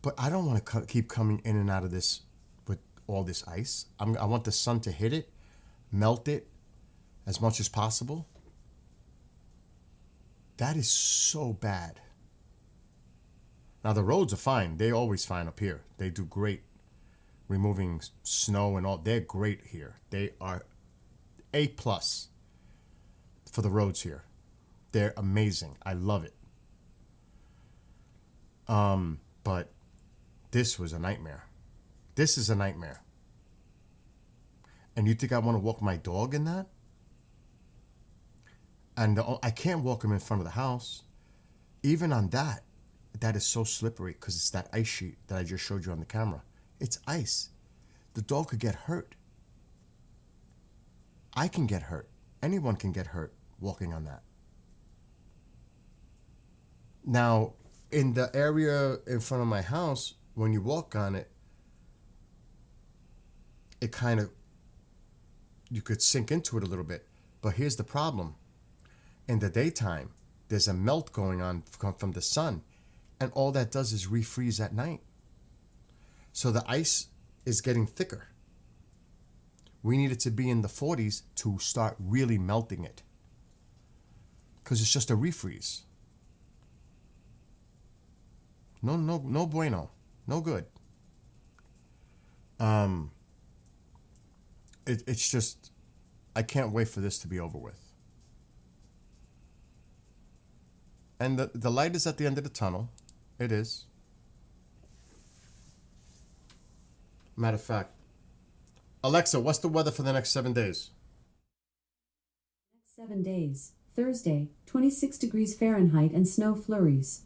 But I don't want to keep coming in and out of this with all this ice. I want the sun to hit it, melt it as much as possible. That is so bad. Now, the roads are fine. They're always fine up here. They do great removing snow and all. They're great here. They are A+ for the roads here. They're amazing. I love it. But this was a nightmare. This is a nightmare. And you think I want to walk my dog in that? And I can't walk him in front of the house. Even on that is so slippery because it's that ice sheet that I just showed you on the camera. It's ice. The dog could get hurt. I can get hurt. Anyone can get hurt walking on that. Now, in the area in front of my house, when you walk on it, it kind of, you could sink into it a little bit. But here's the problem. In the daytime, there's a melt going on from the sun. And all that does is refreeze at night. So the ice is getting thicker. We need it to be in the 40s to start really melting it. Because it's just a refreeze. No bueno. No good. It's just, I can't wait for this to be over with. And the light is at the end of the tunnel. It is. Matter of fact, Alexa, what's the weather for the next 7 days? Next 7 days. Thursday, 26 degrees Fahrenheit and snow flurries.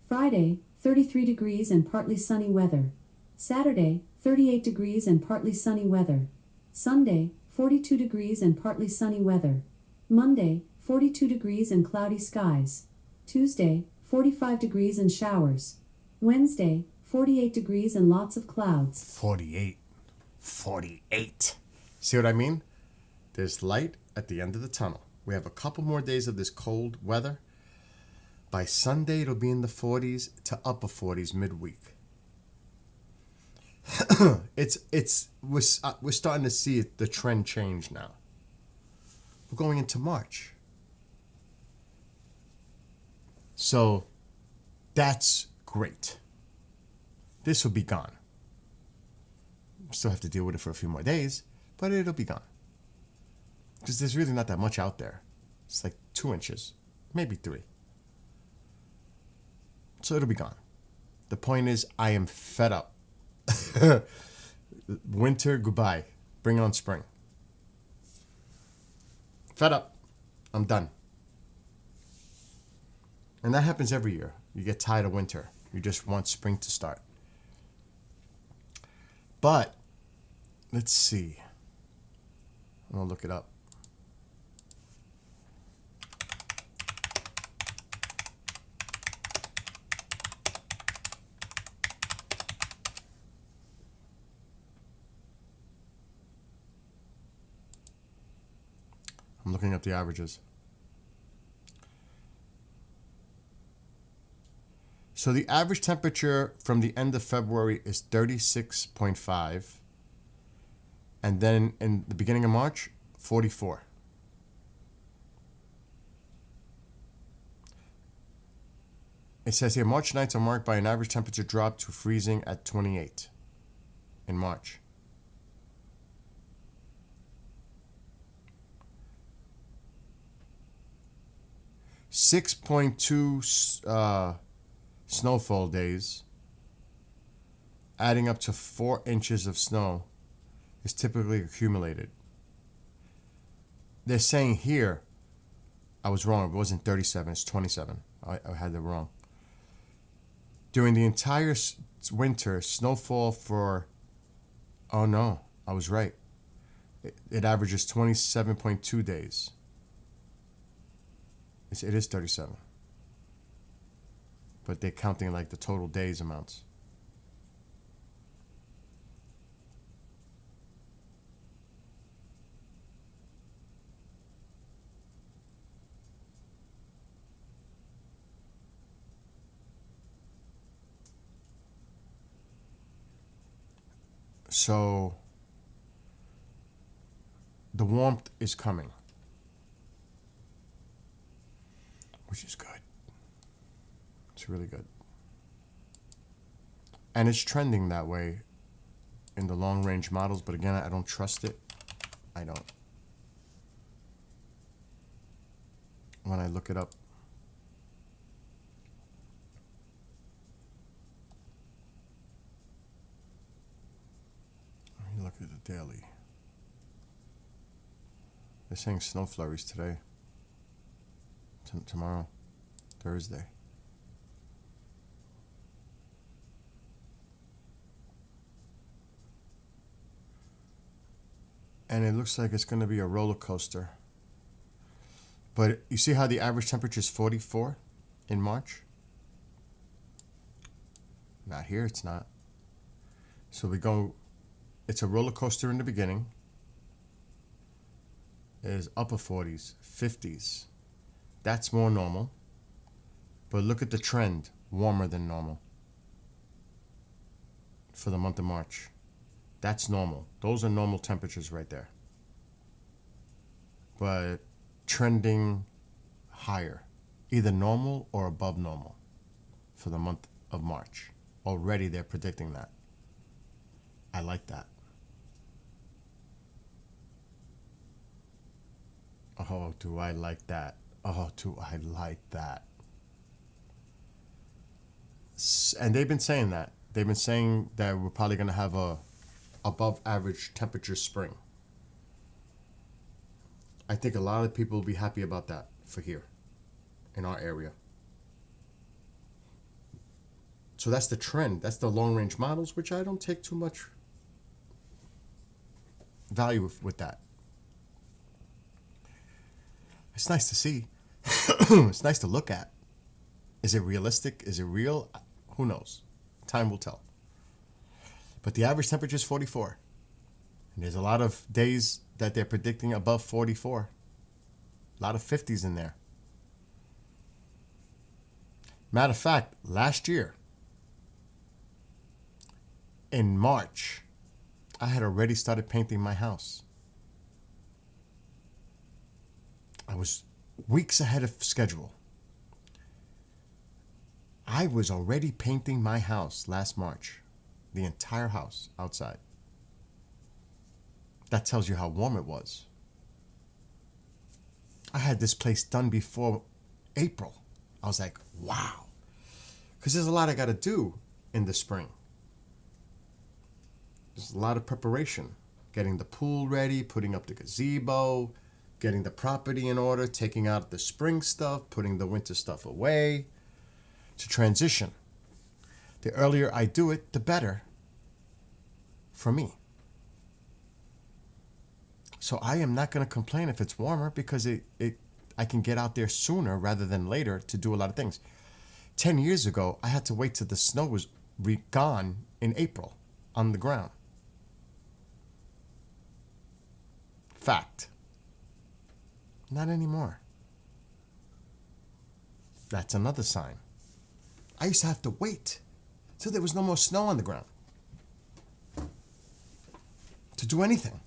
Friday, 33 degrees and partly sunny weather. Saturday, 38 degrees and partly sunny weather. Sunday, 42 degrees and partly sunny weather. Monday, 42 degrees and cloudy skies. Tuesday, 45 degrees and showers. Wednesday, 48 degrees and lots of clouds. 48. 48. See what I mean? There's light at the end of the tunnel. We have a couple more days of this cold weather. By Sunday, it'll be in the 40s to upper 40s midweek. We're starting to see the trend change now. We're going into March. So that's great. This will be gone. Still have to deal with it for a few more days, but it'll be gone. Because there's really not that much out there. It's like 2 inches, maybe 3. So it'll be gone. The point is, I am fed up. Winter, goodbye. Bring on spring. Fed up. I'm done. And that happens every year. You get tired of winter. You just want spring to start. But, let's see. I'm going to look it up. I'm looking at the averages. So the average temperature from the end of February is 36.5. And then in the beginning of March, 44. It says here, March nights are marked by an average temperature drop to freezing at 28 in March. .2 snowfall days, adding up to 4 inches of snow, is typically accumulated. They're saying here, I was wrong, it wasn't 37, it's 27. I had that wrong. During the entire winter, snowfall for, oh no, I was right. It averages 27.2 days. It is 37. But they're counting like the total days amounts. So the warmth is coming, which is good. It's really good. And it's trending that way in the long range models, but again, I don't trust it. I don't. When I look it up. Let me look at the daily. They're saying snow flurries today. Tomorrow, Thursday. And it looks like it's going to be a roller coaster. But you see how the average temperature is 44 in March? Not here, it's not. So we go, it's a roller coaster in the beginning. It is upper 40s, 50s. That's more normal. But look at the trend. warmer than normal for the month of March. That's normal. Those are normal temperatures right there. But trending higher, either normal or above normal for the month of March. Already they're predicting that. I like that. Oh, do I like that? Oh, do I like that? And they've been saying that. They've been saying that we're probably going to have a above average temperature spring. I think a lot of people will be happy about that for here in our area. So that's the trend. That's the long range models, which I don't take too much value with that. It's nice to see. It's nice to look at. Is it realistic? Is it real? Who knows? Time will tell. But the average temperature is 44. And there's a lot of days that they're predicting above 44. A lot of 50s in there. Matter of fact, last year, in March, I had already started painting my house. I was weeks ahead of schedule. I was already painting my house last March. The entire house outside. That tells you how warm it was. I had this place done before April. I was like, wow. Because there's a lot I got to do in the spring. There's a lot of preparation. Getting the pool ready, putting up the gazebo, getting the property in order, taking out the spring stuff, putting the winter stuff away. To transition. The earlier I do it, the better for me. So I am not going to complain if it's warmer because I can get out there sooner rather than later to do a lot of things. 10 years ago, I had to wait till the snow was gone in April on the ground. Fact. Not anymore. That's another sign. I used to have to wait till there was no more snow on the ground to do anything.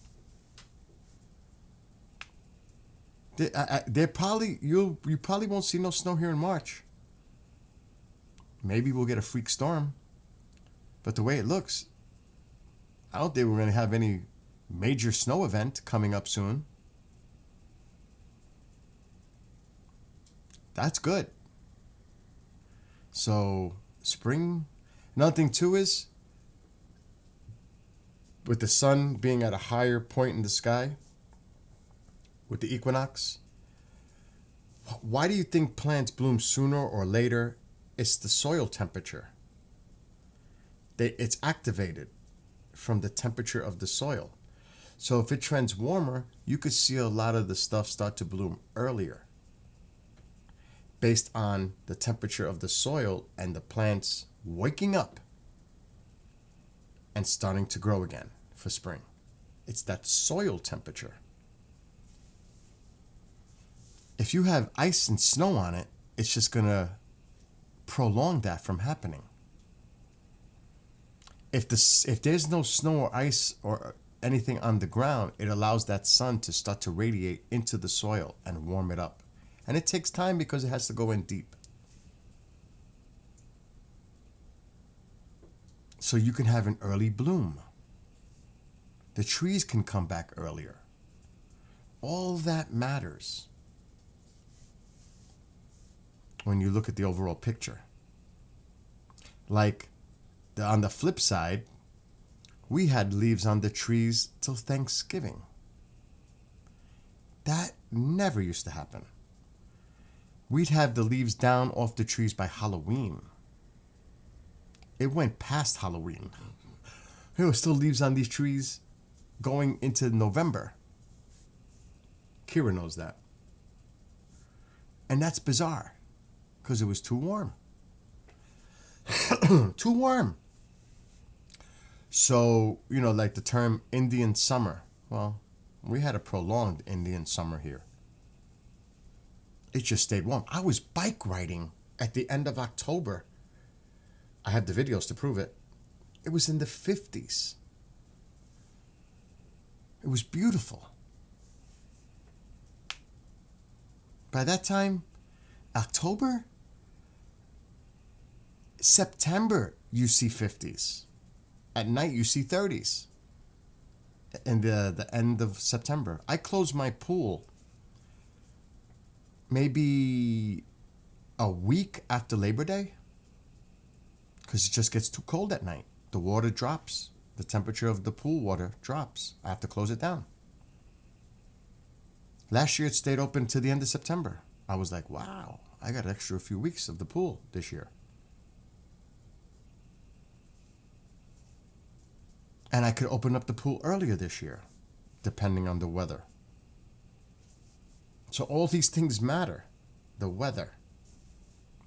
You probably won't see no snow here in March. Maybe we'll get a freak storm, but the way it looks, I don't think we're going to have any major snow event coming up soon. That's good. So, spring. Another thing, too, is with the sun being at a higher point in the sky, with the equinox, why do you think plants bloom sooner or later? It's the soil temperature. It's activated from the temperature of the soil. So if it trends warmer, you could see a lot of the stuff start to bloom earlier, based on the temperature of the soil and the plants waking up and starting to grow again for spring. It's that soil temperature. If you have ice and snow on it, it's just going to prolong that from happening. If there's no snow or ice or anything on the ground, it allows that sun to start to radiate into the soil and warm it up. And it takes time because it has to go in deep. So you can have an early bloom. The trees can come back earlier. All that matters when you look at the overall picture. Like on the flip side, we had leaves on the trees till Thanksgiving. That never used to happen. We'd have the leaves down off the trees by Halloween. It went past Halloween. There were still leaves on these trees going into November. Kira knows that. And that's bizarre because it was too warm. Too warm. So, like the term Indian summer. Well, we had a prolonged Indian summer here. It just stayed warm. I was bike riding at the end of October I have the videos to prove it. It was in the 50s. It was beautiful. By that time, October, September, you see 50s. At night, you see 30s. In the end of September. I closed my pool maybe a week after Labor Day because it just gets too cold at night. The water drops. The temperature of the pool water drops. I have to close it down. Last year, it stayed open to the end of September. I was like, wow, I got an extra few weeks of the pool this year. And I could open up the pool earlier this year, depending on the weather. So all these things matter. The weather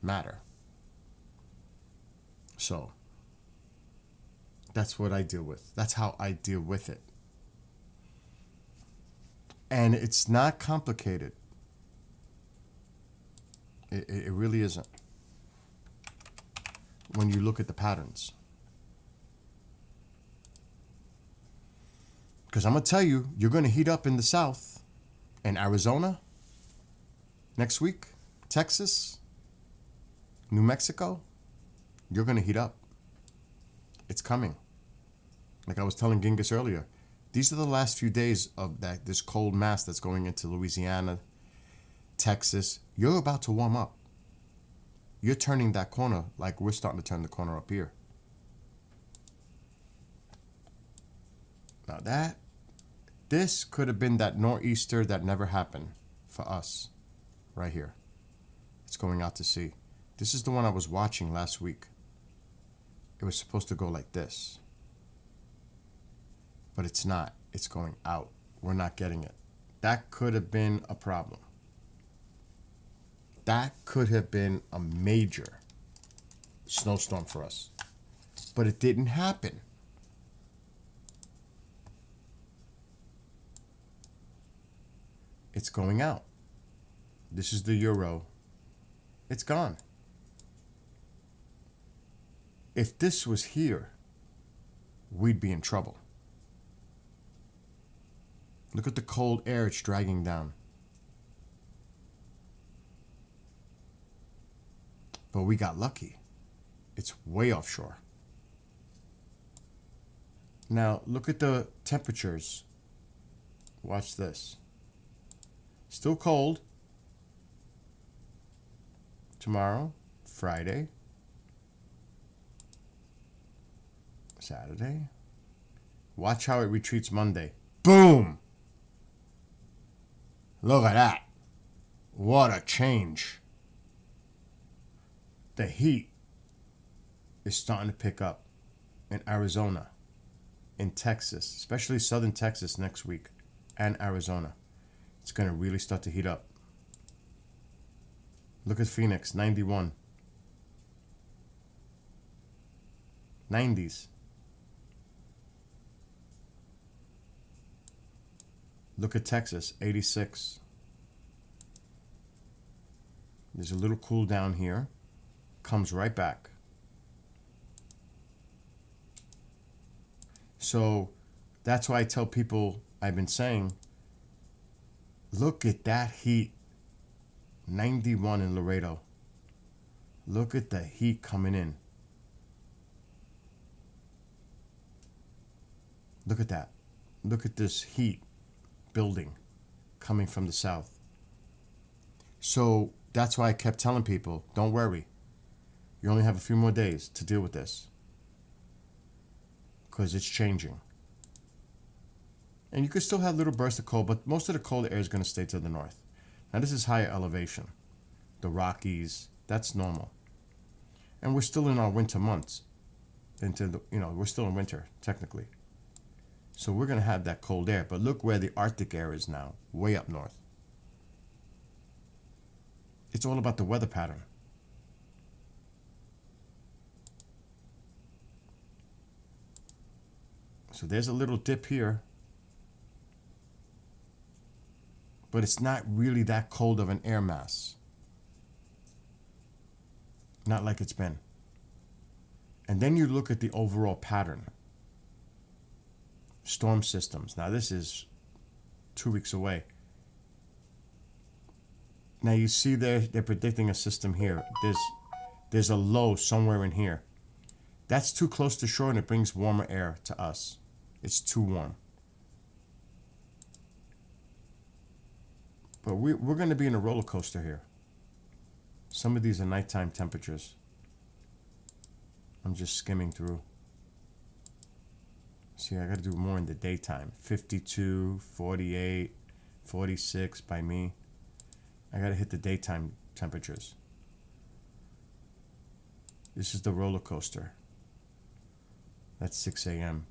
matter. So that's what I deal with. That's how I deal with it. And it's not complicated. It really isn't. When you look at the patterns. Because I'm going to tell you, you're going to heat up in the south, in Arizona, next week, Texas, New Mexico, you're going to heat up. It's coming. Like I was telling Genghis earlier, these are the last few days of this cold mass that's going into Louisiana, Texas. You're about to warm up. You're turning that corner like we're starting to turn the corner up here. Now this could have been that nor'easter that never happened for us right here. It's going out to sea. This is the one I was watching last week. It was supposed to go like this. But it's not. It's going out. We're not getting it. That could have been a problem. That could have been a major snowstorm for us. But it didn't happen. It's going out. This is the euro. It's gone. If this was here, we'd be in trouble. Look at the cold air it's dragging down. But we got lucky. It's way offshore. Now, look at the temperatures. Watch this. Still cold. Tomorrow, Friday, Saturday. Watch how it retreats Monday. Boom! Look at that. What a change. The heat is starting to pick up in Arizona, in Texas, especially southern Texas next week, and Arizona. It's going to really start to heat up. Look at Phoenix, 91. 90s. Look at Texas, 86. There's a little cool down here. Comes right back. So that's why I tell people, I've been saying, look at that heat. 91 in Laredo. Look at the heat coming in. Look at that. Look at this heat building coming from the south. So that's why I kept telling people, don't worry. You only have a few more days to deal with this. Because it's changing. And you could still have little bursts of cold, but most of the cold air is going to stay to the north. Now this is higher elevation. The Rockies, that's normal. And we're still in our winter months. We're still in winter, technically. So we're going to have that cold air. But look where the Arctic air is now, way up north. It's all about the weather pattern. So there's a little dip here. But it's not really that cold of an air mass. Not like it's been. And then you look at the overall pattern. Storm systems. Now this is 2 weeks away. Now you see they're predicting a system here. There's a low somewhere in here. That's too close to shore and it brings warmer air to us. It's too warm. But we're going to be in a roller coaster here. Some of these are nighttime temperatures. I'm just skimming through. See, I got to do more in the daytime. 52, 48, 46 by me. I got to hit the daytime temperatures. This is the roller coaster. That's 6 a.m.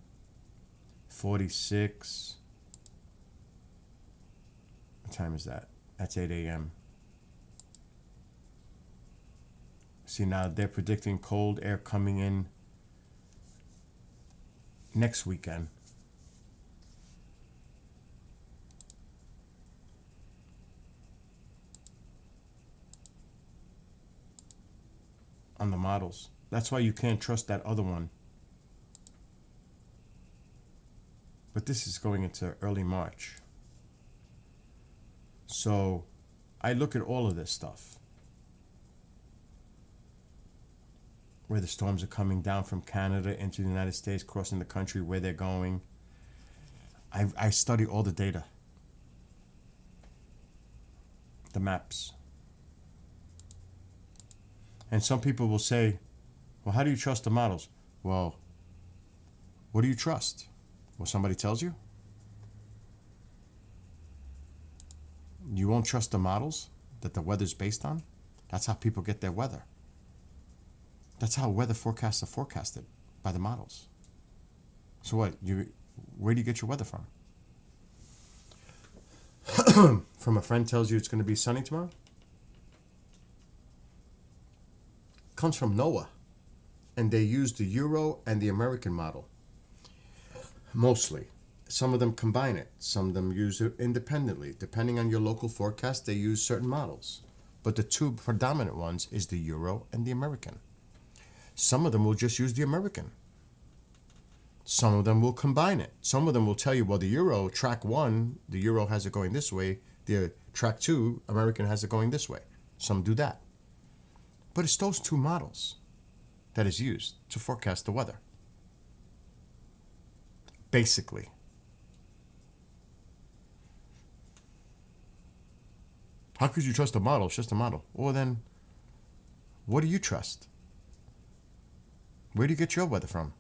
46. What time is that? That's 8 a.m. See, now they're predicting cold air coming in next weekend. On the models. That's why you can't trust that other one. But this is going into early March. So I look at all of this stuff. Where the storms are coming down from Canada into the United States, crossing the country, where they're going. I study all the data. The maps. And some people will say, well, how do you trust the models? Well, what do you trust? Well, somebody tells you? You won't trust the models that the weather's based on? That's how people get their weather. That's how weather forecasts are forecasted, by the models. So what? Where do you get your weather from? From a friend tells you it's going to be sunny tomorrow? Comes from NOAA. And they use the Euro and the American model. Mostly. Some of them combine it. Some of them use it independently. Depending on your local forecast, they use certain models. But the two predominant ones is the Euro and the American. Some of them will just use the American. Some of them will combine it. Some of them will tell you, well, the Euro, track 1, the Euro has it going this way. The track 2, American has it going this way. Some do that. But it's those two models that is used to forecast the weather. Basically. How could you trust a model? It's just a model. Well, then, what do you trust? Where do you get your weather from?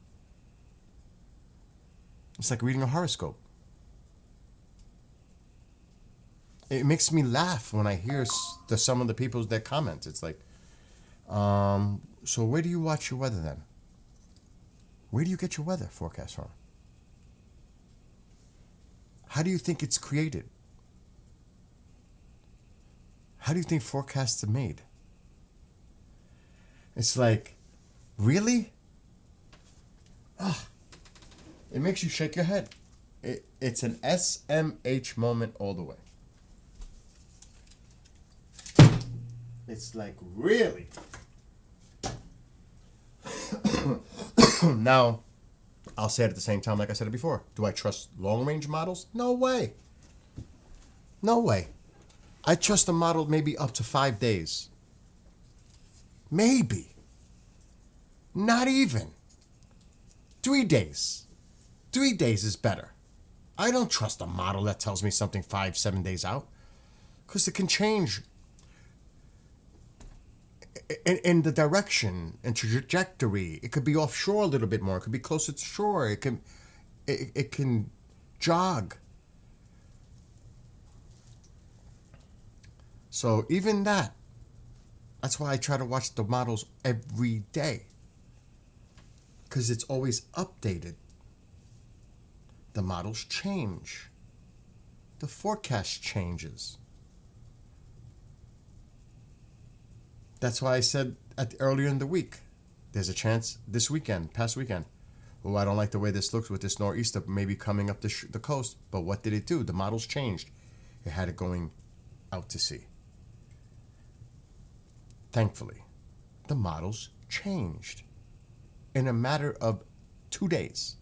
It's like reading a horoscope. It makes me laugh when I hear some of the people that comment. It's like, so where do you watch your weather then? Where do you get your weather forecast from? How do you think it's created? How do you think forecasts are made? It's like, really? It makes you shake your head. It's an SMH moment all the way. It's like, really? Now, I'll say it at the same time like I said it before. Do I trust long-range models? No way. No way. I trust a model maybe up to 5 days. Maybe. Not even. 3 days. 3 days is better. I don't trust a model that tells me something 5-7 days out. Because it can change in the direction and trajectory. It could be offshore a little bit more. It could be closer to shore. It can jog. So even that's why I try to watch the models every day. Because it's always updated. The models change. The forecast changes. That's why I said earlier in the week, there's a chance this weekend, past weekend, oh, I don't like the way this looks with this nor'easter maybe coming up the coast. But what did it do? The models changed. It had it going out to sea. Thankfully, the models changed. in a matter of 2 days,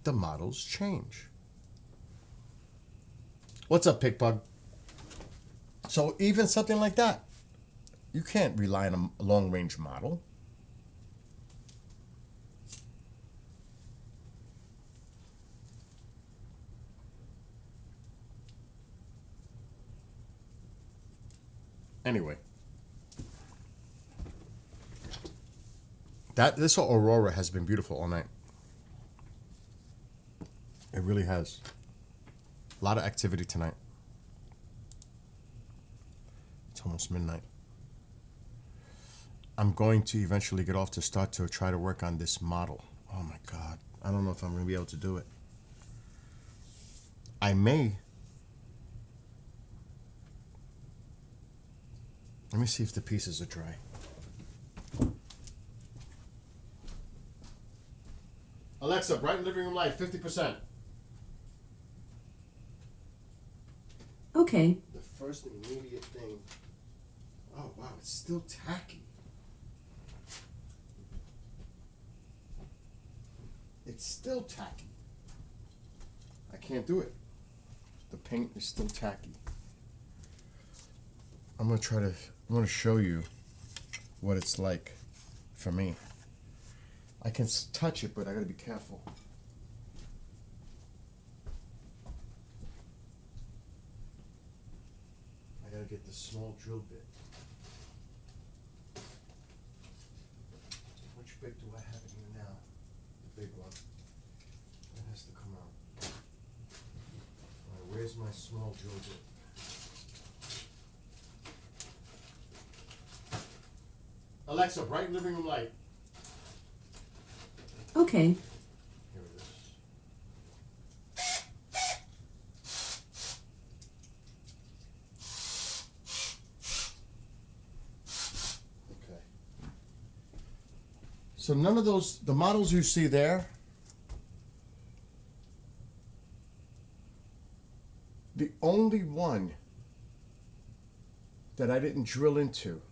the models change. What's up, Pigpug? So even something like that, you can't rely on a long-range model. Anyway, this aurora has been beautiful all night. It really has. A lot of activity tonight. It's almost midnight. I'm going to eventually get off to start to try to work on this model. Oh my God. I don't know if I'm going to be able to do it. I may. Let me see if the pieces are dry. Alexa, brighten living room light 50%. Okay. The first immediate thing. Oh wow, it's still tacky. It's still tacky. I can't do it. The paint is still tacky. I'm gonna show you what it's like for me. I can touch it, but I gotta be careful. I gotta get the small drill bit. Which bit do I have in here now? The big one. That has to come out. Alright, where's my small drill bit? Alexa, brighten living room light. Okay. Here it is. Okay. So none of those, the models you see there, the only one that I didn't drill into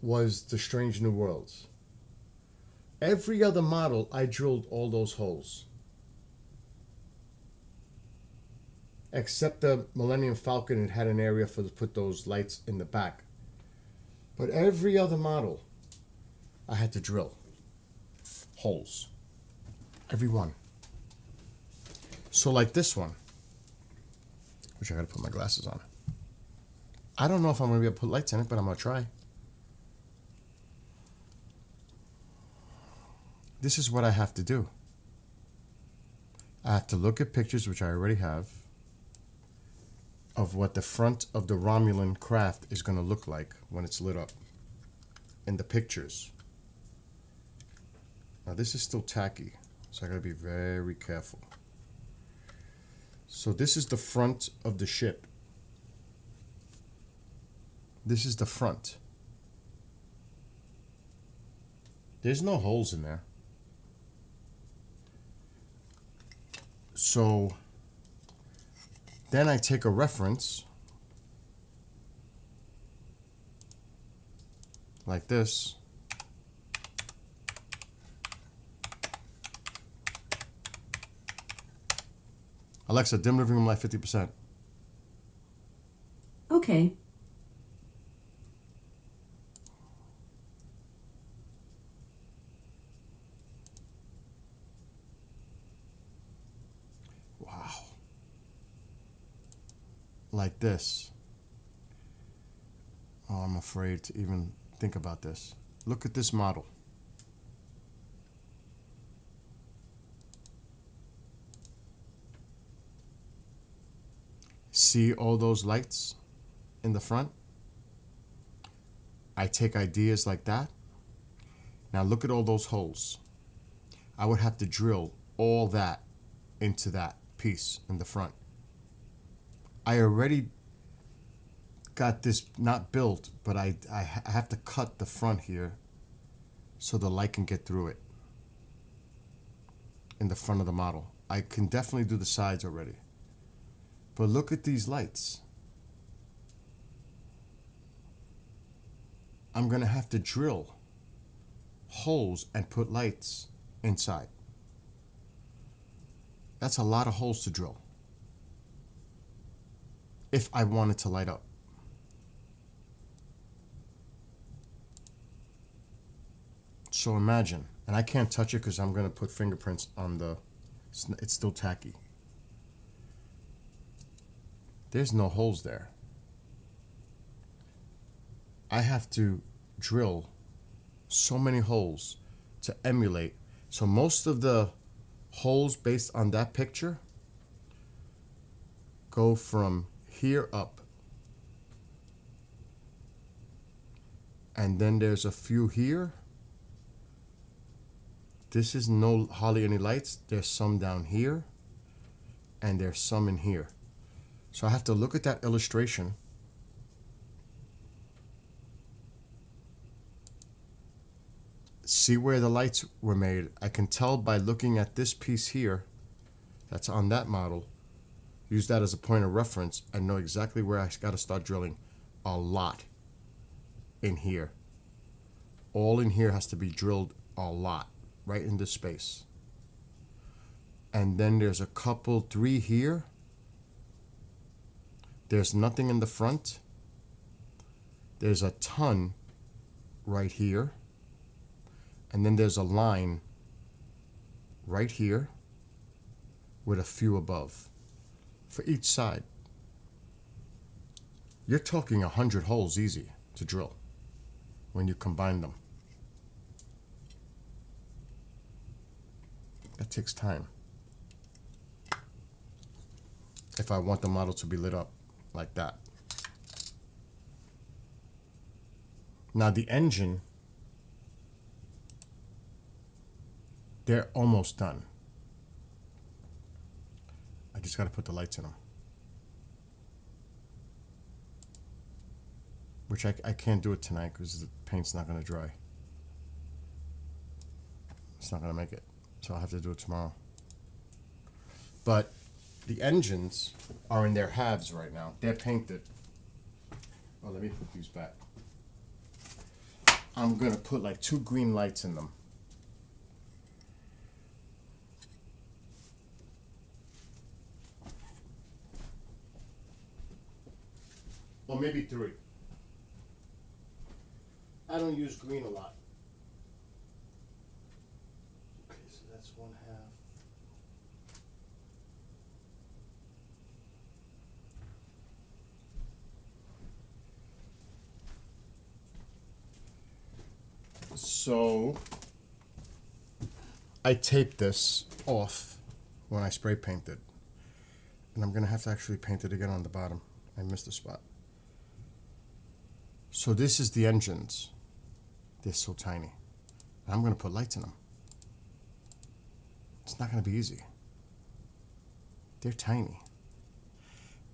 was the Strange New Worlds. Every other model, I drilled all those holes. Except the Millennium Falcon, it had an area for to put those lights in the back. But every other model, I had to drill holes. Every one. So like this one, which I gotta put my glasses on. I don't know if I'm gonna be able to put lights in it, but I'm gonna try. This is what I have to do. I have to look at pictures, which I already have, of what the front of the Romulan craft is going to look like when it's lit up in the pictures. Now this is still tacky, so I got to be very careful. So this is the front of the ship. This is the front. There's no holes in there. So then I take a reference like this. Alexa, dim living room light 50%. Okay. Wow. Like this. Oh, I'm afraid to even think about this. Look at this model. See all those lights in the front? I take ideas like that. Now look at all those holes. I would have to drill all that into that piece in the front. I already got this not built, but I have to cut the front here so the light can get through it in the front of the model. I can definitely do the sides already. But look at these lights. I'm going to have to drill holes and put lights inside. That's a lot of holes to drill if I want it to light up. So imagine, and I can't touch it because I'm going to put fingerprints on the, it's still tacky. There's no holes there. I have to drill so many holes to emulate. So most of the holes based on that picture go from here up. And then there's a few here. This is no hardly any lights. There's some down here. And there's some in here. So I have to look at that illustration. See where the lights were made. I can tell by looking at this piece here that's on that model. Use that as a point of reference and know exactly where I got to start drilling. A lot in here. All in here has to be drilled a lot, right in this space. And then there's a couple, 3 here. There's nothing in the front. There's a ton right here. And then there's a line right here with a few above for each side. You're talking 100 holes easy to drill when you combine them. That takes time. If I want the model to be lit up like that. Now the engine, they're almost done. I just got to put the lights in them. Which I can't do it tonight because the paint's not going to dry. It's not going to make it. So I'll have to do it tomorrow. But the engines are in their halves right now. They're painted. Oh, let me put these back. I'm going to put like 2 green lights in them. Or maybe 3. I don't use green a lot. Okay, so that's 1/2. So I taped this off when I spray painted. And I'm going to have to actually paint it again on the bottom. I missed a spot. So this is the engines. They're so tiny. I'm going to put lights in them. It's not going to be easy. They're tiny.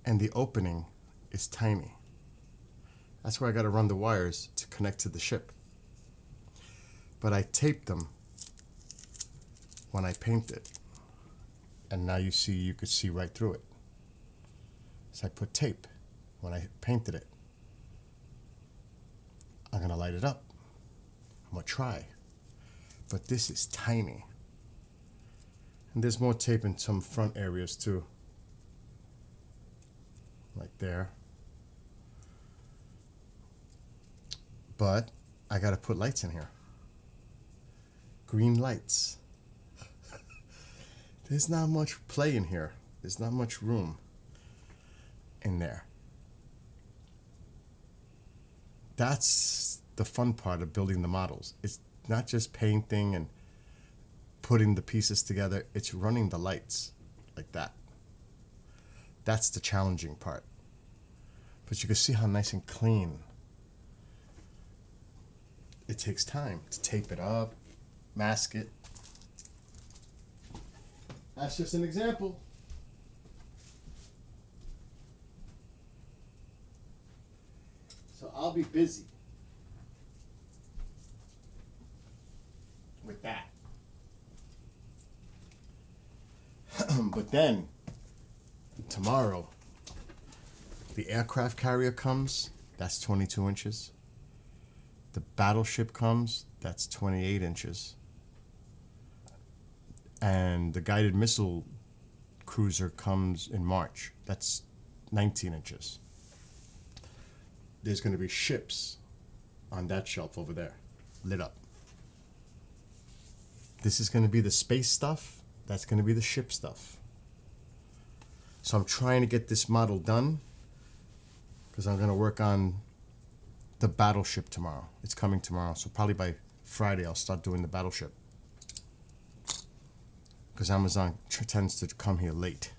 And the opening is tiny. That's where I got to run the wires to connect to the ship. But I taped them when I painted. And now you could see right through it. So I put tape when I painted it. I'm going to light it up. I'm going to try. But this is tiny. And there's more tape in some front areas too. Like there. But I got to put lights in here. Green lights. There's not much play in here. There's not much room in there. That's the fun part of building the models. It's not just painting and putting the pieces together. It's running the lights like that. That's the challenging part. But you can see how nice and clean. It takes time to tape it up, mask it. That's just an example. So I'll be busy with that. But then, tomorrow, the aircraft carrier comes. That's 22 inches. The battleship comes, that's 28 inches. And the guided missile cruiser comes in March. That's 19 inches. There's going to be ships on that shelf over there, lit up. This is going to be the space stuff. That's going to be the ship stuff. So I'm trying to get this model done because I'm going to work on the battleship tomorrow. It's coming tomorrow. So probably by Friday, I'll start doing the battleship. Because Amazon tends to come here late.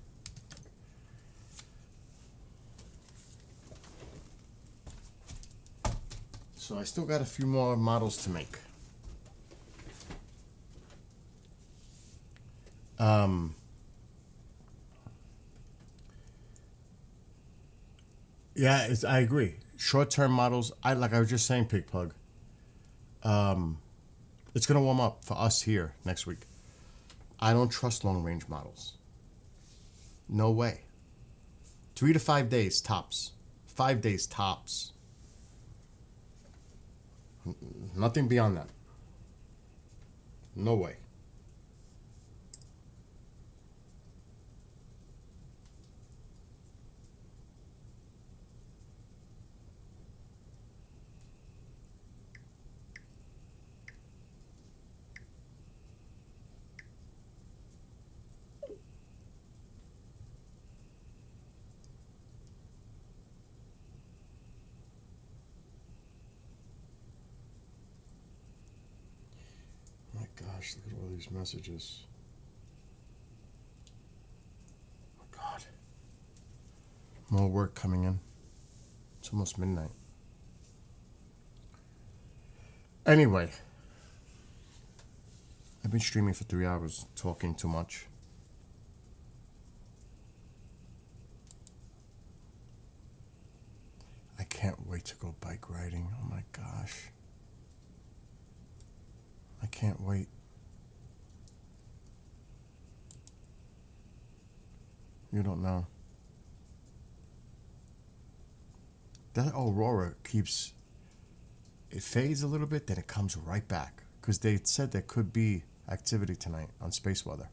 So I still got a few more models to make. Yeah, I agree. Short-term models, I was just saying, Pig Pug. It's gonna warm up for us here next week. I don't trust long-range models. No way. 3 to 5 days tops. 5 days tops. Nothing beyond that. No way. My gosh, look at all these messages. Oh my God. More work coming in. It's almost midnight. Anyway, I've been streaming for 3 hours, talking too much. I can't wait to go bike riding. Oh my gosh. I can't wait. You don't know. That aurora keeps, it fades a little bit, then it comes right back. Because they said there could be activity tonight on space weather.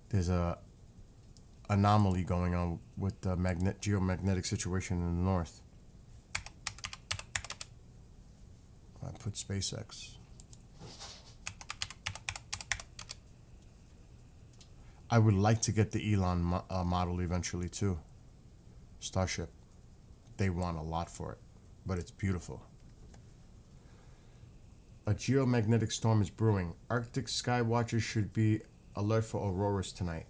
There's a anomaly going on with the geomagnetic situation in the north. I put SpaceX. I would like to get the Elon model eventually too. Starship. They want a lot for it, but it's beautiful. A geomagnetic storm is brewing. Arctic sky watchers should be alert for auroras tonight.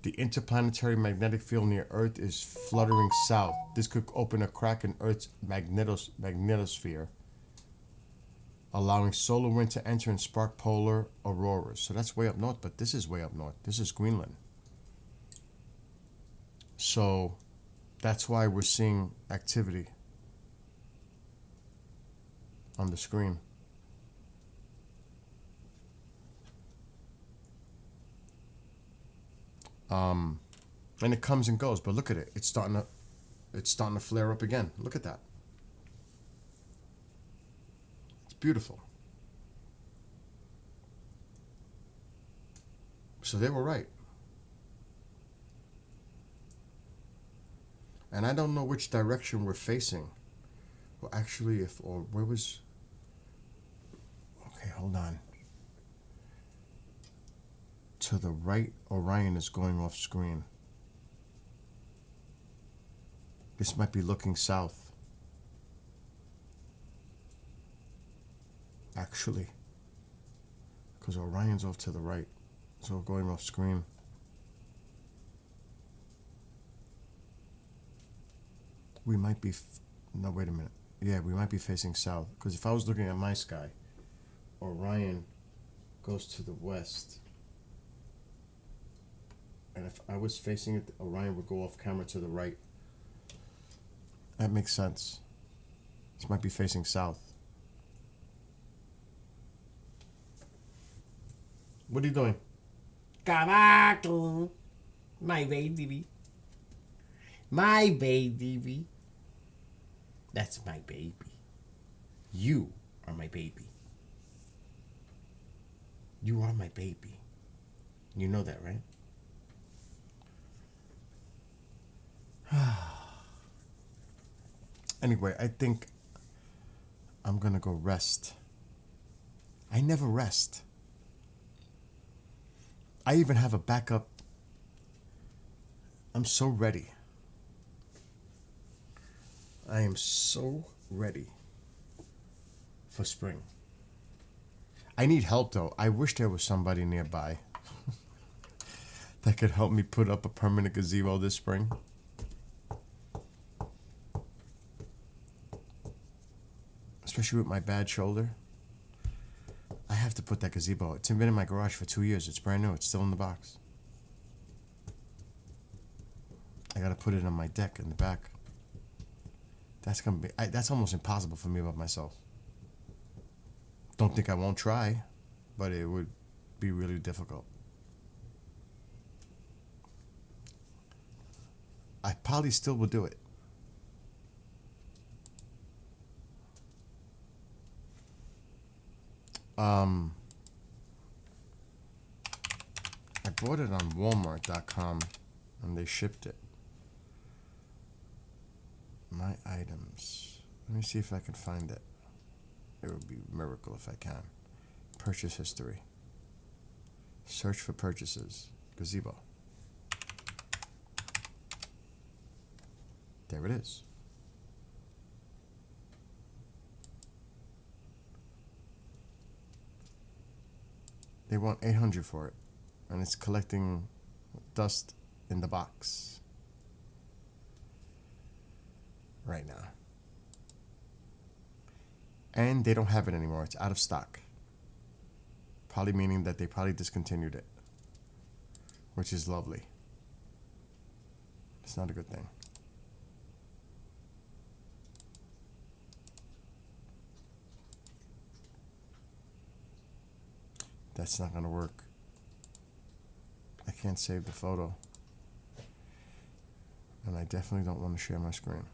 The interplanetary magnetic field near Earth is fluttering south. This could open a crack in Earth's magnetosphere, allowing solar wind to enter and spark polar auroras. So that's way up north, but this is way up north. This is Greenland. So that's why we're seeing activity on the screen. And it comes and goes, but look at it. It's starting to flare up again. Look at that. It's beautiful. So they were right. And I don't know which direction we're facing. Well, actually, where was... Okay, hold on. To the right, Orion is going off screen. This might be looking south. Actually. Because Orion's off to the right. So going off screen. We might be... No, wait a minute. Yeah, we might be facing south. Because if I was looking at my sky, Orion goes to the west. And if I was facing it, Orion would go off camera to the right. That makes sense. This might be facing south. What are you doing? Cavaco. My baby. My baby. That's my baby. You are my baby. You are my baby. You know that, right? Anyway, I think I'm gonna go rest. I never rest. I even have a backup. I'm so ready. I am so ready for spring. I need help though. I wish there was somebody nearby that could help me put up a permanent gazebo this spring. Especially with my bad shoulder. I have to put that gazebo. It's been in my garage for 2 years. It's brand new. It's still in the box. I gotta put it on my deck in the back. That's gonna be. That's almost impossible for me by myself. Don't think I won't try, but it would be really difficult. I probably still would do it. I bought it on Walmart.com and they shipped it. My items. Let me see if I can find it. It would be a miracle if I can. Purchase history. Search for purchases. Gazebo. There it is. They want $800 for it, and it's collecting dust in the box right now. And they don't have it anymore. It's out of stock. Probably meaning that they probably discontinued it, which is lovely. It's not a good thing. That's not going to work. I can't save the photo. And I definitely don't want to share my screen.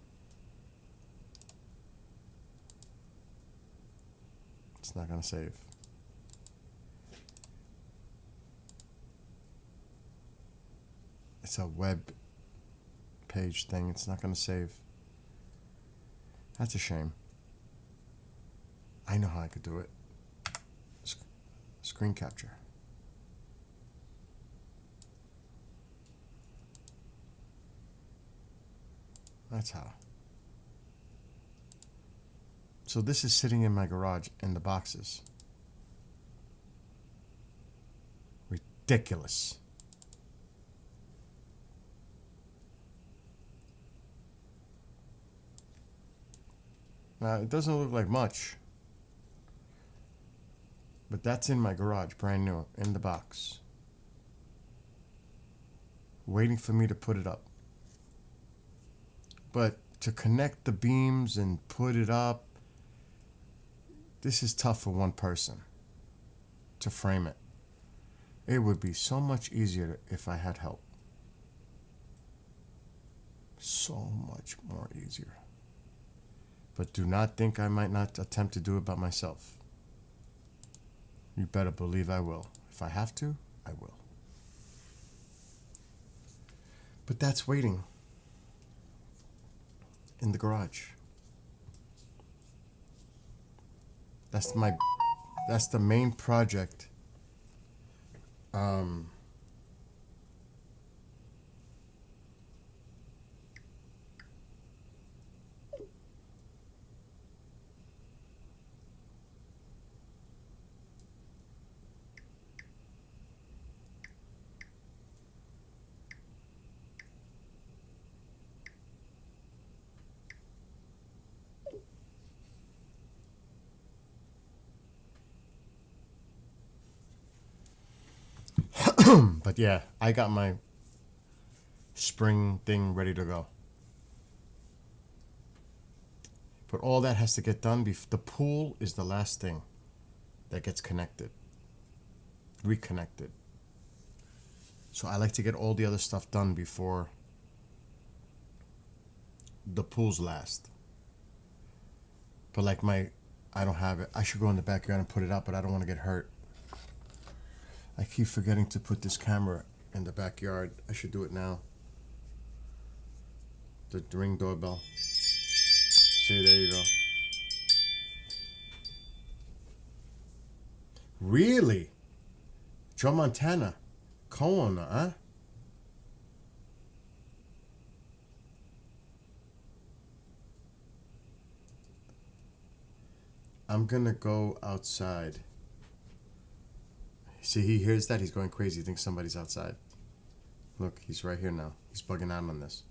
It's not going to save. It's a web page thing. It's not going to save. That's a shame. I know how I could do it. Screen capture. That's how. So this is sitting in my garage in the boxes. Ridiculous. Now, it doesn't look like much. But that's in my garage, brand new, in the box. Waiting for me to put it up. But to connect the beams and put it up, this is tough for one person to frame it. It would be so much easier if I had help. So much more easier. But do not think I might not attempt to do it by myself. You better believe I will. If I have to, I will. But that's waiting in the garage. That's the main project. But yeah, I got my spring thing ready to go. But all that has to get done. The pool is the last thing that gets connected, reconnected. So I like to get all the other stuff done before the pool's last. But like I don't have it. I should go in the backyard and put it out, but I don't want to get hurt. I keep forgetting to put this camera in the backyard. I should do it now. The Ring doorbell. See, there you go. Really? Joe Montana, co-owner, huh? I'm gonna go outside. See, he hears that, he's going crazy. He thinks somebody's outside. Look, he's right here now. He's bugging out on this.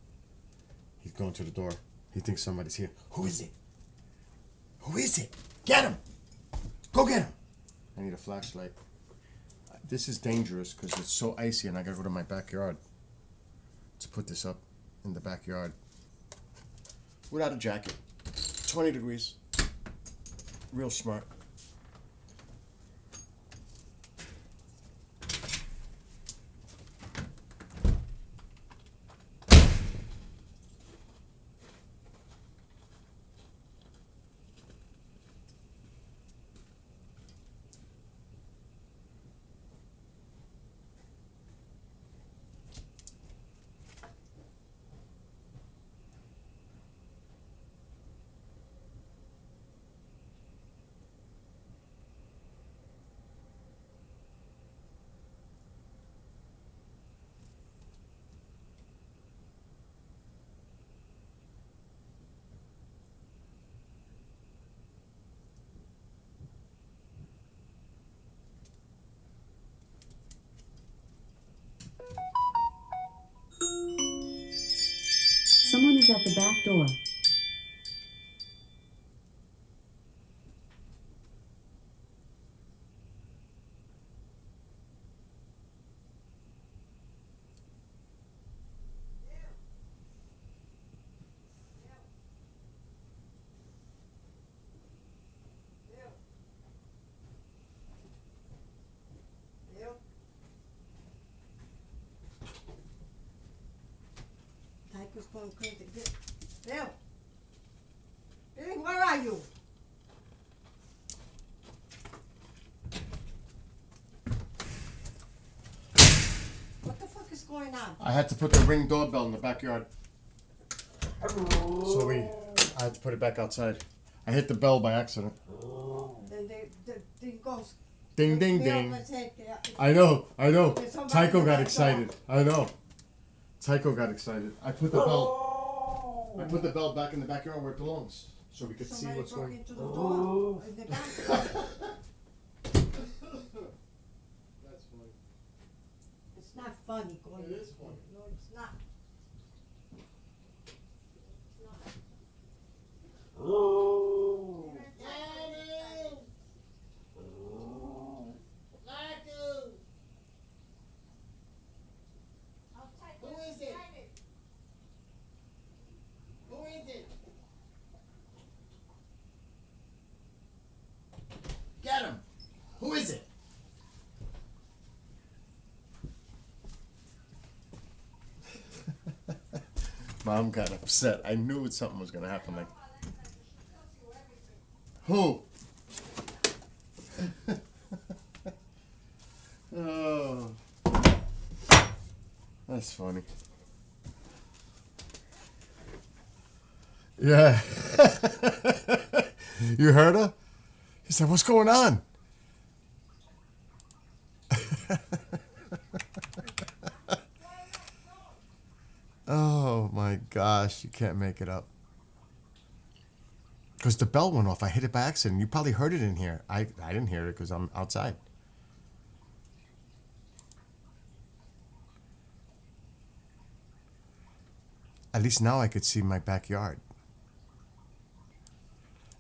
He's going to the door. He thinks somebody's here. Who is it? Who is it? Get him! Go get him! I need a flashlight. This is dangerous because it's so icy and I gotta go to my backyard to put this up in the backyard without a jacket. 20 degrees. Real smart. Someone is at the back door. Tycho's going crazy. Bill! Billy, where are you? What the fuck is going on? I had to put the Ring doorbell in the backyard. I had to put it back outside. I hit the bell by accident. Then they goes. Ding, ding, Bill ding. was hit. I know. There's somebody Tycho at got that excited. door. I know. Tycho got excited. I put the bell back in the backyard where it belongs, so we could see Somebody what's broke going. into the door in the back. That's funny. It's not funny, Gordon. It is funny. No, it's not. Who is it? Who is it? Get him! Who is it? Mom got upset. I knew something was gonna happen. Like, who? Oh, that's funny. Yeah. You heard her? He said, "What's going on?" Oh my gosh, you can't make it up. Because the bell went off. I hit it by accident. You probably heard it in here. I didn't hear it because I'm outside. At least now I could see my backyard.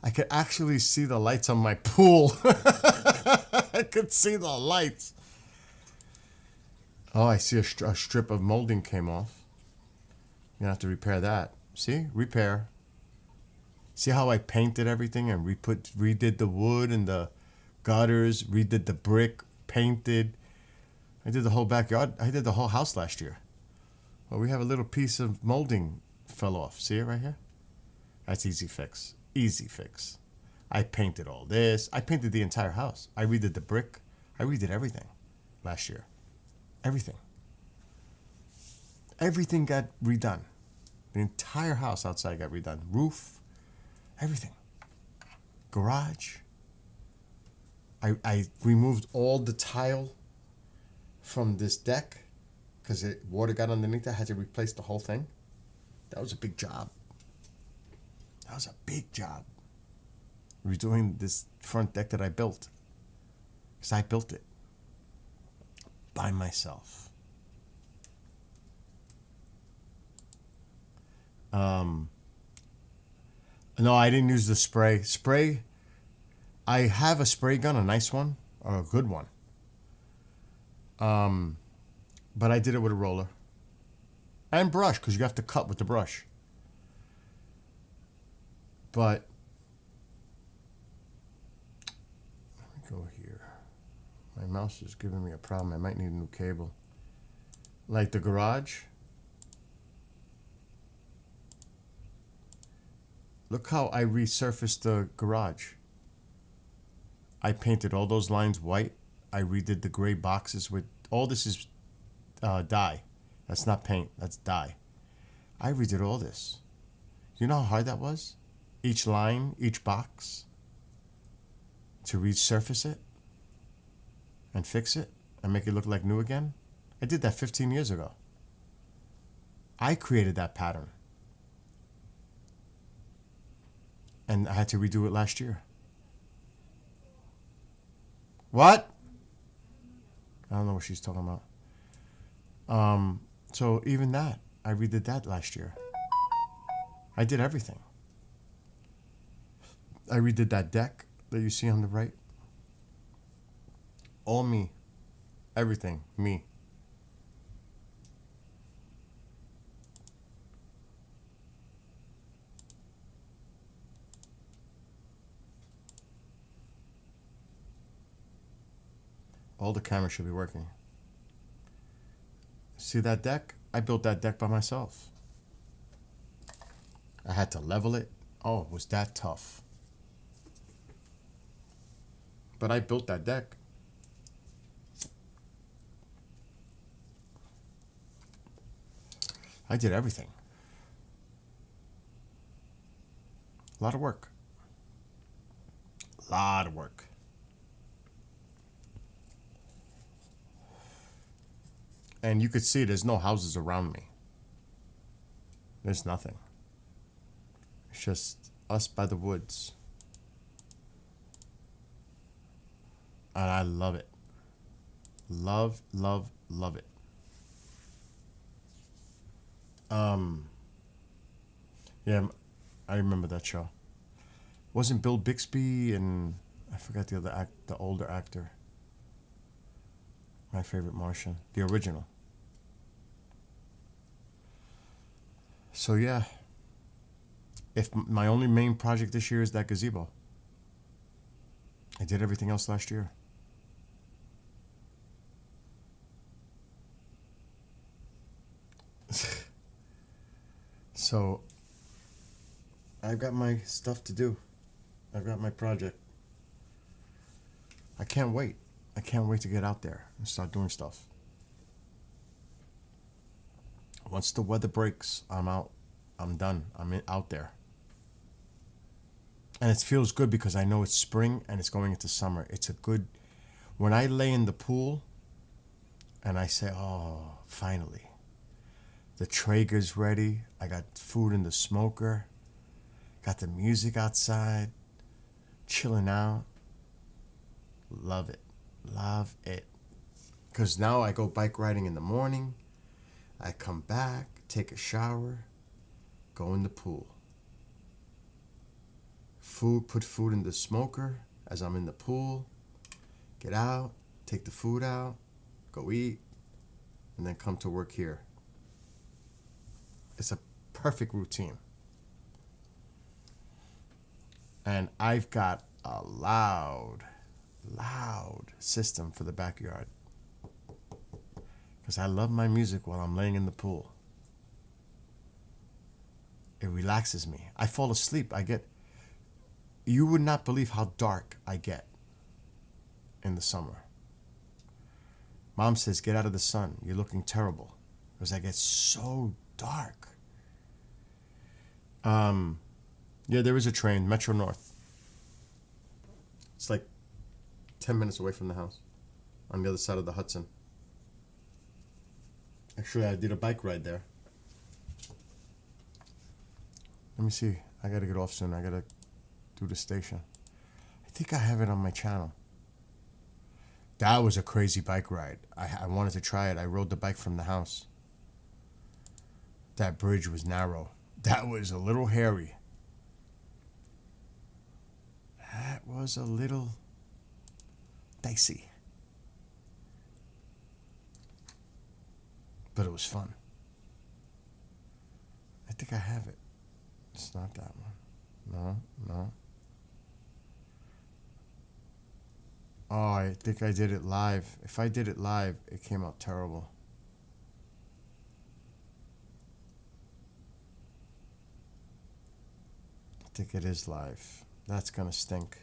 I could actually see the lights on my pool. I could see the lights. Oh, I see a strip of molding came off. You're gonna have to repair that. See? Repair. See how I painted everything and redid the wood and the gutters, redid the brick, painted. I did the whole backyard. I did the whole house last year. Well, we have a little piece of molding fell off. See it right here? That's easy fix. Easy fix. I painted all this. I painted the entire house. I redid the brick. I redid everything last year. Everything. Everything got redone. The entire house outside got redone. Roof, everything. Garage. I removed all the tile from this deck because water got underneath it. I had to replace the whole thing. That was a big job. That was a big job. Redoing this front deck that I built. Because I built it. By myself. No, I didn't use the spray. Spray, I have a spray gun, a nice one, or a good one. But I did it with a roller. And brush, because you have to cut with the brush. But, let me go here. My mouse is giving me a problem. I might need a new cable. Like the garage. Look how I resurfaced the garage. I painted all those lines white. I redid the gray boxes with, all this is dye. That's not paint, that's dye. I redid all this. You know how hard that was? Each line, each box, to resurface it and fix it and make it look like new again. I did that 15 years ago. I created that pattern. And I had to redo it last year. What? I don't know what she's talking about. So even that, I redid that last year. I did everything. I redid that deck that you see on the right. All me. Everything. Me. All the cameras should be working. See that deck? I built that deck by myself. I had to level it. Oh, it was that tough. But I built that deck. I did everything. A lot of work. A lot of work. And you could see there's no houses around me. There's nothing. It's just us by the woods. And I love it. Love, love, love it. Yeah, I remember that show. Wasn't Bill Bixby and I forgot the older actor. My favorite Martian, the original. So yeah, if my only main project this year is that gazebo. I did everything else last year. So I've got my stuff to do. I've got my project. I can't wait. I can't wait to get out there and start doing stuff. Once the weather breaks, I'm out. I'm done. Out there. And it feels good because I know it's spring and it's going into summer. It's a good... When I lay in the pool and I say, oh, finally. The Traeger's ready. I got food in the smoker. Got the music outside. Chilling out. Love it. Love it. Because now I go bike riding in the morning. I come back, take a shower, go in the pool. Put food in the smoker as I'm in the pool. Get out, take the food out, go eat, and then come to work here. It's a perfect routine. And I've got a loud system for the backyard. Because I love my music while I'm laying in the pool. It relaxes me. I fall asleep. You would not believe how dark I get in the summer. Mom says, get out of the sun. You're looking terrible. Because I get so dark. Yeah, there is a train, Metro North. It's like 10 minutes away from the house. On the other side of the Hudson. Actually, I did a bike ride there. Let me see. I gotta get off soon. I gotta do the station. I think I have it on my channel. That was a crazy bike ride. I wanted to try it. I rode the bike from the house. That bridge was narrow. That was a little hairy. That was a little dicey. But it was fun. I think I have it. It's not that one. No. Oh, I think I did it live. If I did it live, it came out terrible. I think it is live. That's gonna stink.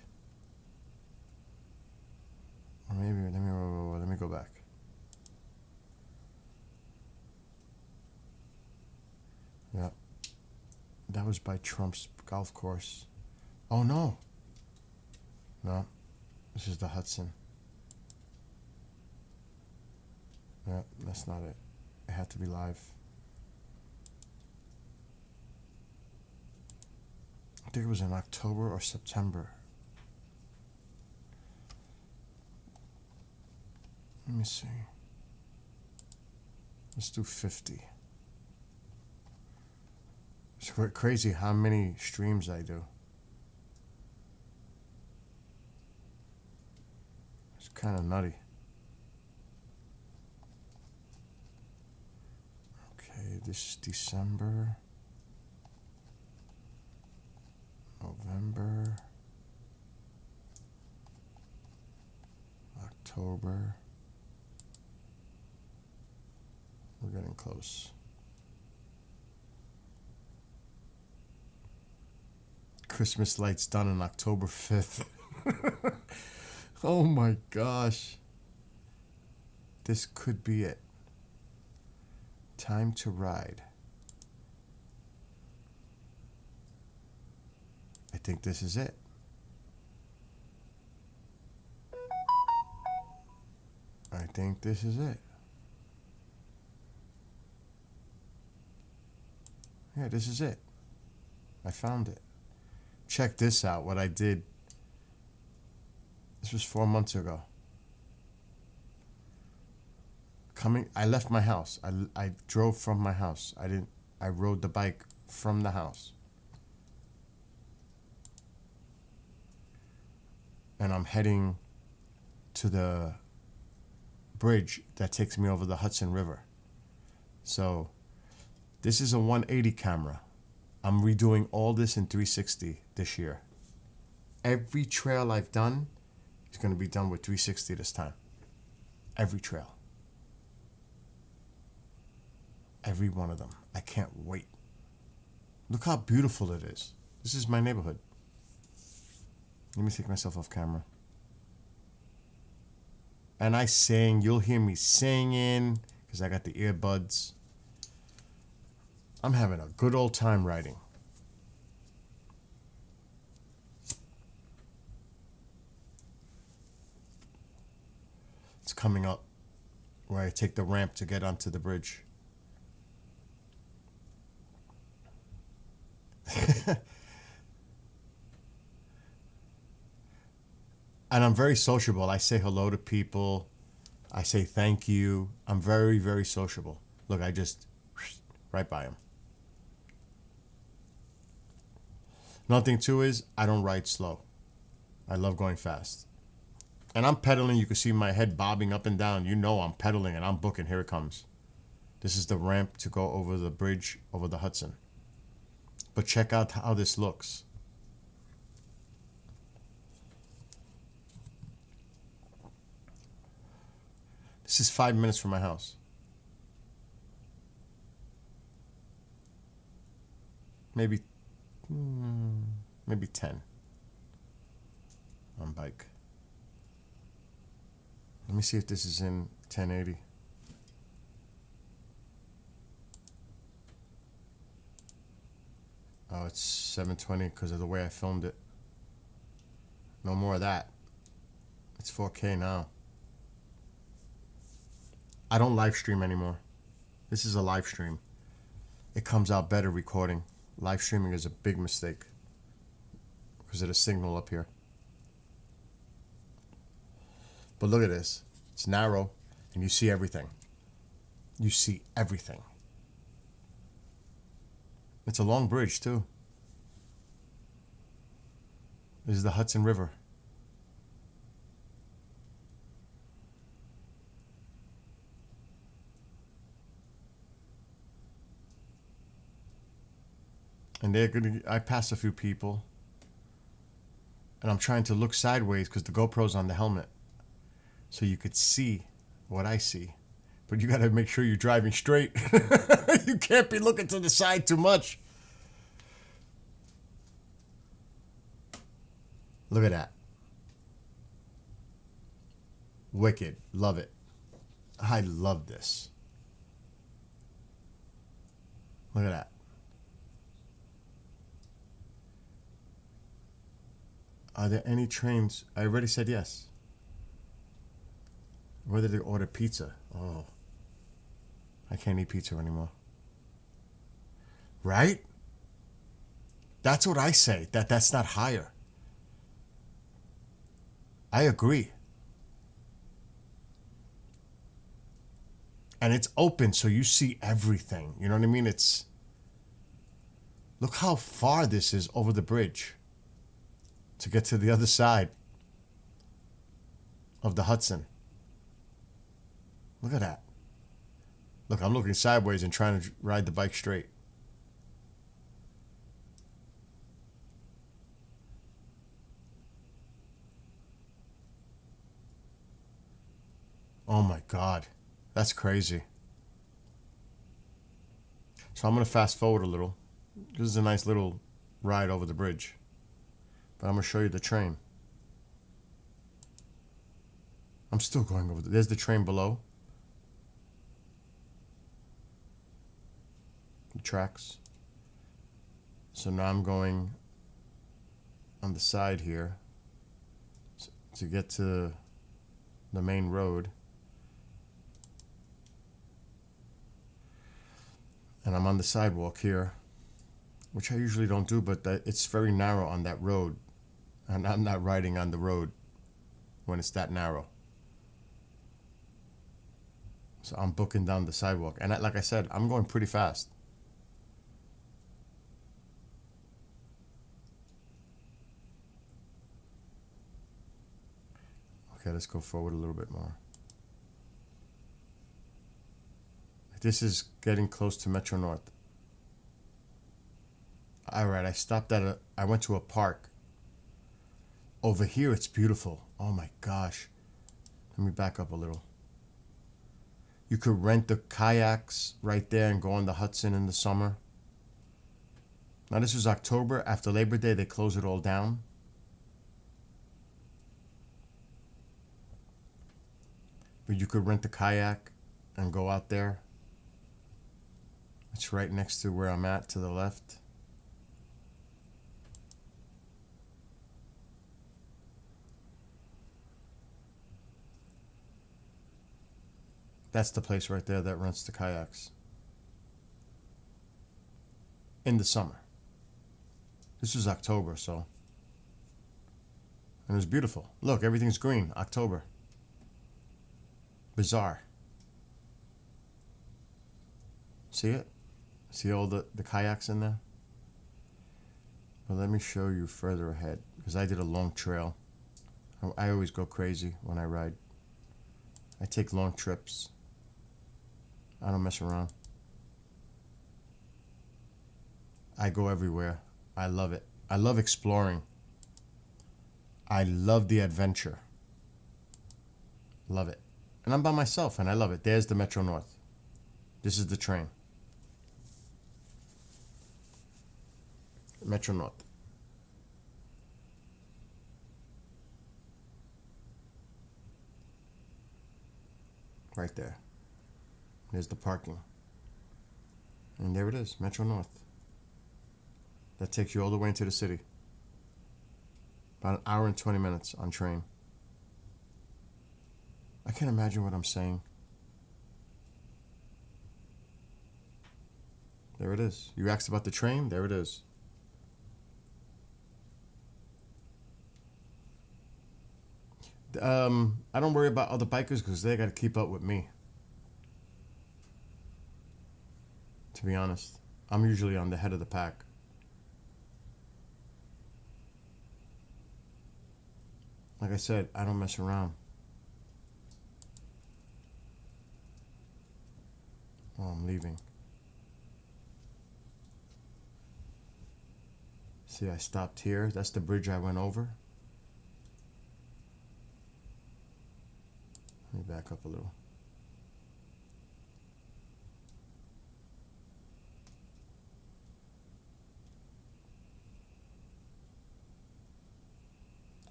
Or maybe, let me go back. Yeah. That was by Trump's golf course. Oh, no. No. This is the Hudson. Yeah, that's not it. It had to be live. I think it was in October or September. Let me see. Let's do 50. It's crazy how many streams I do. It's kind of nutty. Okay, this is December, November, October. We're getting close. Christmas lights done on October 5th. Oh my gosh. This could be it. Time to ride. I think this is it. I think this is it. Yeah, this is it. I found it. Check this out, what I did. This was 4 months ago. I left my house. I drove from my house. I rode the bike from the house. And I'm heading to the bridge that takes me over the Hudson River. So this is a 180 camera. I'm redoing all this in 360 this year. Every trail I've done is going to be done with 360 this time. Every trail. Every one of them. I can't wait. Look how beautiful it is. This is my neighborhood. Let me take myself off camera. And I sing. You'll hear me singing because I got the earbuds. I'm having a good old time riding. It's coming up where I take the ramp to get onto the bridge. And I'm very sociable. I say hello to people. I say thank you. I'm very, very sociable. Look, I just right by them. Another thing too is I don't ride slow. I love going fast. And I'm pedaling. You can see my head bobbing up and down. You know I'm pedaling and I'm booking. Here it comes. This is the ramp to go over the bridge over the Hudson. But check out how this looks. This is 5 minutes from my house. Maybe 10. on bike. Let me see if this is in 1080. Oh, it's 720 because of the way I filmed it. No more of that. It's 4K now. I don't live stream anymore. This is a live stream. It comes out better recording. Live streaming is a big mistake because of the signal up here. But look at this. It's narrow and you see everything. You see everything. It's a long bridge too. This is the Hudson River. And they're gonna. I passed a few people, and I'm trying to look sideways because the GoPro's on the helmet, so you could see what I see. But you gotta make sure you're driving straight. You can't be looking to the side too much. Look at that. Wicked. Love it. I love this. Look at that. Are there any trains? I already said yes. Where did they order pizza? Oh. I can't eat pizza anymore. Right? That's what I say. That's not higher. I agree. And it's open, so you see everything. You know what I mean? It's... Look how far this is over the bridge to get to the other side of the Hudson. Look at that. Look, I'm looking sideways and trying to ride the bike straight. Oh my God. That's crazy. So I'm going to fast forward a little. This is a nice little ride over the bridge. But I'm going to show you the train. I'm still going over there's the train below. The tracks. So now I'm going on the side here to get to the main road. And I'm on the sidewalk here, which I usually don't do, but it's very narrow on that road. And I'm not riding on the road when it's that narrow. So I'm booking down the sidewalk. And like I said, I'm going pretty fast. Okay, let's go forward a little bit more. This is getting close to Metro North. All right, I stopped at I went to a park. Over here, it's beautiful. Oh my gosh. Let me back up a little. You could rent the kayaks right there and go on the Hudson in the summer. Now this is October. After Labor Day, they close it all down. But you could rent the kayak and go out there. It's right next to where I'm at to the left. That's the place right there that rents the kayaks. In the summer. This is October, so. And it was beautiful. Look, everything's green. October. Bizarre. See it? See all the kayaks in there? Well, let me show you further ahead, because I did a long trail. I always go crazy when I ride. I take long trips. I don't mess around. I go everywhere. I love it. I love exploring. I love the adventure. Love it. And I'm by myself, and I love it. There's the Metro North. This is the train. Metro North. right there. There's the parking. And there it is, Metro North. That takes you all the way into the city. About an hour and 20 minutes on train. I can't imagine what I'm saying. There it is. You asked about the train? There it is. I don't worry about other bikers because they got to keep up with me. To be honest, I'm usually on the head of the pack. Like I said, I don't mess around. Oh, I'm leaving. See, I stopped here. That's the bridge I went over. Let me back up a little.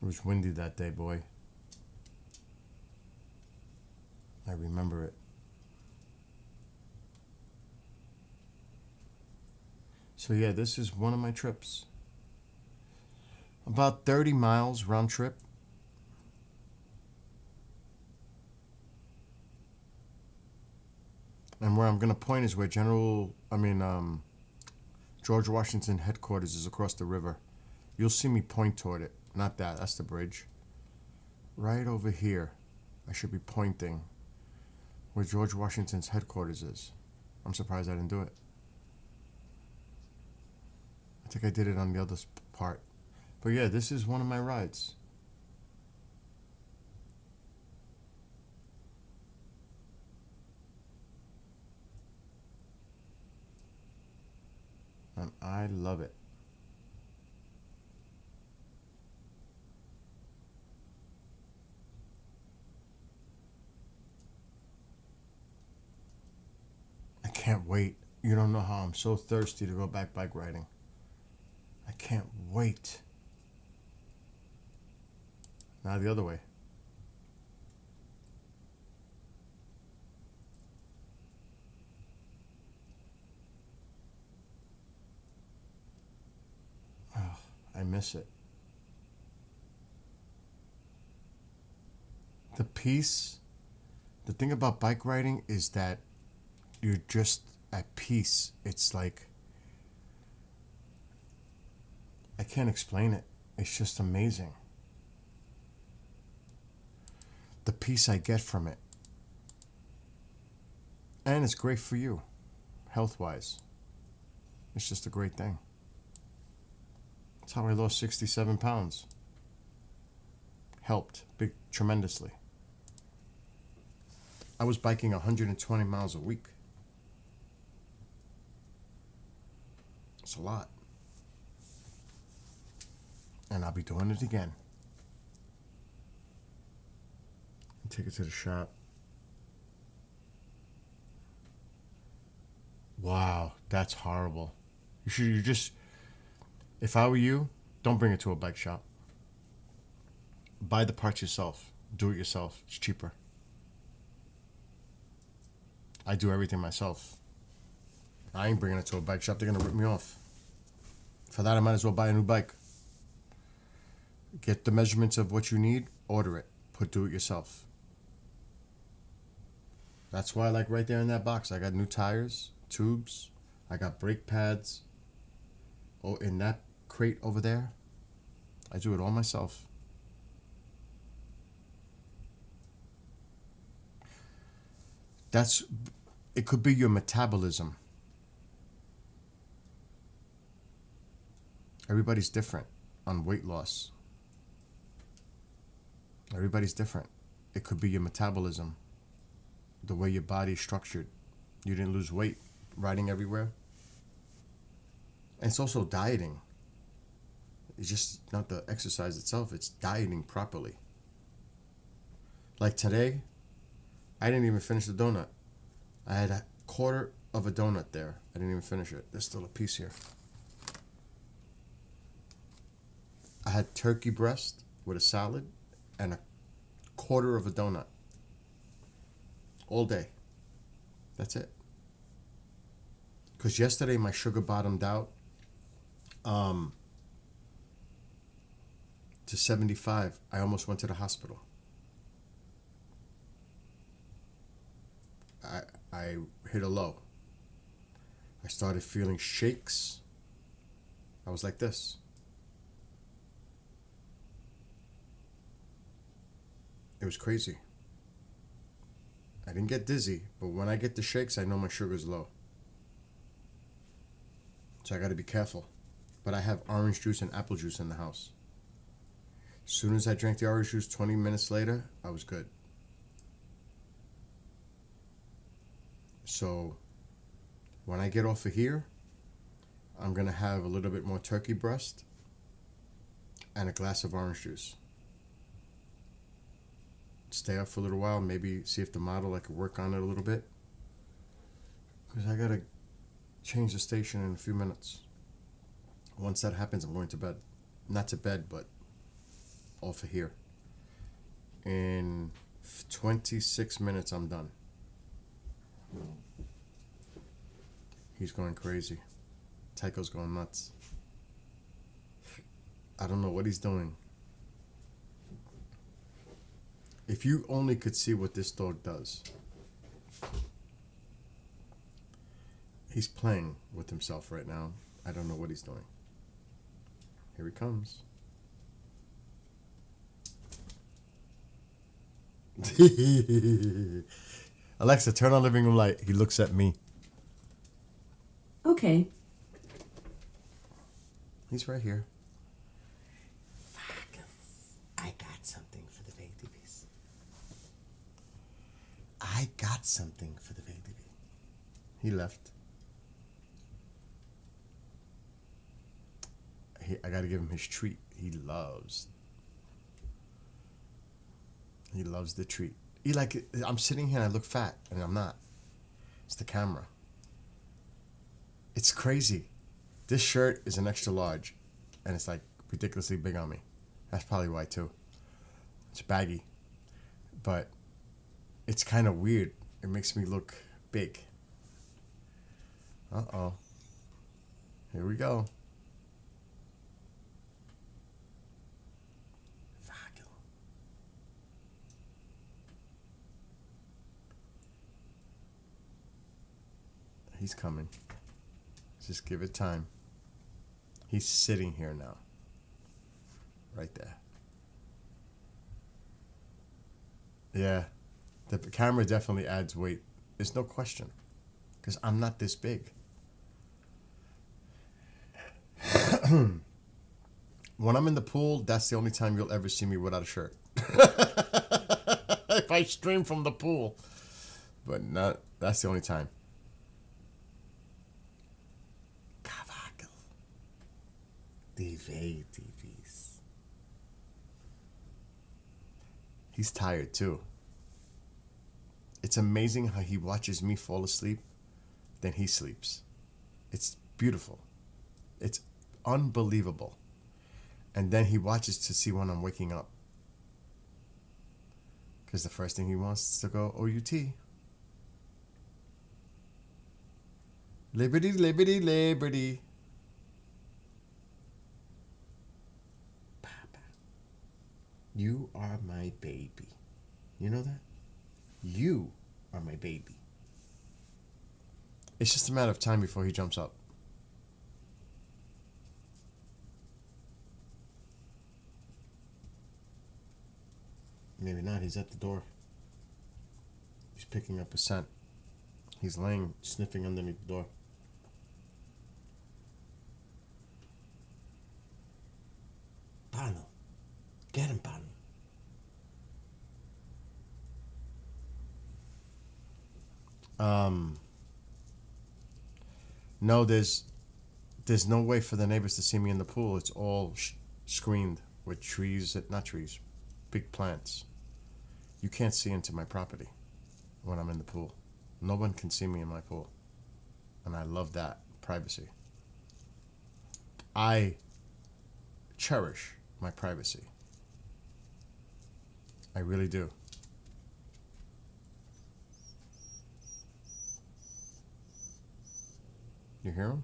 It was windy that day, boy. I remember it. So yeah, this is one of my trips. About 30 miles round trip. And where I'm going to point is where George Washington headquarters is across the river. You'll see me point toward it. Not that, that's the bridge. Right over here, I should be pointing where George Washington's headquarters is. I'm surprised I didn't do it. I think I did it on the other part. But yeah, this is one of my rides. And I love it. I can't wait. You don't know how I'm so thirsty to go back bike riding. I can't wait. Now the other way. Oh, I miss it. The peace, the thing about bike riding is that you're just at peace. It's like, I can't explain it. It's just amazing. The peace I get from it. And it's great for you, health-wise. It's just a great thing. That's how I lost 67 pounds. Helped tremendously. I was biking 120 miles a week. It's a lot. And I'll be doing it again. Take it to the shop. Wow, that's horrible. If I were you, don't bring it to a bike shop. Buy the parts yourself. Do it yourself. It's cheaper. I do everything myself. I ain't bringing it to a bike shop. They're going to rip me off. For that, I might as well buy a new bike. Get the measurements of what you need. Order it. Do it yourself. That's why, like right there in that box, I got new tires, tubes. I got brake pads. Oh, in that crate over there, I do it all myself. It could be your metabolism. Everybody's different on weight loss. Everybody's different. It could be your metabolism, the way your body's structured. You didn't lose weight riding everywhere. And it's also dieting. It's just not the exercise itself, it's dieting properly. Like today, I didn't even finish the donut. I had a quarter of a donut there. I didn't even finish it. There's still a piece here. I had turkey breast with a salad and a quarter of a donut. all day. That's it. Because yesterday my sugar bottomed out to 75. I almost went to the hospital. I hit a low. I started feeling shakes. I was like this. It was crazy. I didn't get dizzy, but when I get the shakes, I know my sugar's low. So I got to be careful. But I have orange juice and apple juice in the house. As soon as I drank the orange juice, 20 minutes later, I was good. So when I get off of here, I'm going to have a little bit more turkey breast and a glass of orange juice. Stay up for a little while, maybe see if the model, I could work on it a little bit. Because I got to change the station in a few minutes. Once that happens, I'm going to bed. Not to bed, but off of here. In 26 minutes, I'm done. He's going crazy. Tycho's going nuts. I don't know what he's doing. If you only could see what this dog does. He's playing with himself right now. I don't know what he's doing. Here he comes. Alexa, turn on living room light. He looks at me. Okay. He's right here. Fuck. I got something for the babies. I got something for the baby. He left. I gotta give him his treat. He loves the treat. I'm sitting here and I look fat, and I'm not. It's the camera. It's crazy. This shirt is an extra large, and it's like ridiculously big on me. That's probably why too. It's baggy, but it's kind of weird. It makes me look big. Uh-oh. Here we go. He's coming. Just give it time. He's sitting here now. Right there. Yeah. The camera definitely adds weight. There's no question. Because I'm not this big. When I'm in the pool, that's the only time you'll ever see me without a shirt. If I stream from the pool. But that's the only time. He's tired too. It's amazing how he watches me fall asleep, then he sleeps. It's beautiful. It's unbelievable. And then he watches to see when I'm waking up. Because the first thing he wants is to go OUT. Liberty, liberty, liberty. You are my baby. You know that? You are my baby. It's just a matter of time before he jumps up. Maybe not. He's at the door. He's picking up a scent. He's laying, sniffing underneath the door. Pano. Get him, Pano. No, there's no way for the neighbors to see me in the pool. It's all screened with trees, not trees, big plants. You can't see into my property when I'm in the pool. No one can see me in my pool. And I love that privacy. I cherish my privacy. I really do. You hear him?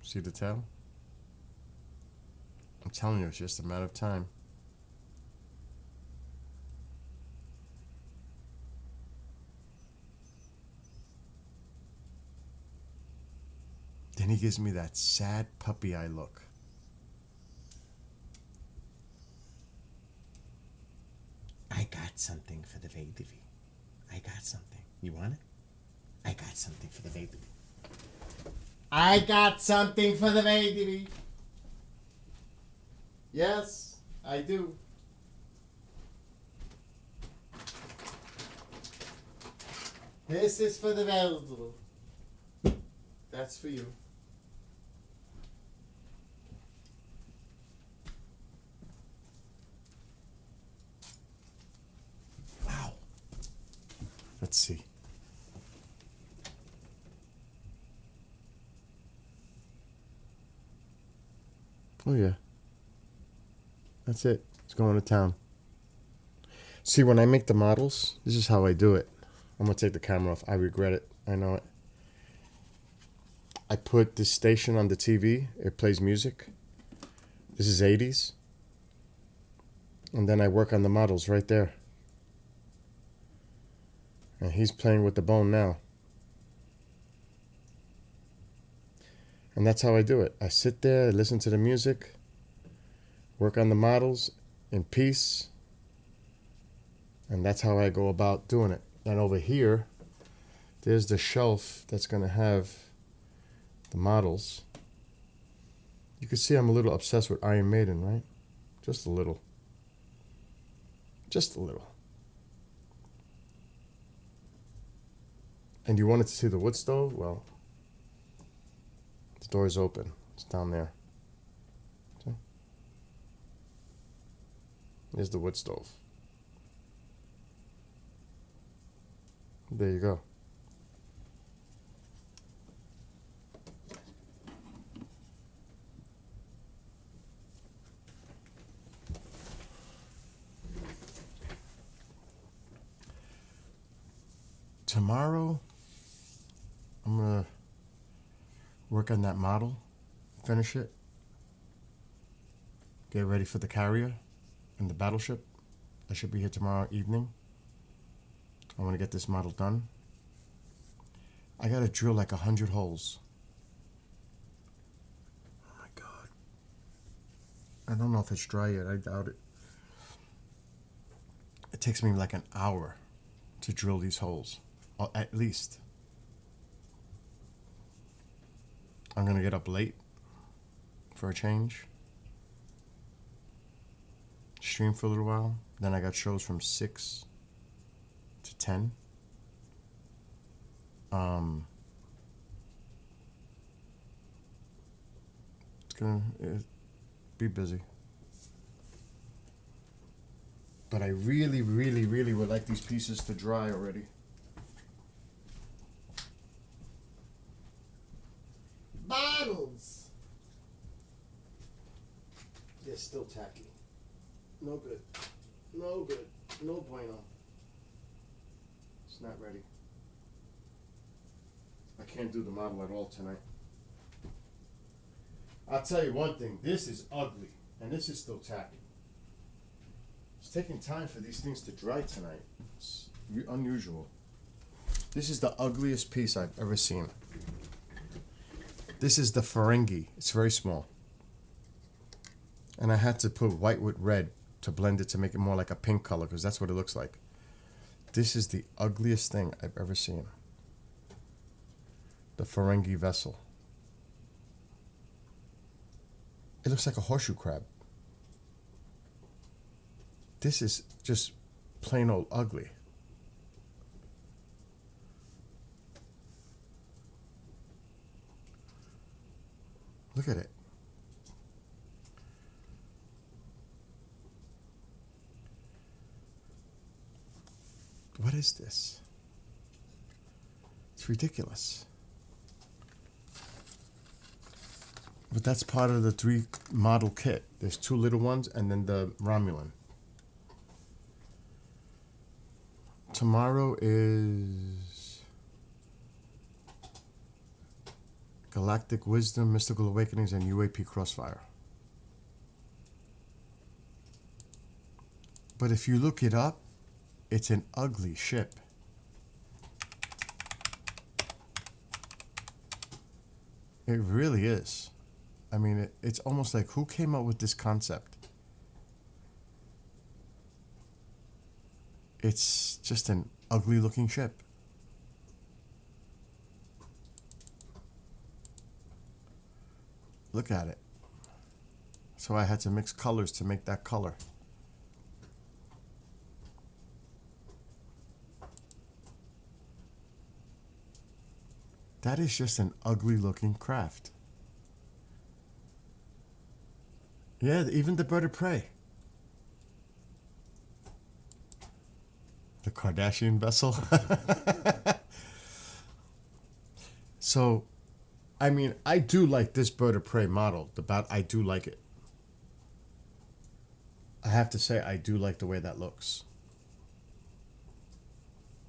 See the tail? I'm telling you, it's just a matter of time. Then he gives me that sad puppy eye look. I got something for the baby. I got something. You want it? I got something for the baby. I got something for the baby. Yes, I do. This is for the baby. That's for you. Wow. Let's see. Oh, yeah. That's it. It's going to town. See, when I make the models, this is how I do it. I'm going to take the camera off. I regret it. I know it. I put this station on the TV. It plays music. This is 80s. And then I work on the models right there. And he's playing with the bone now. And that's how I do it. I sit there, I listen to the music, work on the models in peace. And that's how I go about doing it. And over here, there's the shelf that's going to have the models. You can see I'm a little obsessed with Iron Maiden, right? Just a little. Just a little. And you wanted to see the wood stove? Well, the door is open. It's down there. See? Here's the wood stove. There you go. Tomorrow, I'm going to work on that model, finish it, get ready for the carrier and the battleship. I should be here tomorrow evening. I want to get this model done. I got to drill like 100 holes. Oh my God. I don't know if it's dry yet. I doubt it. It takes me like an hour to drill these holes. At least. I'm going to get up late for a change. Stream for a little while. Then I got shows from 6 to 10. It's going to be busy. But I really, really, really would like these pieces to dry already. Bottles! They're still tacky. No good. No good. No bueno. It's not ready. I can't do the model at all tonight. I'll tell you one thing. This is ugly. And this is still tacky. It's taking time for these things to dry tonight. It's unusual. This is the ugliest piece I've ever seen. This is the Ferengi. It's very small. And I had to put white with red to blend it to make it more like a pink color because that's what it looks like. This is the ugliest thing I've ever seen. The Ferengi vessel. It looks like a horseshoe crab. This is just plain old ugly. Look at it. What is this? It's ridiculous. But that's part of the 3 model kit. There's 2 little ones and then the Romulan. Tomorrow is Galactic Wisdom, Mystical Awakenings, and UAP Crossfire. But if you look it up, it's an ugly ship. It really is. I mean, it's almost like, who came up with this concept? It's just an ugly looking ship. Look at it. So I had to mix colors to make that color. That is just an ugly looking craft. Yeah, even the bird of prey. The Kardashian vessel. So, I mean, I do like this bird of prey model. I do like it. I have to say, I do like the way that looks.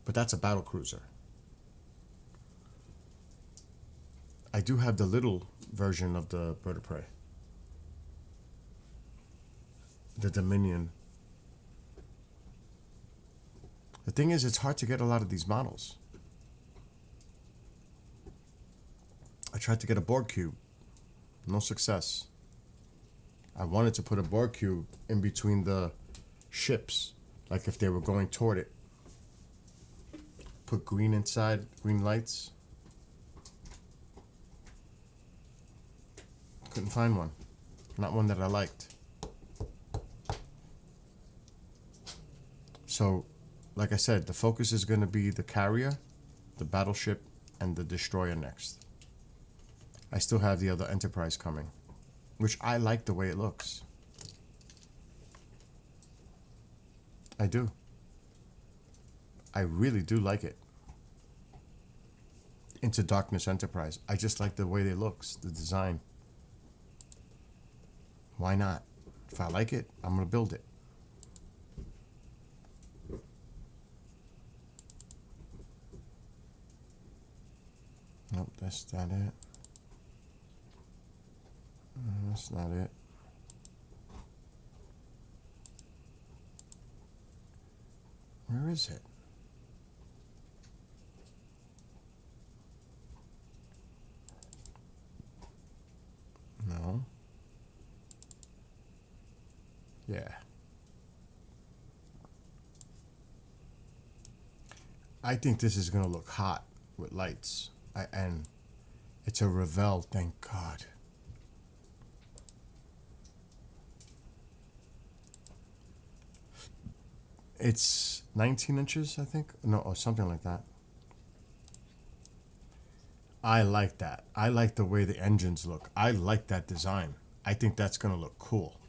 But that's a battle cruiser. I do have the little version of the bird of prey. The Dominion. The thing is, it's hard to get a lot of these models. I tried to get a Borg cube. No success. I wanted to put a Borg cube in between the ships, like if they were going toward it. Put green inside, green lights. Couldn't find one. Not one that I liked. So, like I said, the focus is going to be the carrier, the battleship, and the destroyer next. I still have the other Enterprise coming, which I like the way it looks. I do. I really do like it. Into Darkness Enterprise. I just like the way it looks, the design. Why not? If I like it, I'm going to build it. Nope, that's not it. That's not it. Where is it? No. Yeah. I think this is going to look hot with lights. And it's a Revell, thank God. It's 19 inches, I think. No, or something like that. I like that. I like the way the engines look. I like that design. I think that's going to look cool.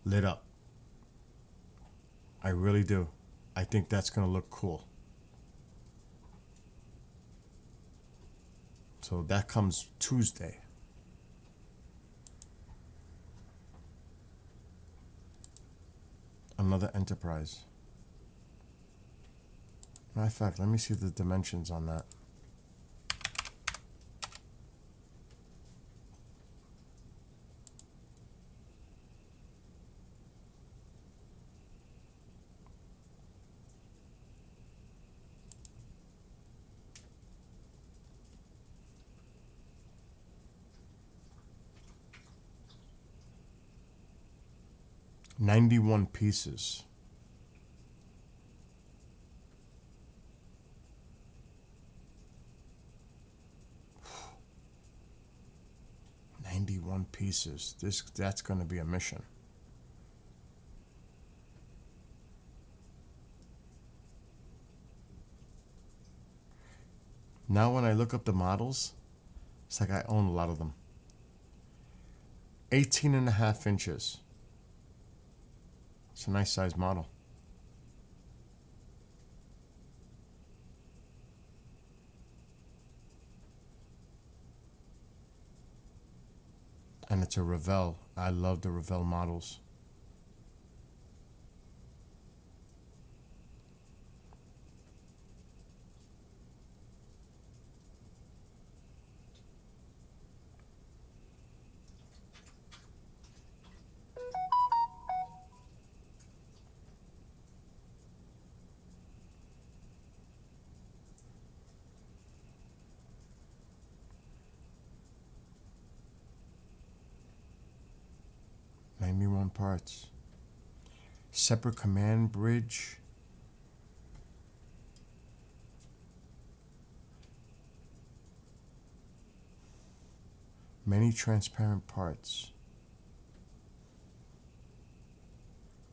Lit up. I really do. I think that's going to look cool. So that comes Tuesday. Another Enterprise. Matter of fact, let me see the dimensions on that. $91 pieces. $91 pieces. That's going to be a mission. Now when I look up the models, it's like I own a lot of them. 18.5 inches. It's a nice size model. And it's a Revell. I love the Revell models. transparent parts. Separate command bridge. Many transparent parts.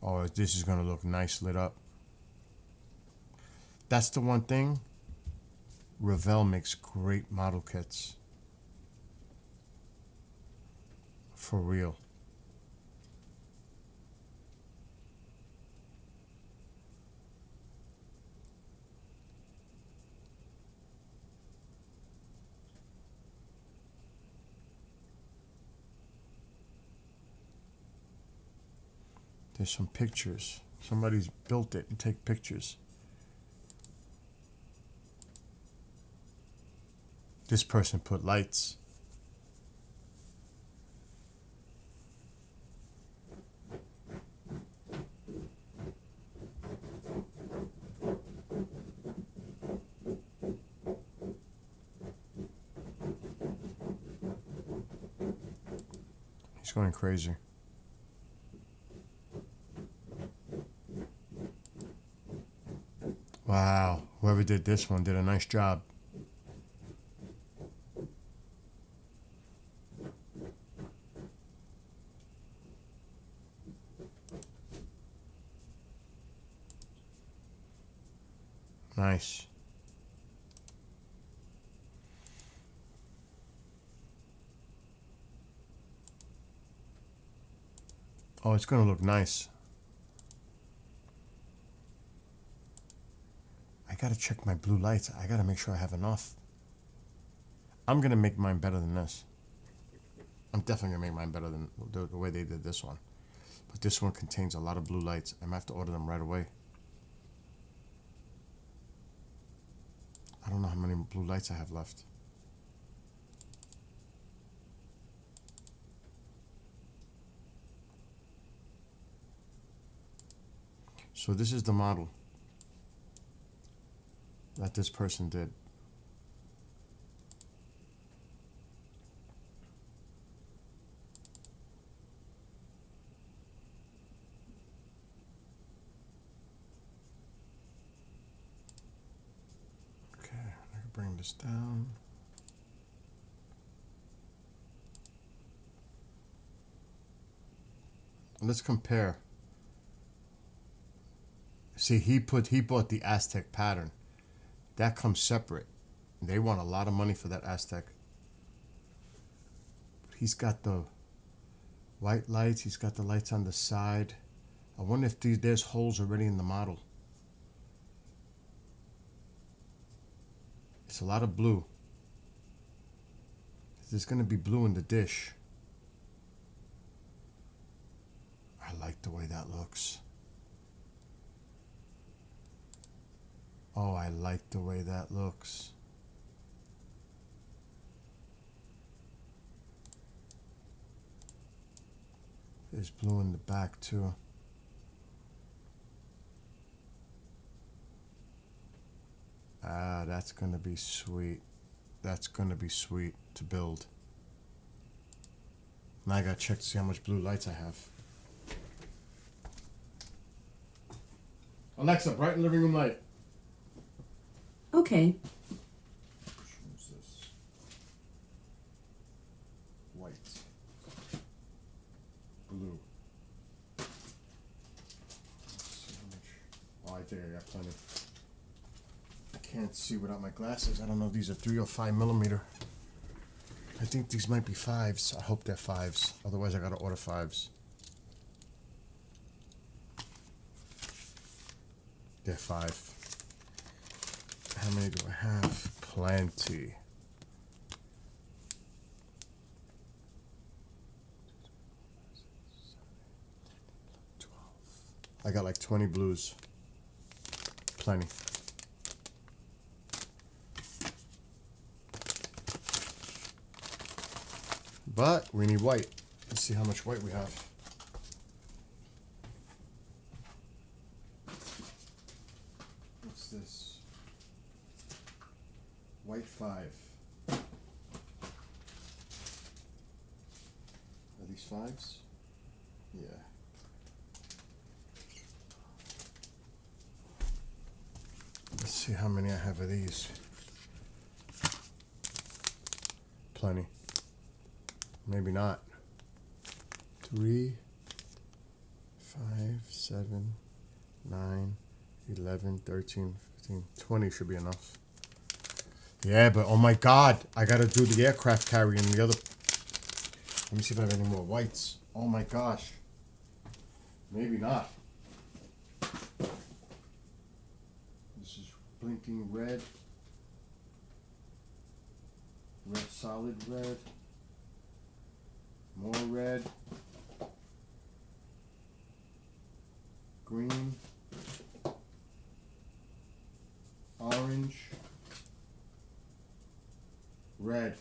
Oh, this is going to look nice lit up. That's the one thing. Revell makes great model kits. For real. There's some pictures. Somebody's built it and take pictures. This person put lights. He's going crazy. Wow, whoever did this one did a nice job. Nice. Oh, it's gonna look nice. I gotta check my blue lights. I gotta make sure I have enough. I'm gonna make mine better than this. I'm definitely gonna make mine better than the way they did this one. But this one contains a lot of blue lights. I might have to order them right away. I don't know how many blue lights I have left. So this is the model that this person did. Okay, I can bring this down. Let's compare. See, he bought the Aztec pattern. That comes separate. They want a lot of money for that Aztec. He's got the white lights. He's got the lights on the side. I wonder if there's holes already in the model. It's a lot of blue. There's going to be blue in the dish. I like the way that looks. Oh, I like the way that looks. There's blue in the back too. Ah, that's gonna be sweet. That's gonna be sweet to build. Now I gotta check to see how much blue lights I have. Alexa, brighten living room light. Okay. Choose this. White. Blue. Let's see how much. Oh, I think I got plenty. I can't see without my glasses. I don't know if these are 3 or 5 millimeter. I think these might be 5s. I hope they're 5s. Otherwise, I gotta order 5s. They're 5. How many do I have? Plenty. I got like 20 blues. Plenty. But we need white. Let's see how much white we have. What's this? White 5. Are these 5s? Yeah. see how many I have of these. Plenty. Maybe not. 3, 5, 7, 9, 11, 13, 15, 20 should be enough. Yeah, but oh my God, I gotta do the aircraft carrier and the other. Let me see if I have any more whites. Oh my gosh. Maybe not. This is blinking red. Red, solid red. More red. Green. Orange. Red.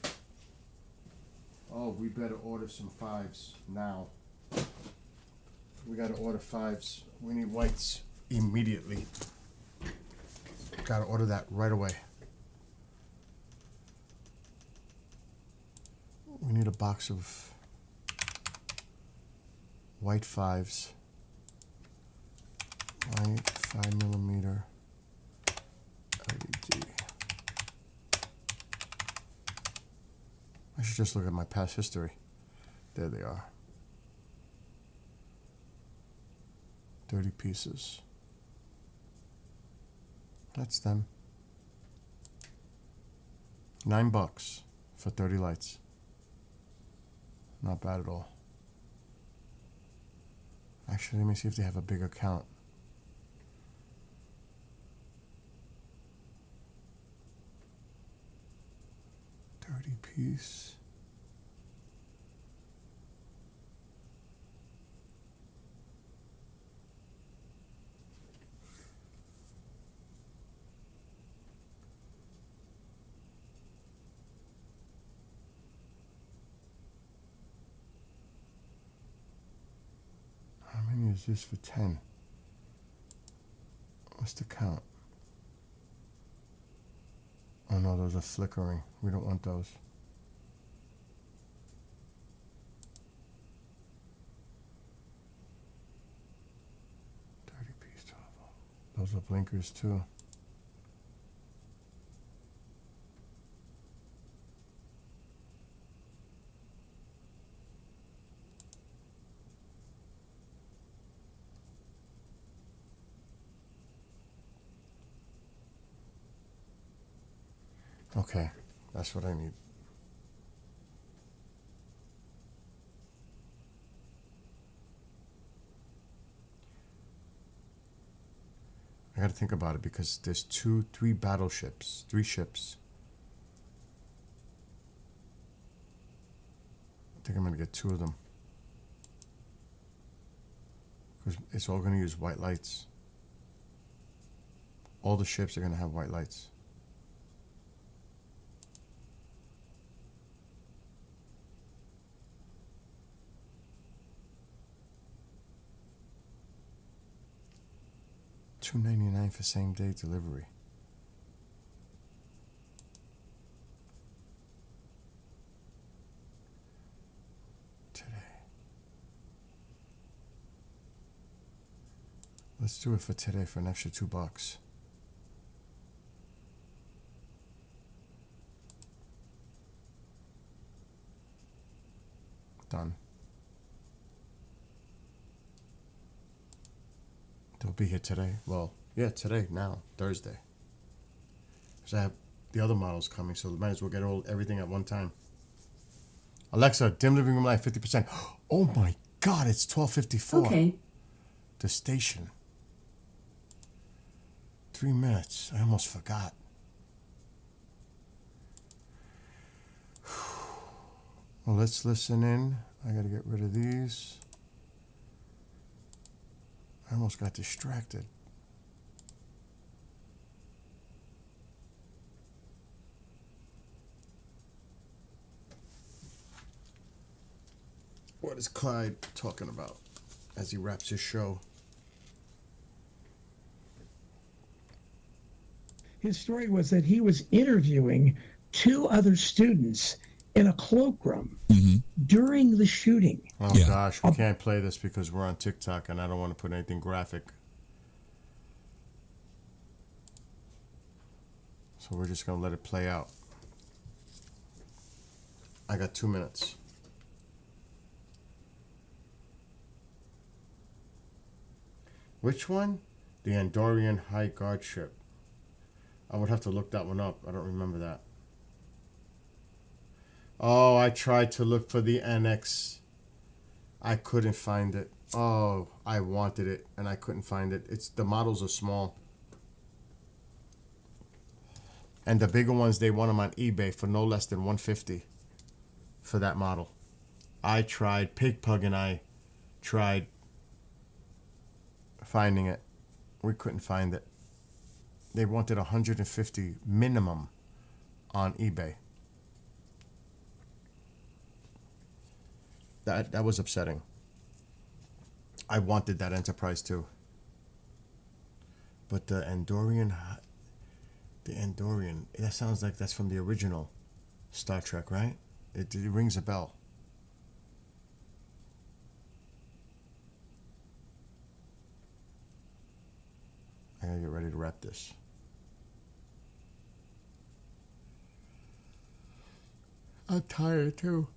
Oh, we better order some 5s now. We gotta order 5s. We need whites immediately. Gotta order that right away. We need a box of white 5s. White 5mm LED. I should just look at my past history. There they are. 30 pieces. That's them. $9 for 30 lights. Not bad at all. Actually, let me see if they have a bigger count. Piece. How many is this for 10? What's the count? Oh no, those are flickering. We don't want those. Those are blinkers too. Okay, that's what I need. I gotta think about it because there's 3 battleships, 3 ships. I think I'm gonna get 2 of them. Because it's all gonna use white lights. All the ships are gonna have white lights. $2.99 for same day delivery. Today. Let's do it for today for an extra $2. Done. They'll be here today. Well, yeah, today, now, Thursday. Because I have the other models coming, so might as well get everything at one time. Alexa, dim living room light 50%. Oh my God, it's 12:54. Okay. The station. 3 minutes. I almost forgot. Well, let's listen in. I gotta get rid of these. I almost got distracted. What is Clyde talking about as he wraps his show? His story was that he was interviewing 2 other students in a cloakroom during the shooting. Oh gosh, we can't play this because we're on TikTok and I don't want to put anything graphic. So we're just gonna let it play out. I got 2 minutes. Which one? The Andorian High Guard ship. I would have to look that one up. I don't remember that. Oh, I tried to look for the NX. I couldn't find it. Oh, I wanted it and I couldn't find it. It's the models are small. And the bigger ones, they want them on eBay for no less than $150 for that model. I tried, Pig Pug and I tried finding it. We couldn't find it. They wanted $150 minimum on eBay. That was upsetting. I wanted that Enterprise too. But the Andorian, that sounds like that's from the original Star Trek, right? It rings a bell. I gotta get ready to wrap this. I'm tired too.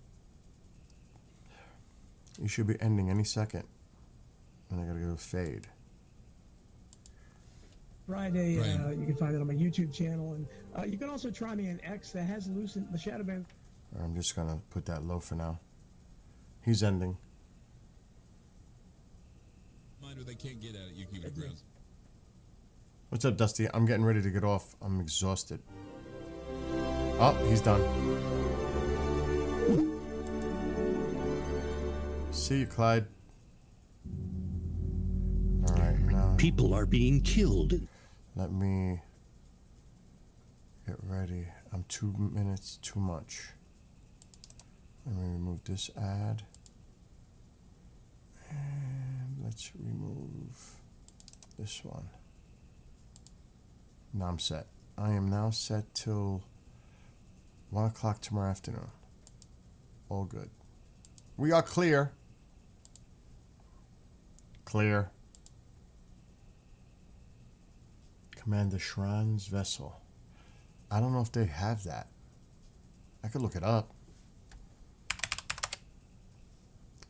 You should be ending any second. And I gotta go fade. Friday, you can find it on my YouTube channel, and you can also try me on X that has loosened the shadow band. I'm just gonna put that low for now. He's ending. Reminder, they can't get at it. You keep it ground. What's up, Dusty? I'm getting ready to get off. I'm exhausted. Oh, he's done. See you, Clyde. All right, now people are being killed. let me get ready. I'm 2 minutes too much. Let me remove this ad. And let's remove this one. Now I'm set. I am now set till 1 o'clock tomorrow afternoon. All good. We are clear. Clear. Commander Shran's vessel. I don't know if they have that. I could look it up.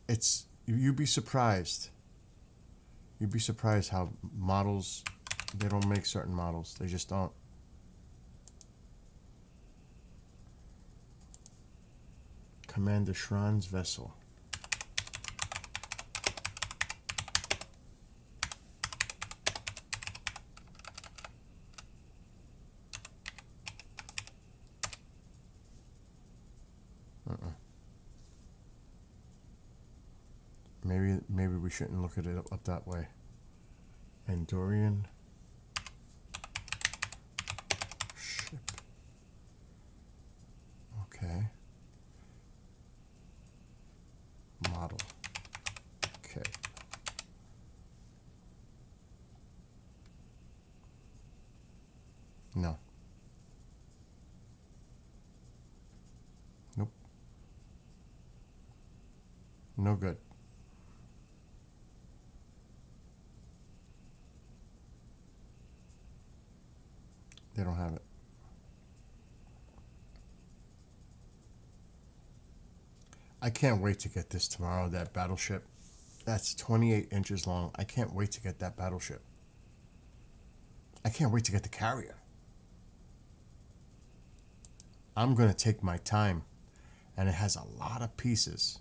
It's, you'd be surprised. You'd be surprised how models, they don't make certain models. They just don't. Commander Shran's vessel. Maybe we shouldn't look at it up that way. Andorian ship. Okay. Model. Okay. No. Nope. No good. They don't have it. I can't wait to get this tomorrow, that battleship. That's 28 inches long. I can't wait to get that battleship. I can't wait to get the carrier. I'm going to take my time, and it has a lot of pieces.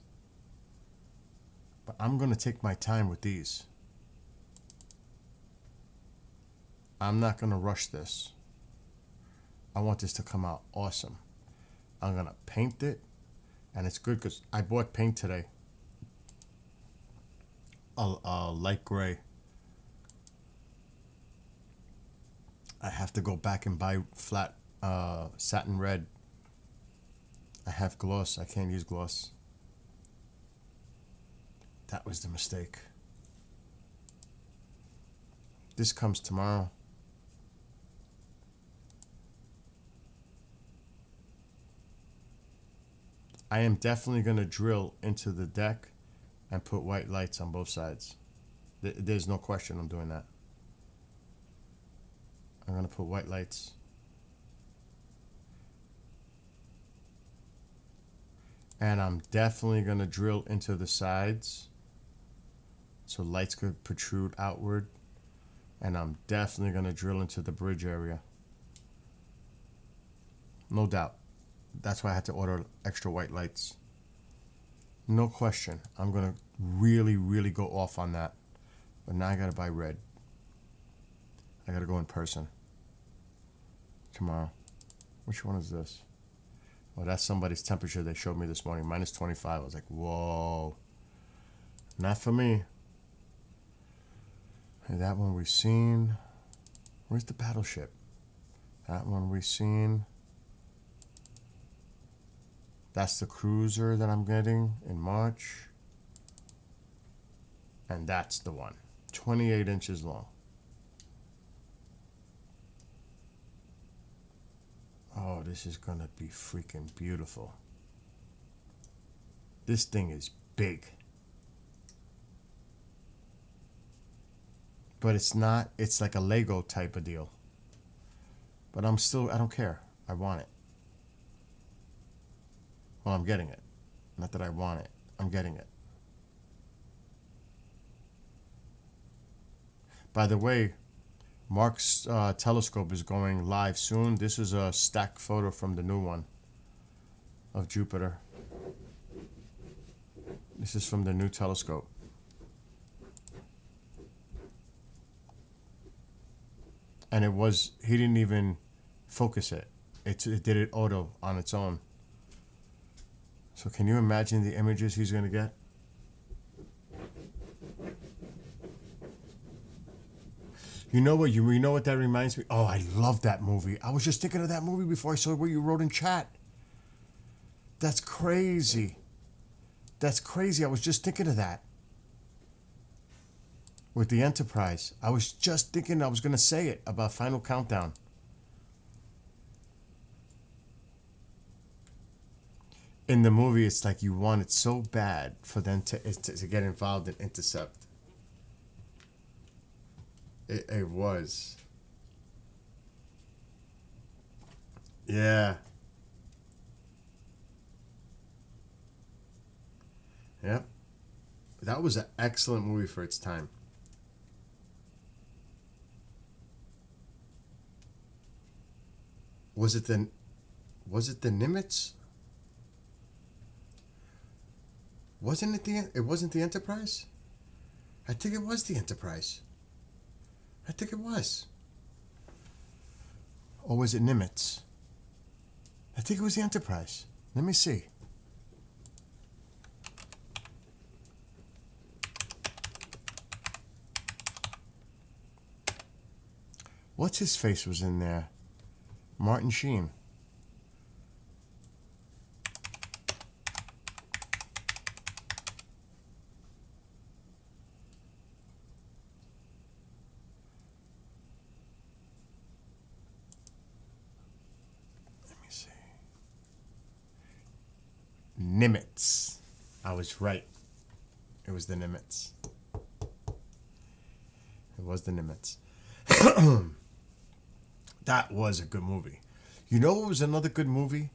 But I'm going to take my time with these. I'm not going to rush this. I want this to come out awesome. I'm going to paint it. And it's good because I bought paint today. A light gray. I have to go back and buy flat satin red. I have gloss. I can't use gloss. That was the mistake. This comes tomorrow. I am definitely going to drill into the deck and put white lights on both sides. There's no question I'm doing that. I'm going to put white lights And I'm definitely going to drill into the sides so lights could protrude outward. And I'm definitely going to drill into the bridge area. No doubt. That's why I had to order extra white lights. No question. I'm going to really, really go off on that. But now I got to buy red. I got to go in person tomorrow. Which one is this? Oh, that's somebody's temperature they showed me this morning. Minus 25. I was like, whoa. Not for me. And that one we've seen. Where's the battleship? That one we've seen. That's the cruiser that I'm getting in March. And that's the one. 28 inches long. Oh, this is going to be freaking beautiful. This thing is big. But it's not, it's like a Lego type of deal. But I don't care. I want it. Well, I'm getting it. Not that I want it. I'm getting it. By the way, Mark's telescope is going live soon. This is a stack photo from the new one of Jupiter. This is from the new telescope. And he didn't even focus it. It did it auto on its own. So can you imagine the images he's going to get? You know what that reminds me? Oh, I love that movie. I was just thinking of that movie before I saw what you wrote in chat. That's crazy. That's crazy. I was just thinking of that. With the Enterprise. I was just thinking I was going to say it about Final Countdown. In the movie, it's like you want it so bad for them to get involved in Intercept. It was. Yeah. Yep. That was an excellent movie for its time. Was it the Nimitz? It wasn't the Enterprise? I think it was the Enterprise. I think it was. Or was it Nimitz? I think it was the Enterprise. Let me see. What's his face was in there? Martin Sheen. Nimitz. I was right. It was the Nimitz. It was the Nimitz. That was a good movie. You know what was another good movie?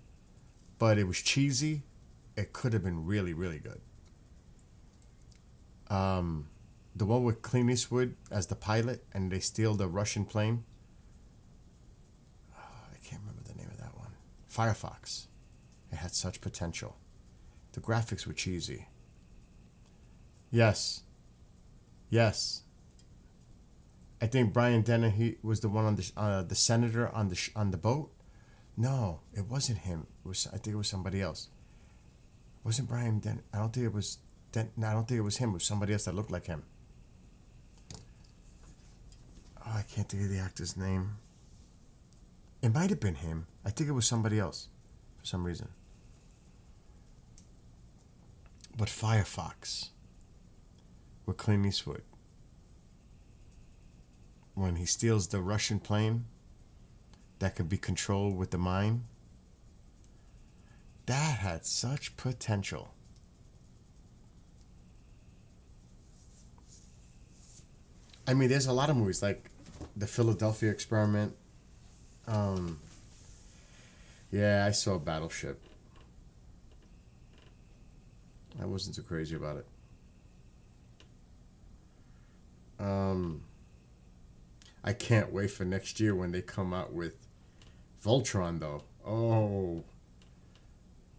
But it was cheesy. It could have been really, really good. The one with Clint Eastwood as the pilot and they steal the Russian plane. I can't remember the name of that one. Firefox. It had such potential. The graphics were cheesy. Yes. Yes. I think Brian Dennehy was the one on the senator on the boat. No, it wasn't him. I think it was somebody else. It wasn't Brian Dennehy. I don't think it was him. It was somebody else that looked like him. Oh, I can't think of the actor's name. It might have been him. I think it was somebody else for some reason. But Firefox with Clint Eastwood. When he steals the Russian plane that could be controlled with the mind. That had such potential. I mean, there's a lot of movies like the Philadelphia Experiment. Yeah, I saw Battleship. I wasn't too crazy about it. I can't wait for next year when they come out with Voltron, though. Oh,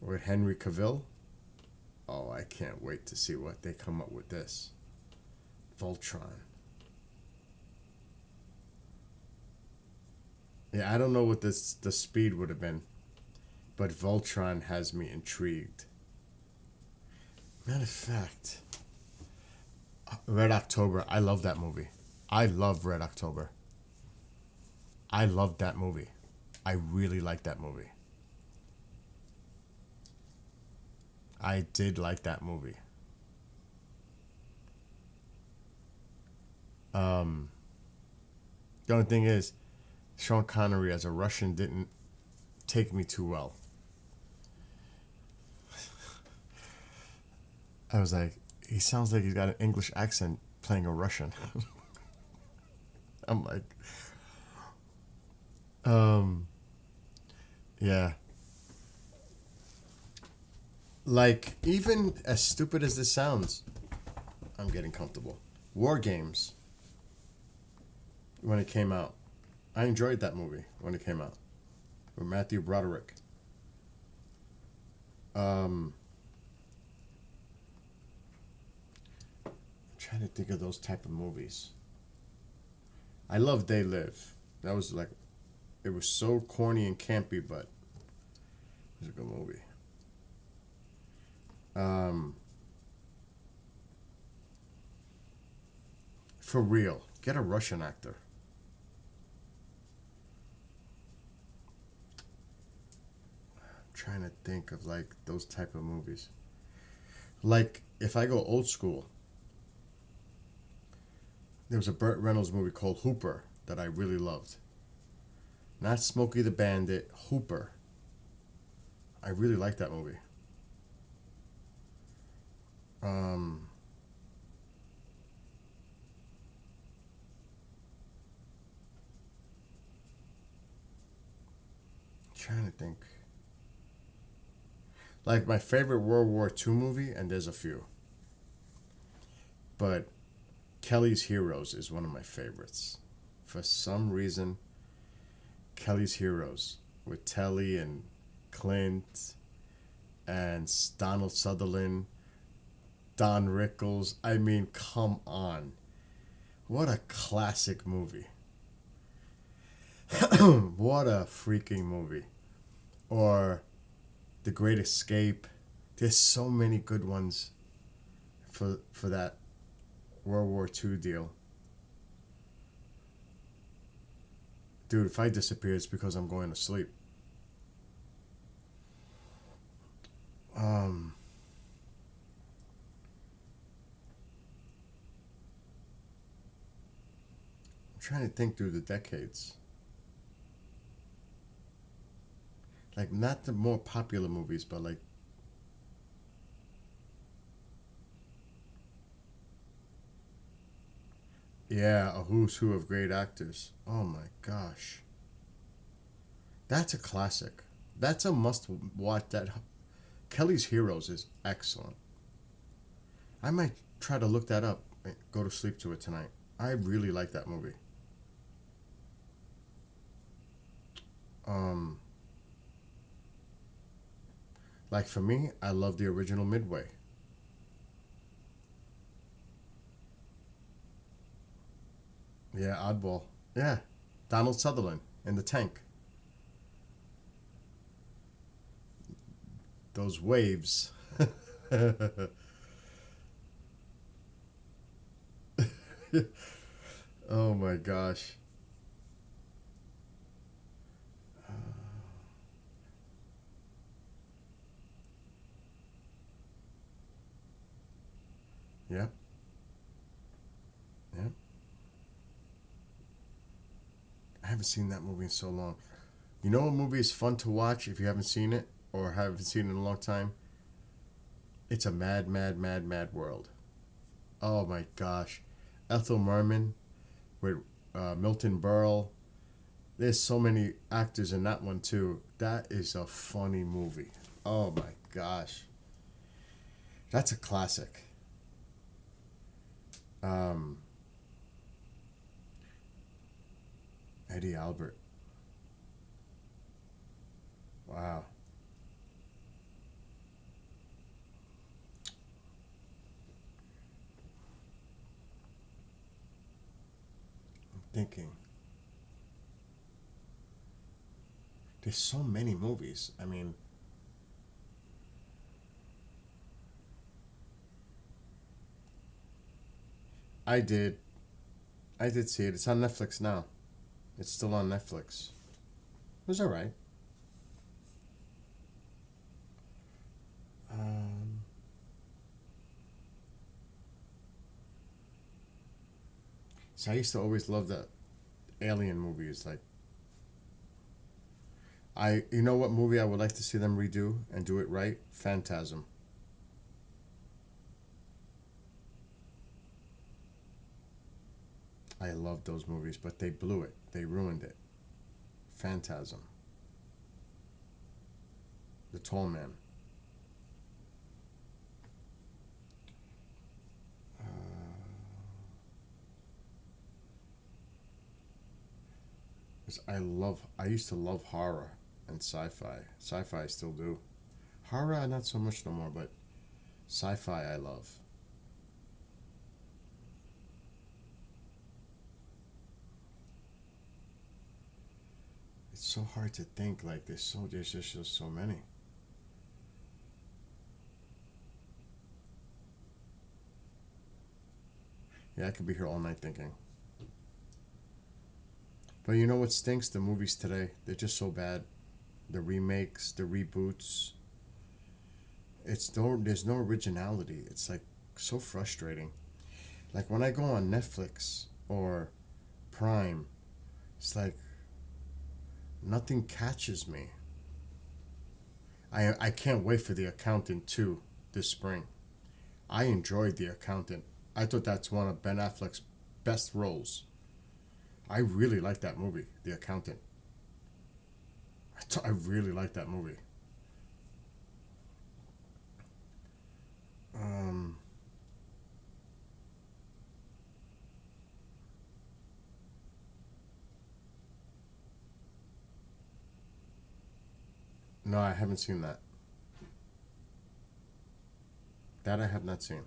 with Henry Cavill. Oh, I can't wait to see what they come up with this. Voltron. Yeah, I don't know what the speed would have been, but Voltron has me intrigued. Matter of fact, Red October, I love that movie. I love Red October. I loved that movie. I really liked that movie. I did like that movie. The only thing is, Sean Connery as a Russian didn't take me too well. I was like, he sounds like he's got an English accent playing a Russian. I'm like, yeah. Like, even as stupid as this sounds, I'm getting comfortable. War Games, when it came out, I enjoyed that movie when it came out with Matthew Broderick. I'm trying to think of those type of movies. I love They Live. That was like, it was so corny and campy, but it was a good movie. For real, get a Russian actor. I'm trying to think of like those type of movies. Like if I go old school, there was a Burt Reynolds movie called Hooper that I really loved. Not Smokey the Bandit, Hooper. I really liked that movie. Trying to think. Like my favorite World War II movie, and there's a few. But Kelly's Heroes is one of my favorites. For some reason, Kelly's Heroes with Telly and Clint and Donald Sutherland, Don Rickles. I mean, come on. What a classic movie. What a freaking movie. Or The Great Escape. There's so many good ones for that World War II deal. Dude, if I disappear, it's because I'm going to sleep. I'm trying to think through the decades. Like, not the more popular movies, but like, yeah, a who's who of great actors. Oh my gosh. That's a classic. That's a must watch. That Kelly's Heroes is excellent. I might try to look that up and go to sleep to it tonight. I really like that movie. Like for me, I love the original Midway. Yeah, Oddball. Yeah, Donald Sutherland in the tank. Those waves. Oh my gosh. Yep. Yep. I haven't seen that movie in so long. You know what movie is fun to watch if you haven't seen it or haven't seen it in a long time? It's a mad, mad, mad, mad world. Oh my gosh. Ethel Merman with Milton Berle. There's so many actors in that one too. That is a funny movie. Oh my gosh. That's a classic. Eddie Albert. Wow. I'm thinking. There's so many movies. I mean, I did. I did see it. It's on Netflix now. It's still on Netflix. It was alright. So I used to always love the alien movies. Like, you know what movie I would like to see them redo and do it right? Phantasm. I loved those movies, but they blew it. They ruined it. Phantasm. The Tall Man. I used to love horror and sci-fi. Sci-fi I still do. Horror, not so much no more, but sci-fi I love. It's so hard to think. Like, there's just so many. Yeah, I could be here all night thinking. But you know what stinks? The movies today. They're just so bad. The remakes, the reboots. There's no originality. It's like so frustrating. Like when I go on Netflix or Prime, it's like nothing catches me. I can't wait for The Accountant 2 this spring. I enjoyed The Accountant. I thought that's one of Ben Affleck's best roles. I really like that movie, The Accountant. I really like that movie. No, I haven't seen that. That I have not seen.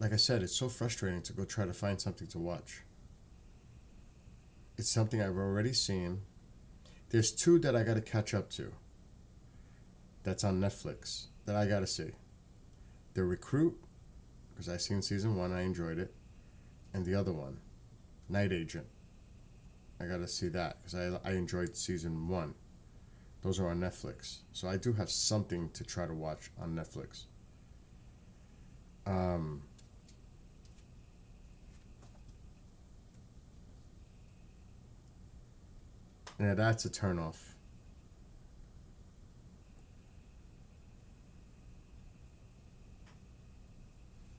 Like I said, it's so frustrating to go try to find something to watch. It's something I've already seen. There's two that I got to catch up to. That's on Netflix that I got to see. The Recruit, because I seen season 1, I enjoyed it, and the other one, Night Agent. I got to see that because I enjoyed season 1. Those are on Netflix, so I do have something to try to watch on Netflix. Yeah, that's a turnoff.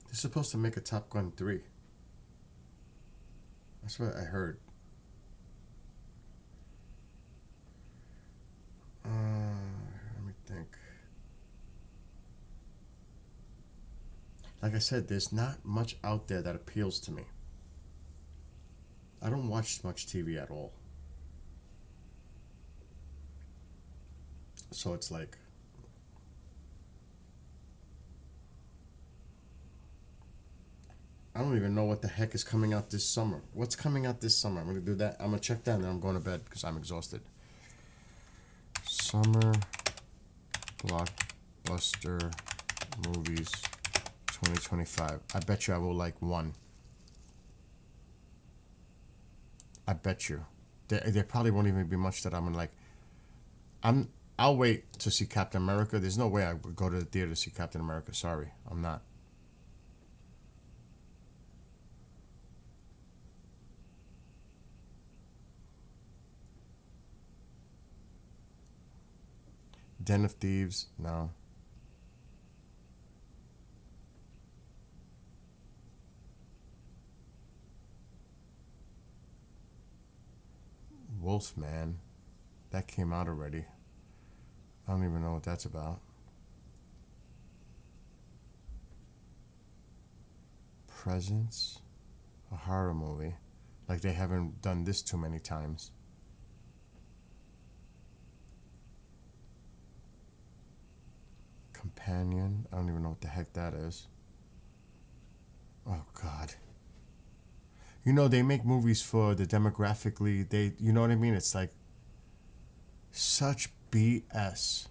They're supposed to make a Top Gun 3. That's what I heard. Let me think. Like I said, there's not much out there that appeals to me. I don't watch much TV at all. So it's like, I don't even know what the heck is coming out this summer. What's coming out this summer? I'm going to do that. I'm going to check that and then I'm going to bed because I'm exhausted. Summer blockbuster movies 2025. I bet you I will like one. I bet you. There probably won't even be much that I'm gonna like. I'll wait to see Captain America. There's no way I would go to the theater to see Captain America. Sorry, I'm not. Den of Thieves, no. Wolfman, That came out already. I don't even know what that's about. Presence, a horror movie. Like they haven't done this too many times. Companion, I don't even know what the heck that is. Oh God. You know, they make movies for the demographically, you know what I mean? It's like such BS.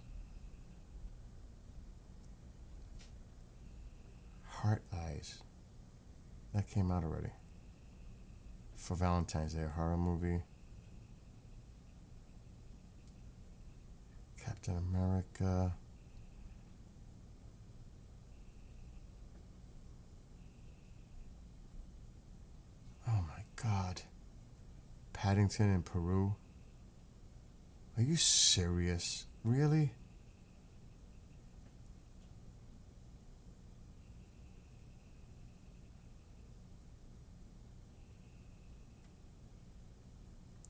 Heart Eyes. That came out already. For Valentine's Day, a horror movie. Captain America. Oh my God. Paddington in Peru. Are you serious? Really?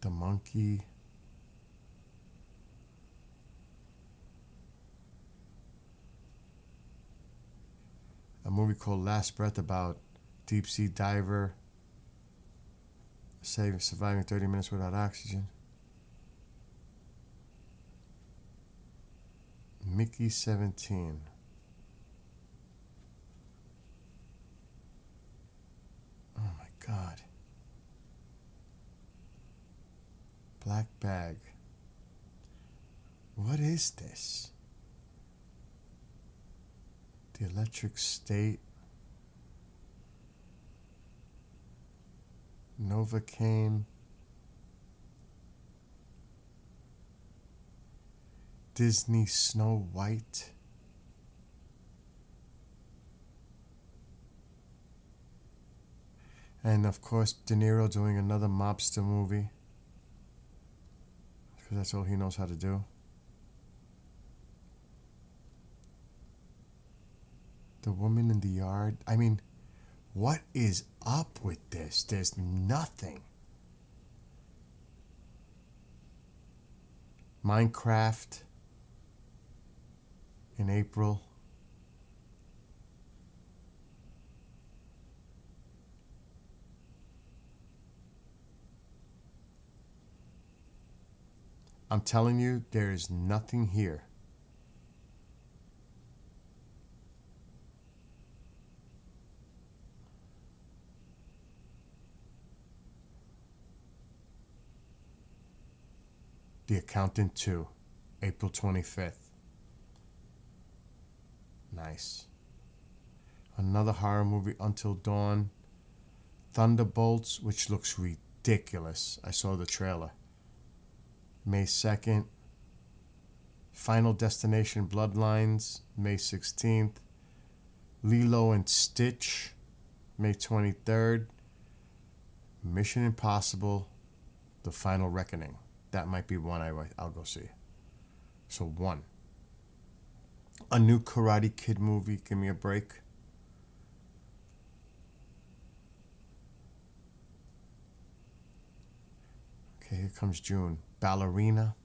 The Monkey. A movie called Last Breath about deep sea diver surviving 30 minutes without oxygen. Mickey 17. Oh my God. Black Bag. What is this? The Electric State. Novocaine. Disney Snow White. And of course, De Niro doing another mobster movie. Because that's all he knows how to do. The Woman in the Yard. I mean, what is up with this? There's nothing. Minecraft in April. I'm telling you, there is nothing here. The Accountant 2, April 25th. Nice. Another horror movie, Until Dawn. Thunderbolts, which looks ridiculous. I saw the trailer. May 2nd. Final Destination Bloodlines, May 16th. Lilo and Stitch, May 23rd. Mission Impossible, The Final Reckoning. That might be one I'll go see. So one. A new Karate Kid movie, give me a break. Okay, here comes June. Ballerina.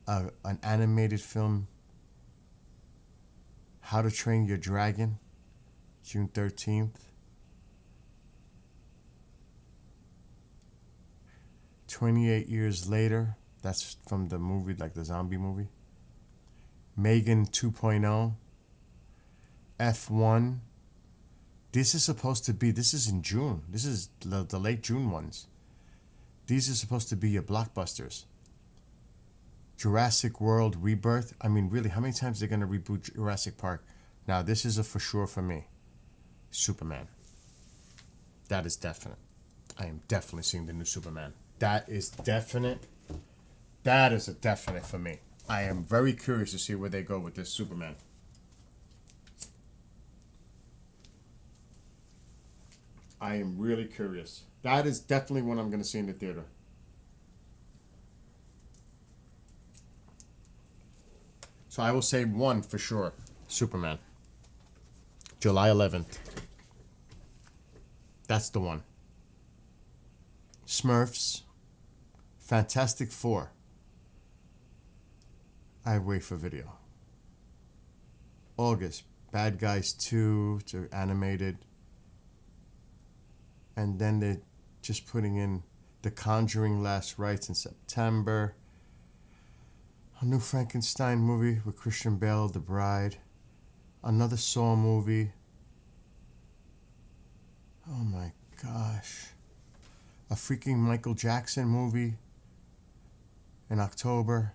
An animated film. How to Train Your Dragon. June 13th. 28 Years Later. That's from the movie, like the zombie movie. Megan 2.0. F1. This is in June. This is the late June ones. These are supposed to be your blockbusters. Jurassic World Rebirth. I mean, really, how many times are they going to reboot Jurassic Park? Now, this is a for sure for me. Superman. That is definite. I am definitely seeing the new Superman. That is definite. That is a definite for me. I am very curious to see where they go with this Superman. I am really curious. That is definitely one I'm going to see in the theater. So I will say one for sure. Superman. July 11th. That's the one. Smurfs. Fantastic Four. I wait for video. August, Bad Guys 2 to animated. And then they're just putting in The Conjuring Last Rites in September. A new Frankenstein movie with Christian Bale, The Bride. Another Saw movie. Oh my gosh. A freaking Michael Jackson movie in October.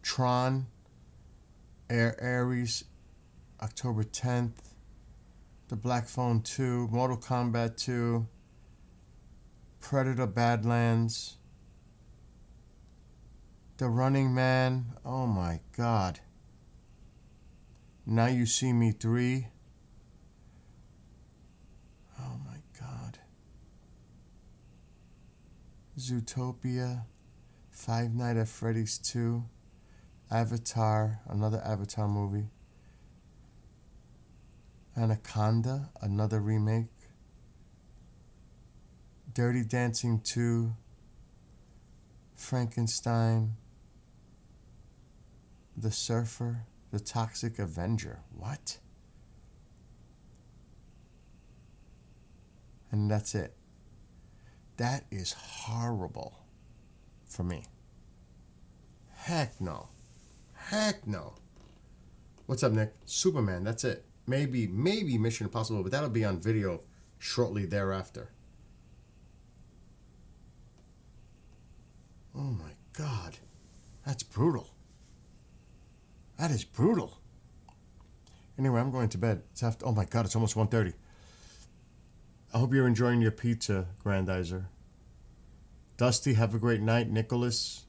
Tron, Ares, October 10th. The Black Phone 2, Mortal Kombat 2, Predator Badlands, The Running Man, oh my God. Now You See Me 3. Oh my God. Zootopia, Five Nights at Freddy's 2, Avatar, another Avatar movie. Anaconda, another remake. Dirty Dancing 2, Frankenstein, The Surfer, The Toxic Avenger. What? And that's it. That is horrible for me. Heck no. Heck no. What's up, Nick? Superman, that's it. Maybe Mission Impossible, but that'll be on video shortly thereafter. Oh my God. That's brutal. That is brutal. Anyway, I'm going to bed. It's after, oh my God, it's almost 1:30. I hope you're enjoying your pizza, Grandizer. Dusty, have a great night. Nicholas,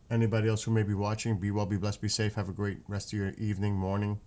anybody else who may be watching, be well, be blessed, be safe. Have a great rest of your evening, morning.